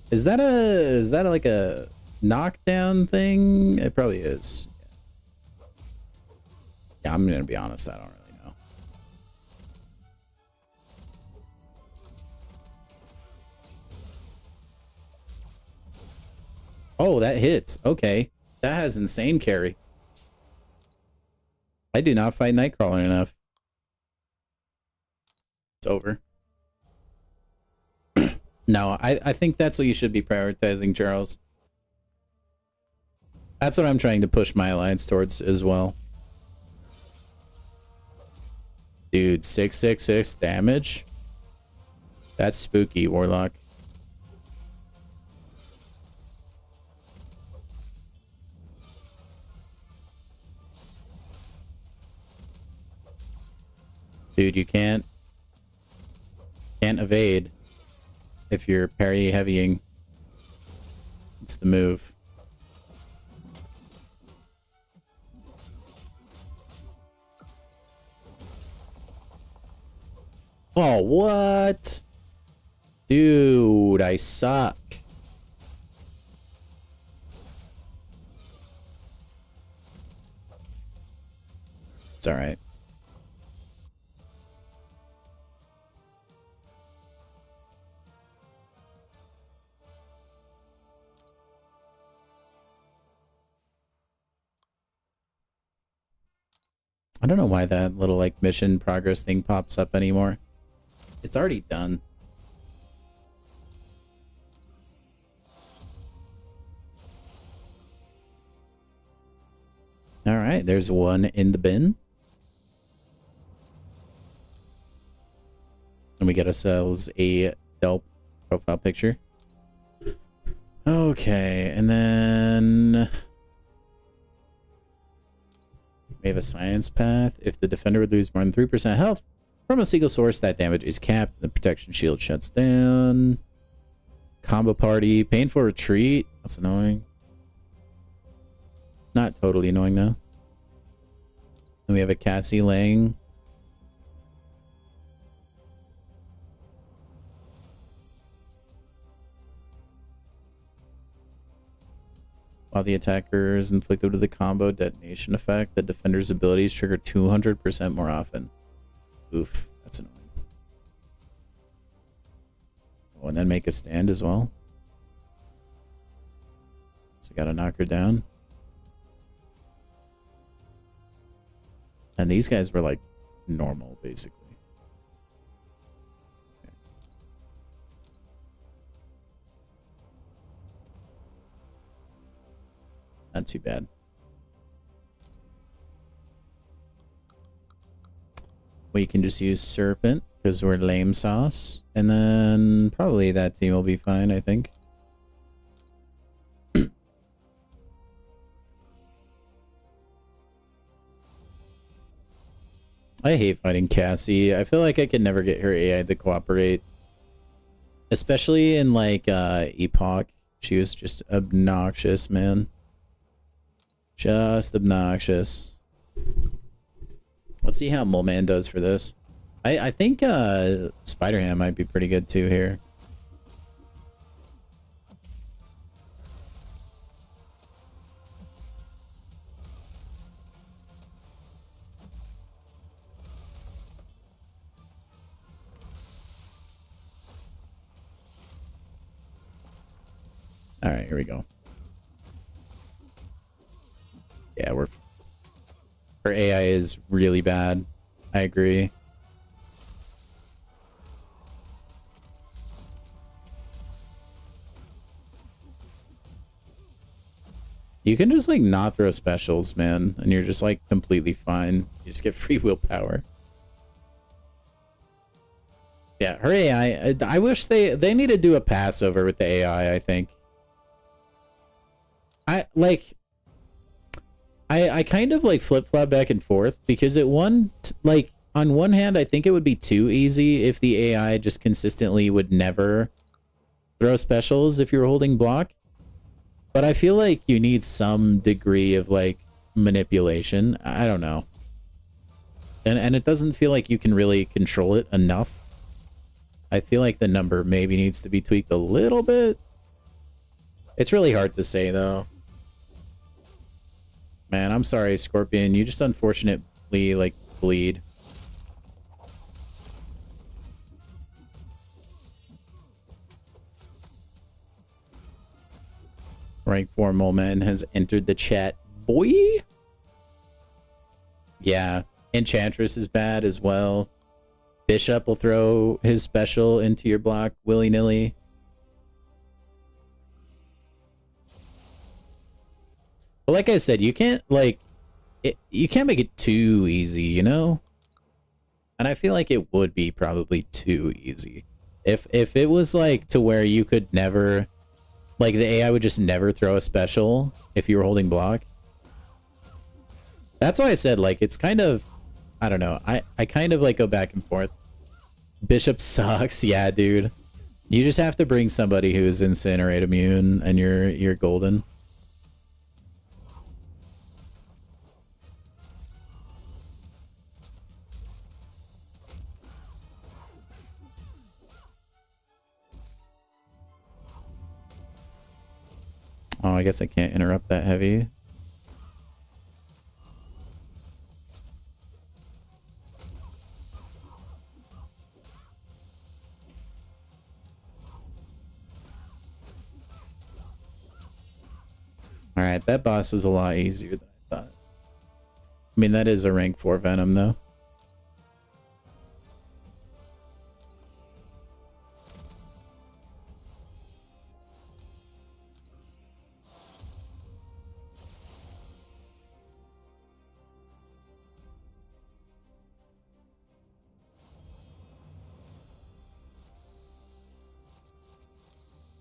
Is that like a knockdown thing? It probably is. Yeah, I'm gonna be honest, I don't really know. Oh, that hits. Okay. That has insane carry. I do not fight Nightcrawler enough. It's over. No, I think that's what you should be prioritizing, Charles. That's what I'm trying to push my alliance towards as well. Dude, 666 damage? That's spooky, Warlock. Dude, you can't evade if you're parry heavying. It's the move. Oh, what? Dude, I suck. It's all right. I don't know why that little like mission progress thing pops up anymore. It's already done. All right, there's one in the bin. And we get ourselves a dope profile picture. Okay, and then we have a science path. If the defender would lose more than 3% health from a single source, that damage is capped. The protection shield shuts down. Combo party. Painful retreat. That's annoying. Not totally annoying, though. And we have a Cassie Lang. While the attacker is inflicted with the combo detonation effect, the defender's abilities trigger 200% more often. Oof, that's annoying. Oh, and then make a stand as well. So gotta knock her down. And these guys were like normal, basically. Okay. Not too bad. We can just use Serpent because we're lame sauce. And then probably that team will be fine, I think. I hate fighting Cassie. I feel like I can never get her AI to cooperate. Especially in like Epoch. She was just obnoxious, man. Just obnoxious. Let's see how Moleman does for this. I think Spider-Ham might be pretty good too here. All right, here we go. Yeah, her AI is really bad. I agree. You can just like not throw specials, man, and you're just like completely fine. You just get free willpower. Yeah, her AI. I wish they need to do a Passover with the AI. I think. I kind of like flip-flop back and forth because on one hand I think it would be too easy if the AI just consistently would never throw specials if you were holding block. But I feel like you need some degree of like manipulation. I don't know. And it doesn't feel like you can really control it enough. I feel like the number maybe needs to be tweaked a little bit. It's really hard to say though. Man, I'm sorry, Scorpion. You just unfortunately, like, bleed. Rank 4 Moleman has entered the chat. Boy! Yeah, Enchantress is bad as well. Bishop will throw his special into your block willy-nilly. But like I said, you can't like you can't make it too easy, you know? And I feel like it would be probably too easy. If it was like to where you could never, like the AI would just never throw a special if you were holding block. That's why I said like it's kind of, I don't know. I kind of like go back and forth. Bishop sucks, yeah, dude. You just have to bring somebody who's incinerate immune and you're golden. Oh, I guess I can't interrupt that heavy. Alright, that boss was a lot easier than I thought. I mean, that is a rank 4 Venom, though.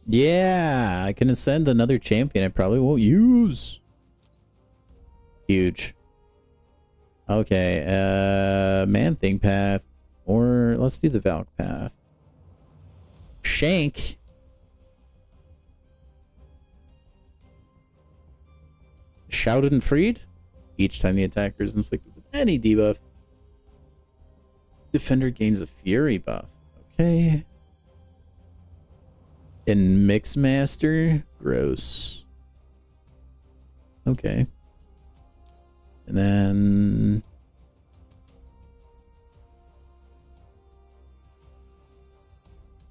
Yeah, I can ascend another champion I probably won't use. Huge. Okay, Man-Thing path. Or let's do the Valk path. Shank. Shouted and freed. Each time the attacker is inflicted with any debuff, defender gains a fury buff. Okay. In Mixmaster, gross. Okay. And then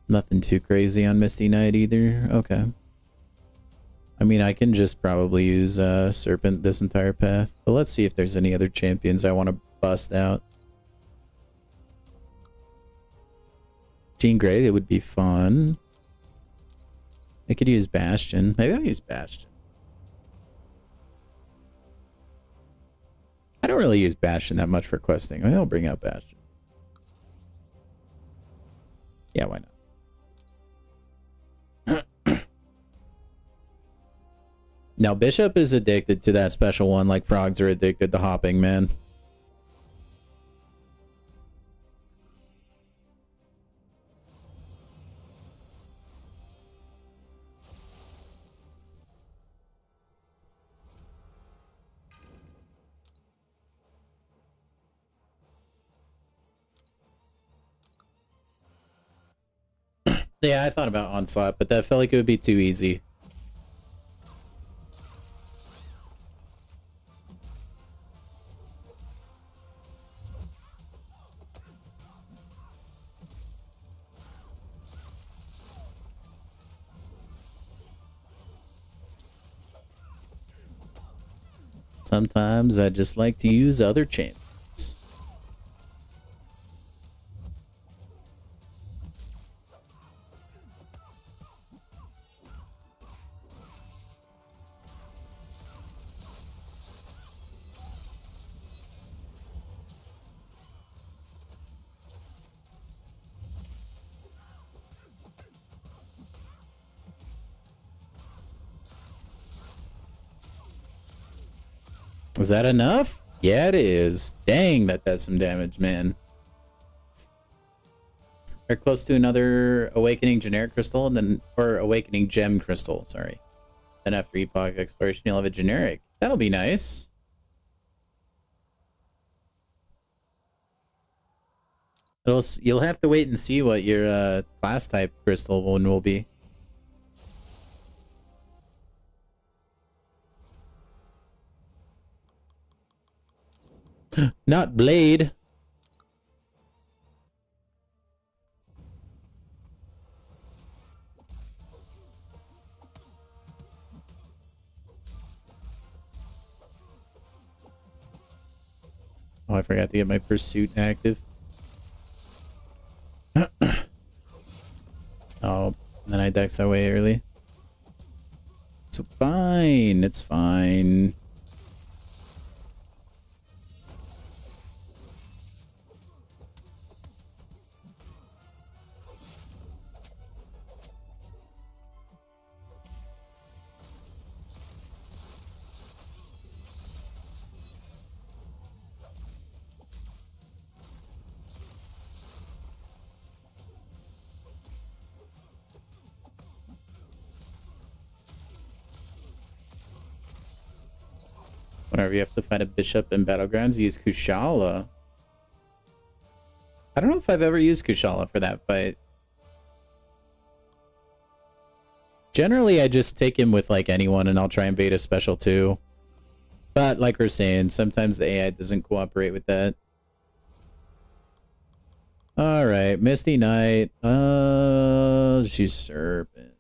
nothing too crazy on Misty Knight either. Okay. I mean, I can just probably use Serpent this entire path. But let's see if there's any other champions I want to bust out. Jean Grey, it would be fun. I could use Bastion. Maybe I'll use Bastion. I don't really use Bastion that much for questing. Maybe I'll bring out Bastion. Yeah, why not? Now, Bishop is addicted to that special one like frogs are addicted to hopping, man. Yeah, I thought about Onslaught, but that felt like it would be too easy. Sometimes I just like to use other champions. Is that enough? Yeah, it is. Dang, that does some damage, man. We're close to another Awakening Generic Crystal, and then, or Awakening Gem Crystal, sorry. Then after Epoch Exploration, you'll have a Generic. That'll be nice. You'll have to wait and see what your class type crystal one will be. Not Blade. Oh, I forgot to get my pursuit active. Oh, then I dex that way early. It's fine. It's fine. Whenever you have to fight a bishop in battlegrounds, you use Kushala. I don't know if I've ever used Kushala for that fight. Generally, I just take him with like anyone and I'll try and bait a special too. But like we're saying, sometimes the AI doesn't cooperate with that. Alright, Misty Knight. She's Serpent.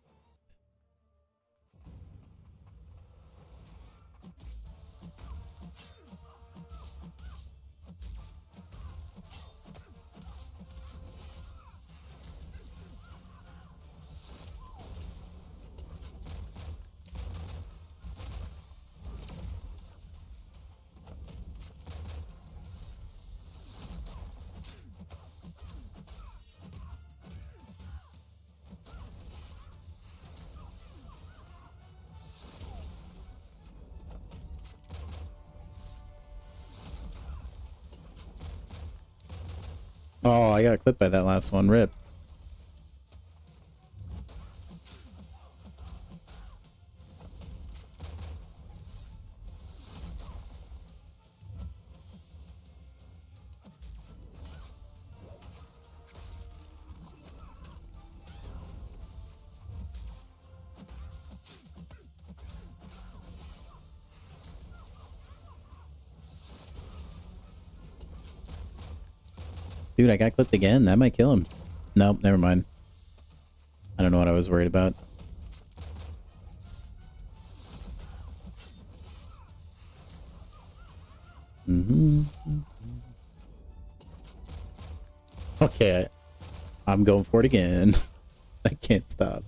Oh, I got clipped by that last one. Rip. Dude, I got clipped again. That might kill him. Nope, never mind. I don't know what I was worried about. Okay, I'm going for it again. I can't stop.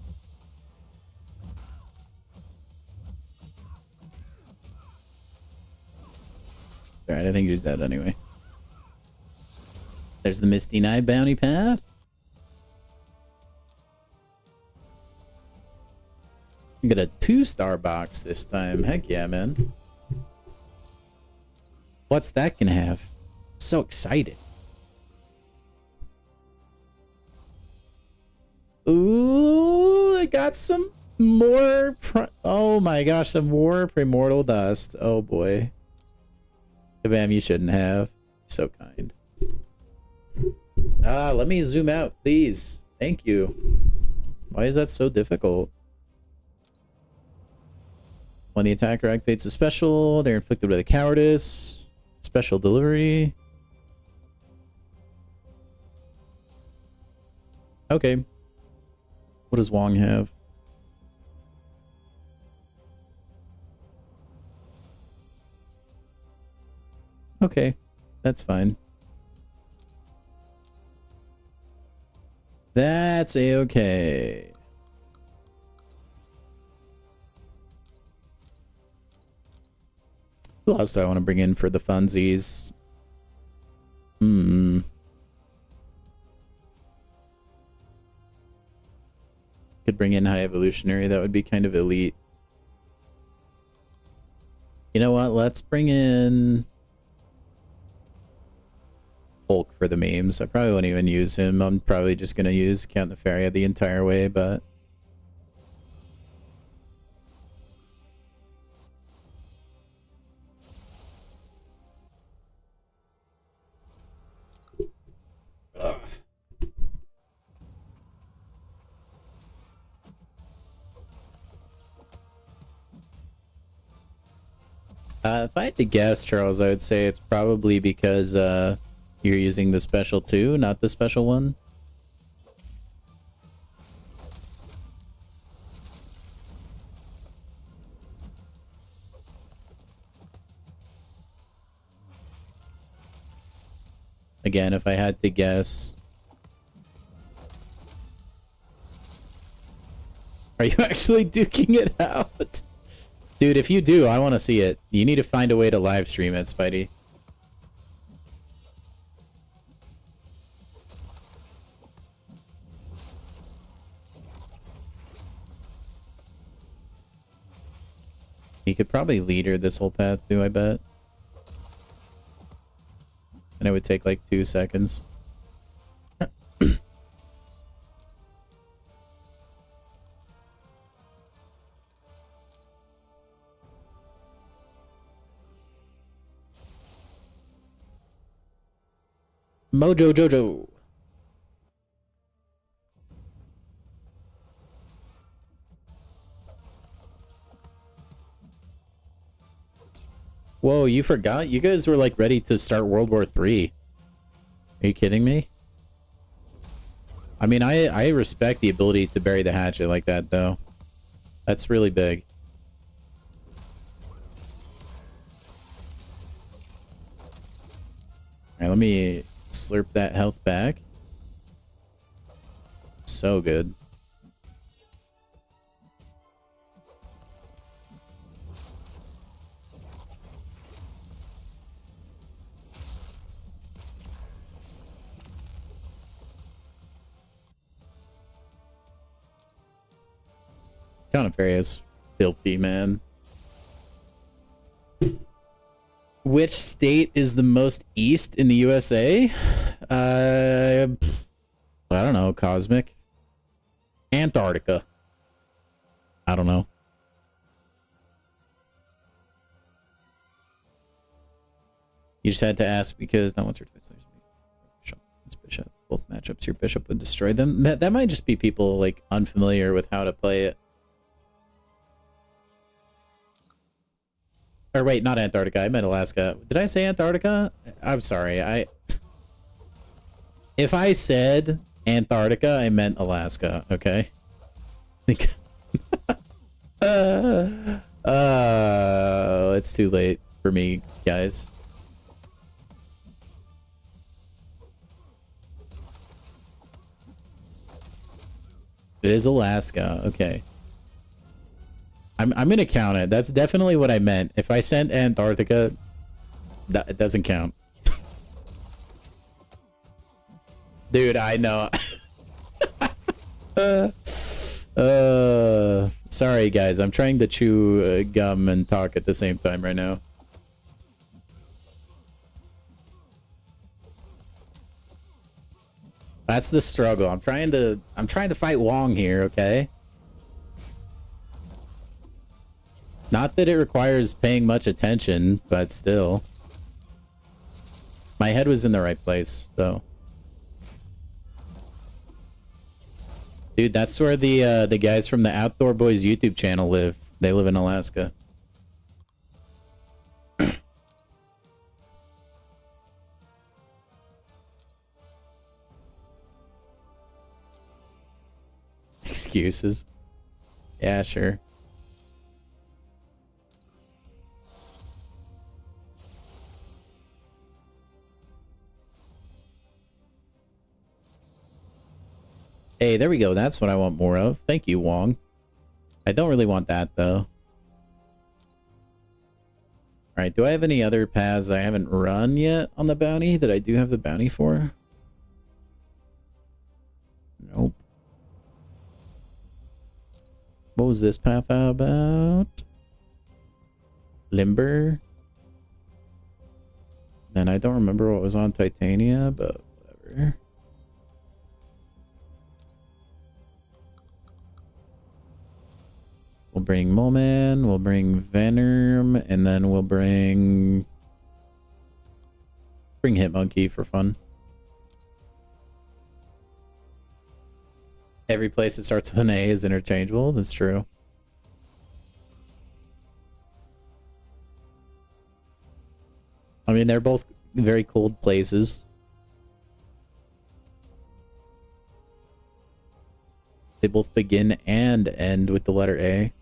Alright, I think he's dead anyway. There's the Misty Knight bounty path. You get a 2-star box this time. Heck yeah, man. What's that gonna have? So excited. Ooh, I got some more. Oh my gosh, some more Primordial Dust. Oh boy. Kabam, you shouldn't have. So kind. Let me zoom out, please. Thank you. Why is that so difficult? When the attacker activates a special, they're inflicted with a cowardice. Special delivery. Okay. What does Wong have? Okay, that's fine. That's a-okay. Who else do I want to bring in for the funsies? Could bring in High Evolutionary. That would be kind of elite. You know what? Let's bring in Hulk for the memes. I probably won't even use him. I'm probably just going to use Count Nefaria the entire way, but... if I had to guess, Charles, I would say it's probably because you're using the special 2, not the special 1. Again, if I had to guess. Are you actually duking it out? Dude, if you do, I want to see it. You need to find a way to live stream it, Spidey. You could probably leader this whole path too, I bet. And it would take like 2 seconds. Mojo Jojo. Whoa, you forgot? You guys were like ready to start World War III. Are you kidding me? I mean, I respect the ability to bury the hatchet like that, though. That's really big. Alright, let me slurp that health back. So good. Count of Fairy is filthy, man. Which state is the most east in the USA? I don't know. Cosmic. Antarctica. I don't know. You just had to ask because not once or twice. Bishop. Both matchups, your bishop would destroy them. That might just be people like unfamiliar with how to play it. Or wait, not Antarctica. I meant Alaska. Did I say Antarctica? I'm sorry. If I said Antarctica, I meant Alaska. Okay. It's too late for me, guys. It is Alaska. Okay. I'm gonna count it. That's definitely what I meant. If I sent Antarctica, it doesn't count. Dude, I know. Sorry guys, I'm trying to chew gum and talk at the same time right now. That's the struggle. I'm trying to fight Wong here, okay? Not that it requires paying much attention, but still. My head was in the right place, though. Dude, that's where the guys from the Outdoor Boys YouTube channel live. They live in Alaska. Excuses. Yeah, sure. Hey, there we go. That's what I want more of. Thank you, Wong. I don't really want that, though. Alright, do I have any other paths that I haven't run yet on the bounty that I do have the bounty for? Nope. What was this path about? Limber? Then I don't remember what was on Titania, but whatever. We'll bring Moleman, we'll bring Venom, and then we'll bring Hitmonkey for fun. Every place that starts with an A is interchangeable. That's true. I mean, they're both very cold places. They both begin and end with the letter A.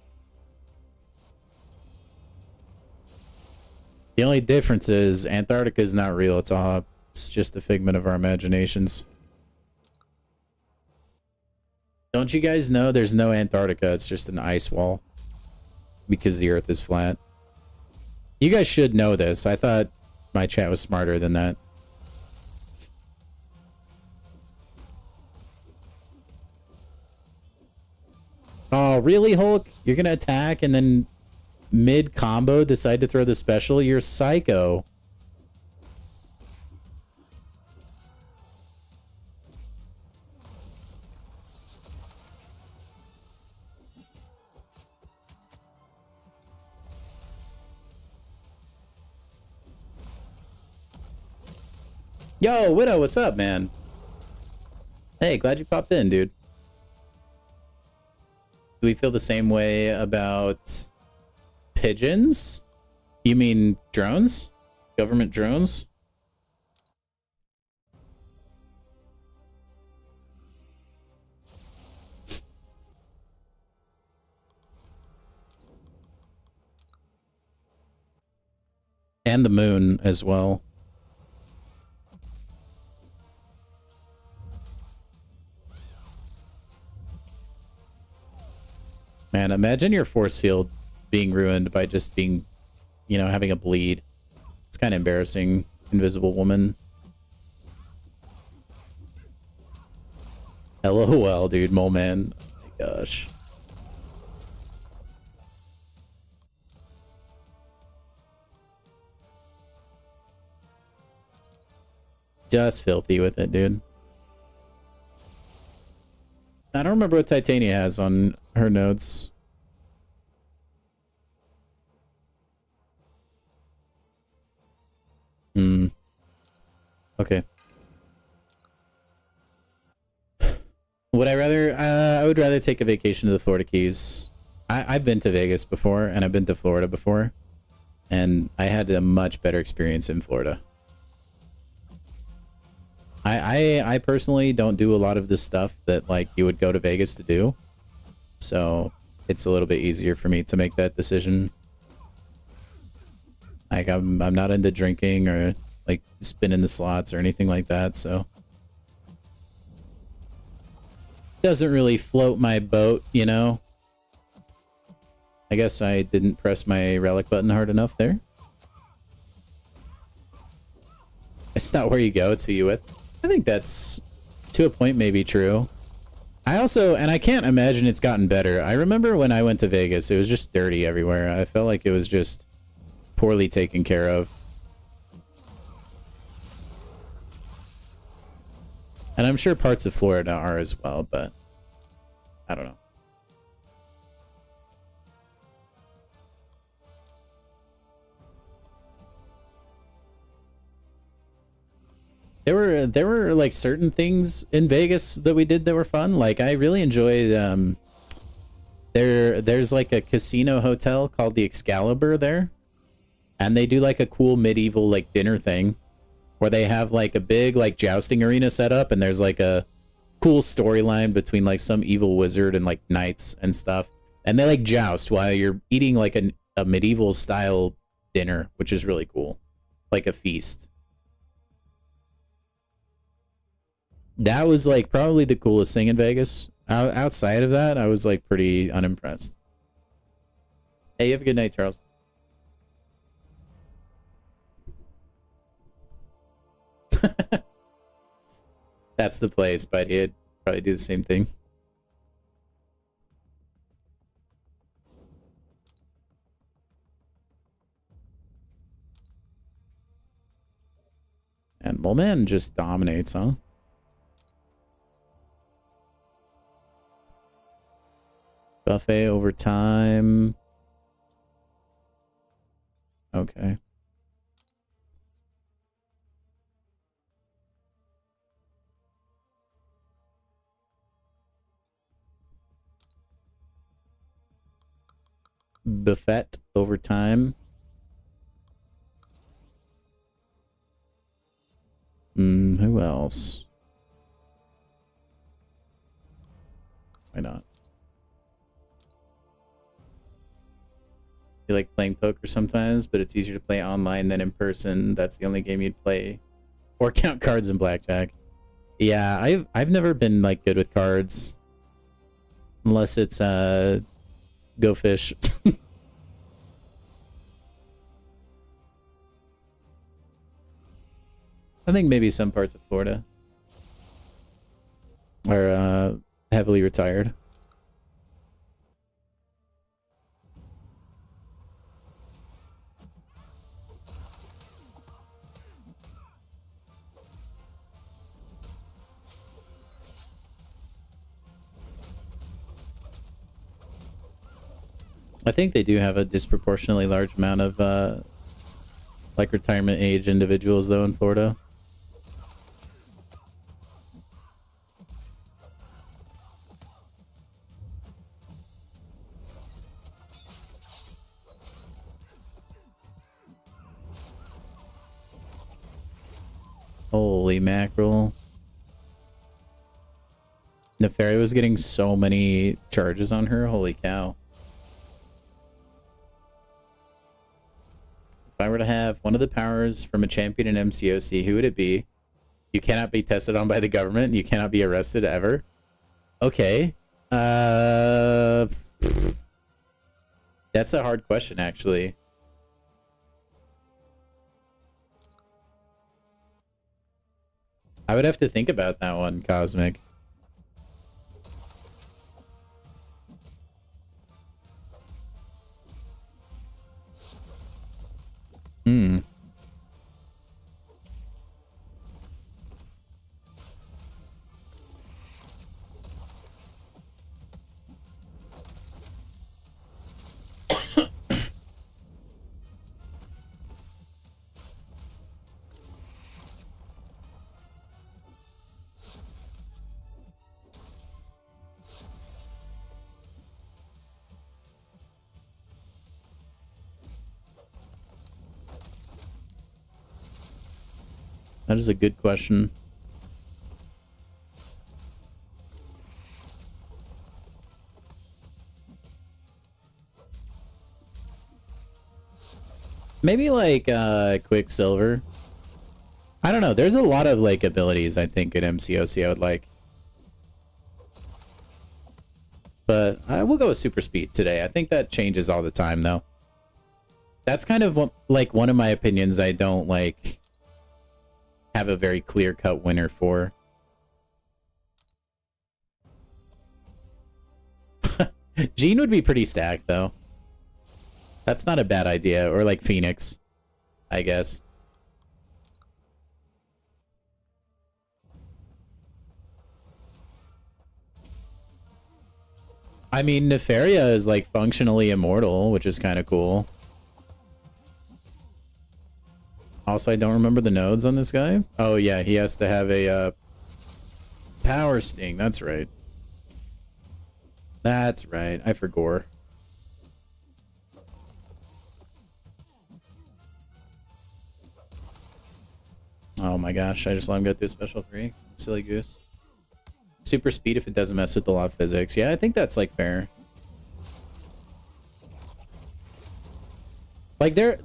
The only difference is Antarctica is not real. It's just a figment of our imaginations. Don't you guys know there's no Antarctica? It's just an ice wall because the Earth is flat. You guys should know this. I thought my chat was smarter than that. Oh, really, Hulk? You're gonna attack and then mid-combo decide to throw the special? You're psycho. Yo, Widow, what's up, man? Hey, glad you popped in, dude. Do we feel the same way about pigeons? You mean drones? Government drones? And the moon as well. Man, imagine your force field being ruined by just being, you know, having a bleed. It's kind of embarrassing, Invisible Woman. LOL, dude, Mole Man. Oh my gosh. Just filthy with it, dude. I don't remember what Titania has on her notes. Okay. Would I rather? I would rather take a vacation to the Florida Keys. I've been to Vegas before, and I've been to Florida before, and I had a much better experience in Florida. I personally don't do a lot of the stuff that like you would go to Vegas to do, so it's a little bit easier for me to make that decision. Like I'm not into drinking or like spinning the slots or anything like that, so doesn't really float my boat, you know. I guess I didn't press my relic button hard enough there. It's not where you go, it's who you with. I think that's, to a point, maybe true. I also, and I can't imagine it's gotten better. I remember when I went to Vegas, it was just dirty everywhere. I felt like it was just poorly taken care of. And I'm sure parts of Florida are as well, but I don't know. There were like certain things in Vegas that we did that were fun. Like I really enjoyed there's like a casino hotel called the Excalibur there. And they do like a cool medieval like dinner thing where they have like a big like jousting arena set up, and there's like a cool storyline between like some evil wizard and like knights and stuff. And they like joust while you're eating like a medieval style dinner, which is really cool. Like a feast. That was like probably the coolest thing in Vegas. Outside of that, I was like pretty unimpressed. Hey, you have a good night, Charles. That's the place, but he'd probably do the same thing. And Mole Man just dominates, huh? Buffet over time. Okay. Buffet over time. Who else? Why not? You like playing poker sometimes, but it's easier to play online than in person. That's the only game you'd play. Or count cards in blackjack. Yeah, I've never been like good with cards. Unless it's Go Fish. I think maybe some parts of Florida are heavily retired. I think they do have a disproportionately large amount of like retirement age individuals though in Florida. Holy mackerel. Nefaria was getting so many charges on her. Holy cow. If I were to have one of the powers from a champion in MCOC, who would it be? You cannot be tested on by the government. You cannot be arrested ever. Okay. That's a hard question, actually. I would have to think about that one, Cosmic. Hmm. That is a good question. Maybe like Quicksilver. I don't know. There's a lot of like abilities I think in MCOC I would like. But I will go with Super Speed today. I think that changes all the time though. That's kind of like one of my opinions I don't like have a very clear-cut winner for. Jean would be pretty stacked, though. That's not a bad idea. Or like Phoenix, I guess. I mean, Nefaria is like functionally immortal, which is kind of cool. Also, I don't remember the nodes on this guy. Oh, yeah, he has to have a power sting. That's right. That's right. I forgot. Oh my gosh, I just let him go through special 3. Silly goose. Super speed if it doesn't mess with the law of physics. Yeah, I think that's like fair.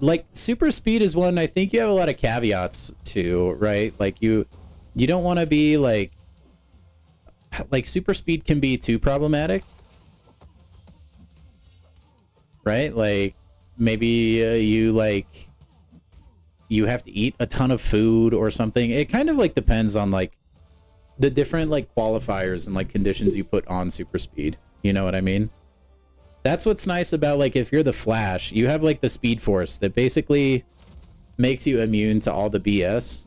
Like super speed is one I think you have a lot of caveats to, right? Like you don't want to be like super speed can be too problematic, right? Like maybe you have to eat a ton of food or something. It kind of like depends on like the different like qualifiers and like conditions you put on super speed. You know what I mean? That's what's nice about, like, if you're the Flash, you have, like, the Speed Force that basically makes you immune to all the BS.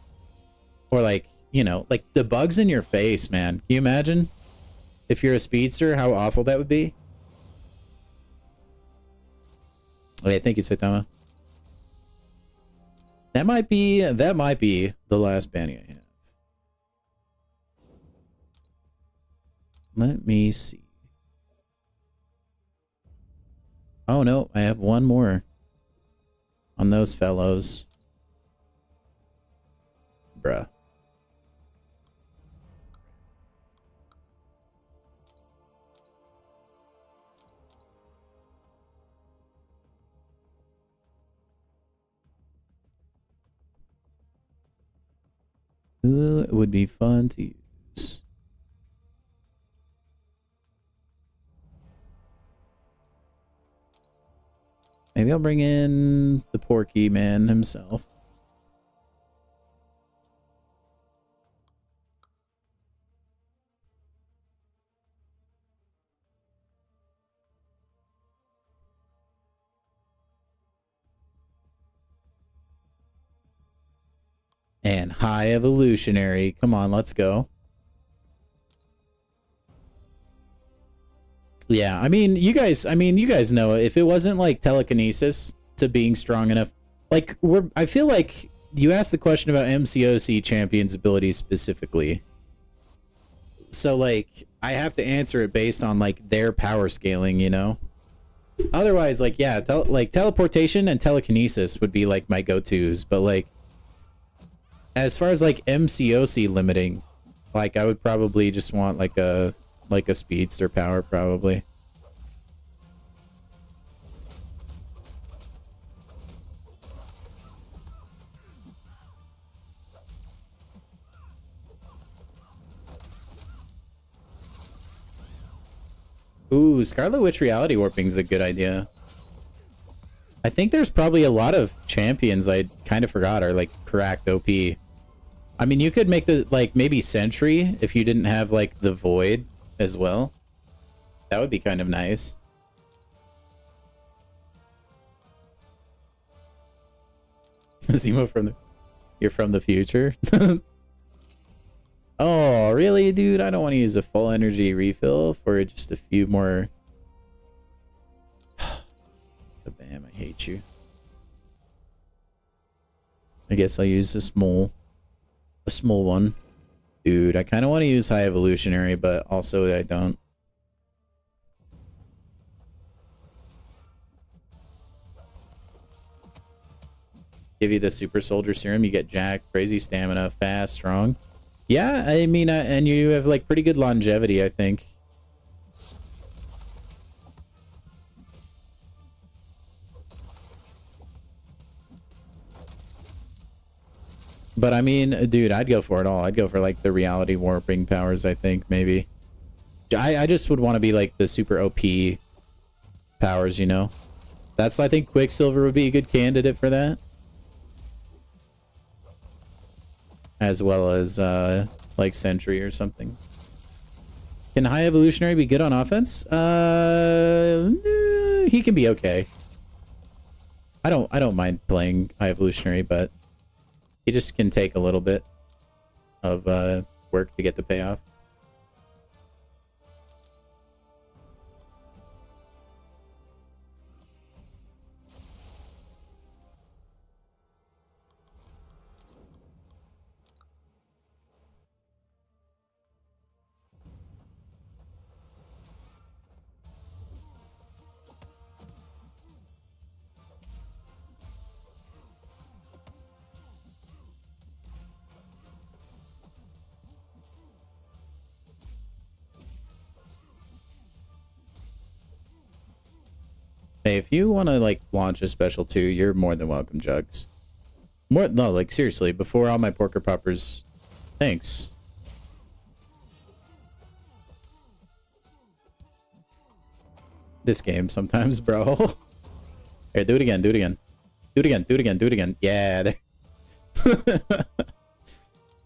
Or, like, you know, like, the bugs in your face, man. Can you imagine? If you're a speedster, how awful that would be? Okay, thank you, Saitama. That might be the last banning I have. Let me see. Oh no, I have one more on those fellows. Bruh. Ooh, it would be fun to use. Maybe I'll bring in the Porky Man himself. And High Evolutionary. Come on, let's go. Yeah, I mean, you guys know if it wasn't like telekinesis to being strong enough, like I feel like you asked the question about MCOC champions' abilities specifically. So like I have to answer it based on like their power scaling, you know? Otherwise, like yeah, like teleportation and telekinesis would be like my go-tos, but like as far as like MCOC limiting, like I would probably just want like a speedster power probably. Ooh, Scarlet Witch reality warping is a good idea. I think there's probably a lot of champions I kind of forgot are like cracked OP. I mean, you could make the like maybe Sentry if you didn't have like the Void as well. That would be kind of nice. Zemo from the you're from the future. Oh, really, dude? I don't want to use a full energy refill for just a few more. Bam, I hate you. I guess I'll use a small one. Dude, I kind of want to use high evolutionary, but also I don't. Give you the super soldier serum, you get jacked, crazy stamina, fast, strong. Yeah, I mean, and you have like pretty good longevity, I think. But I mean, dude, I'd go for it all. I'd go for like the reality warping powers, I think, maybe. I just would want to be like the super OP powers, you know? That's, I think Quicksilver would be a good candidate for that. As well as like Sentry or something. Can high evolutionary be good on offense? He can be okay. I don't mind playing high evolutionary, but he just can take a little bit of work to get the payoff. Hey, if you want to like launch a special 2, you're more than welcome, Jugs. No, like seriously, before all my porker poppers, thanks. This game sometimes, bro. Here, do it again, do it again. Do it again, do it again, do it again. Yeah.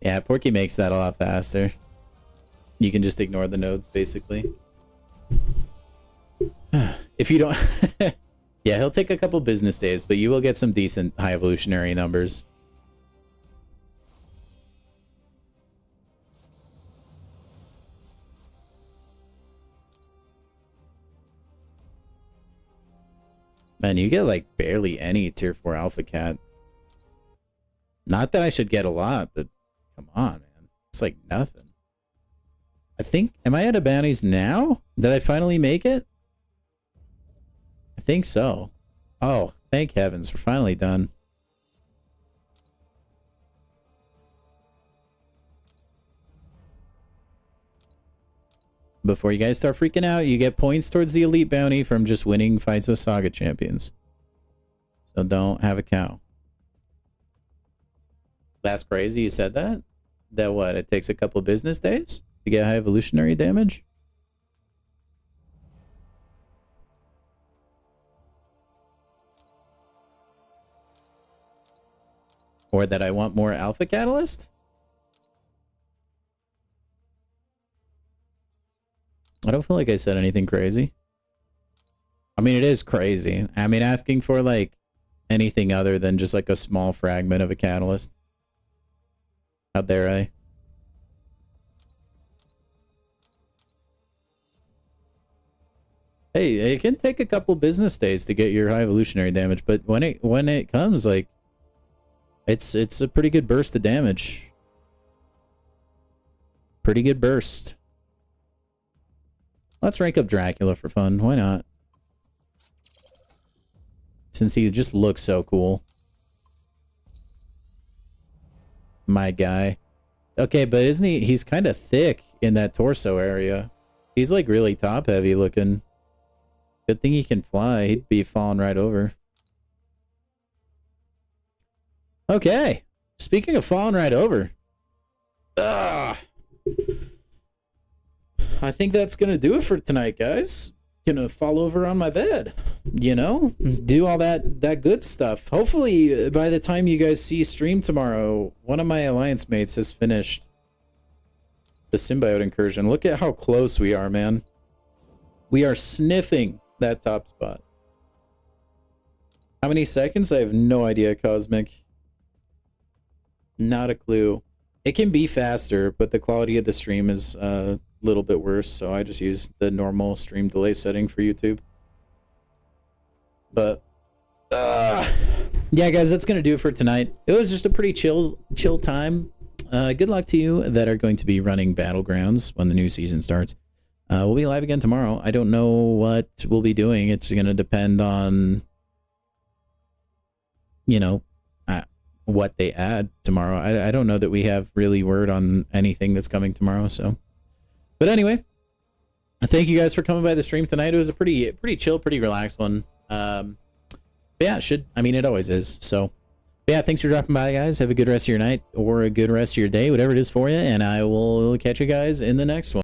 Yeah, Porky makes that a lot faster. You can just ignore the nodes, basically. If you don't... Yeah, he'll take a couple business days, but you will get some decent high evolutionary numbers. Man, you get like barely any tier 4 alpha cat. Not that I should get a lot, but come on, man. It's like nothing. I think... Am I out of bounties now? Did I finally make it? I think so. Oh, thank heavens. We're finally done. Before you guys start freaking out, you get points towards the elite bounty from just winning fights with Saga champions. So don't have a cow. That's crazy you said that? That what? It takes a couple business days to get high evolutionary damage? Or that I want more alpha catalyst? I don't feel like I said anything crazy. I mean, it is crazy. I mean, asking for like anything other than just like a small fragment of a catalyst. How dare I? Hey, it can take a couple business days to get your high evolutionary damage, but when it comes, like, it's a pretty good burst of damage. Pretty good burst. Let's rank up Dracula for fun. Why not? Since he just looks so cool. my guy. Okay, but isn't he? He's kind of thick in that torso area. He's like really top heavy looking. Good thing he can fly. He'd be falling right over. Okay. Speaking of falling right over. I think that's going to do it for tonight, guys. Gonna fall over on my bed, you know, do all that good stuff. Hopefully by the time you guys see stream tomorrow, one of my alliance mates has finished the symbiote incursion. Look at how close we are, man. We are sniffing that top spot. How many seconds? I have no idea, Cosmic. Not a clue. It can be faster, but the quality of the stream is a little bit worse, so I just use the normal stream delay setting for YouTube. But yeah, guys, that's gonna do it for tonight. It was just a pretty chill time. Good luck to you that are going to be running Battlegrounds when the new season starts. We'll be live again tomorrow. I don't know what we'll be doing. It's gonna depend on, you know, what they add tomorrow. I don't know that we have really word on anything that's coming tomorrow, so. But anyway, thank you guys for coming by the stream tonight. It was a pretty chill, pretty relaxed one. But yeah, it always is. So, but yeah, thanks for dropping by, guys. Have a good rest of your night or a good rest of your day, whatever it is for you. And I will catch you guys in the next one.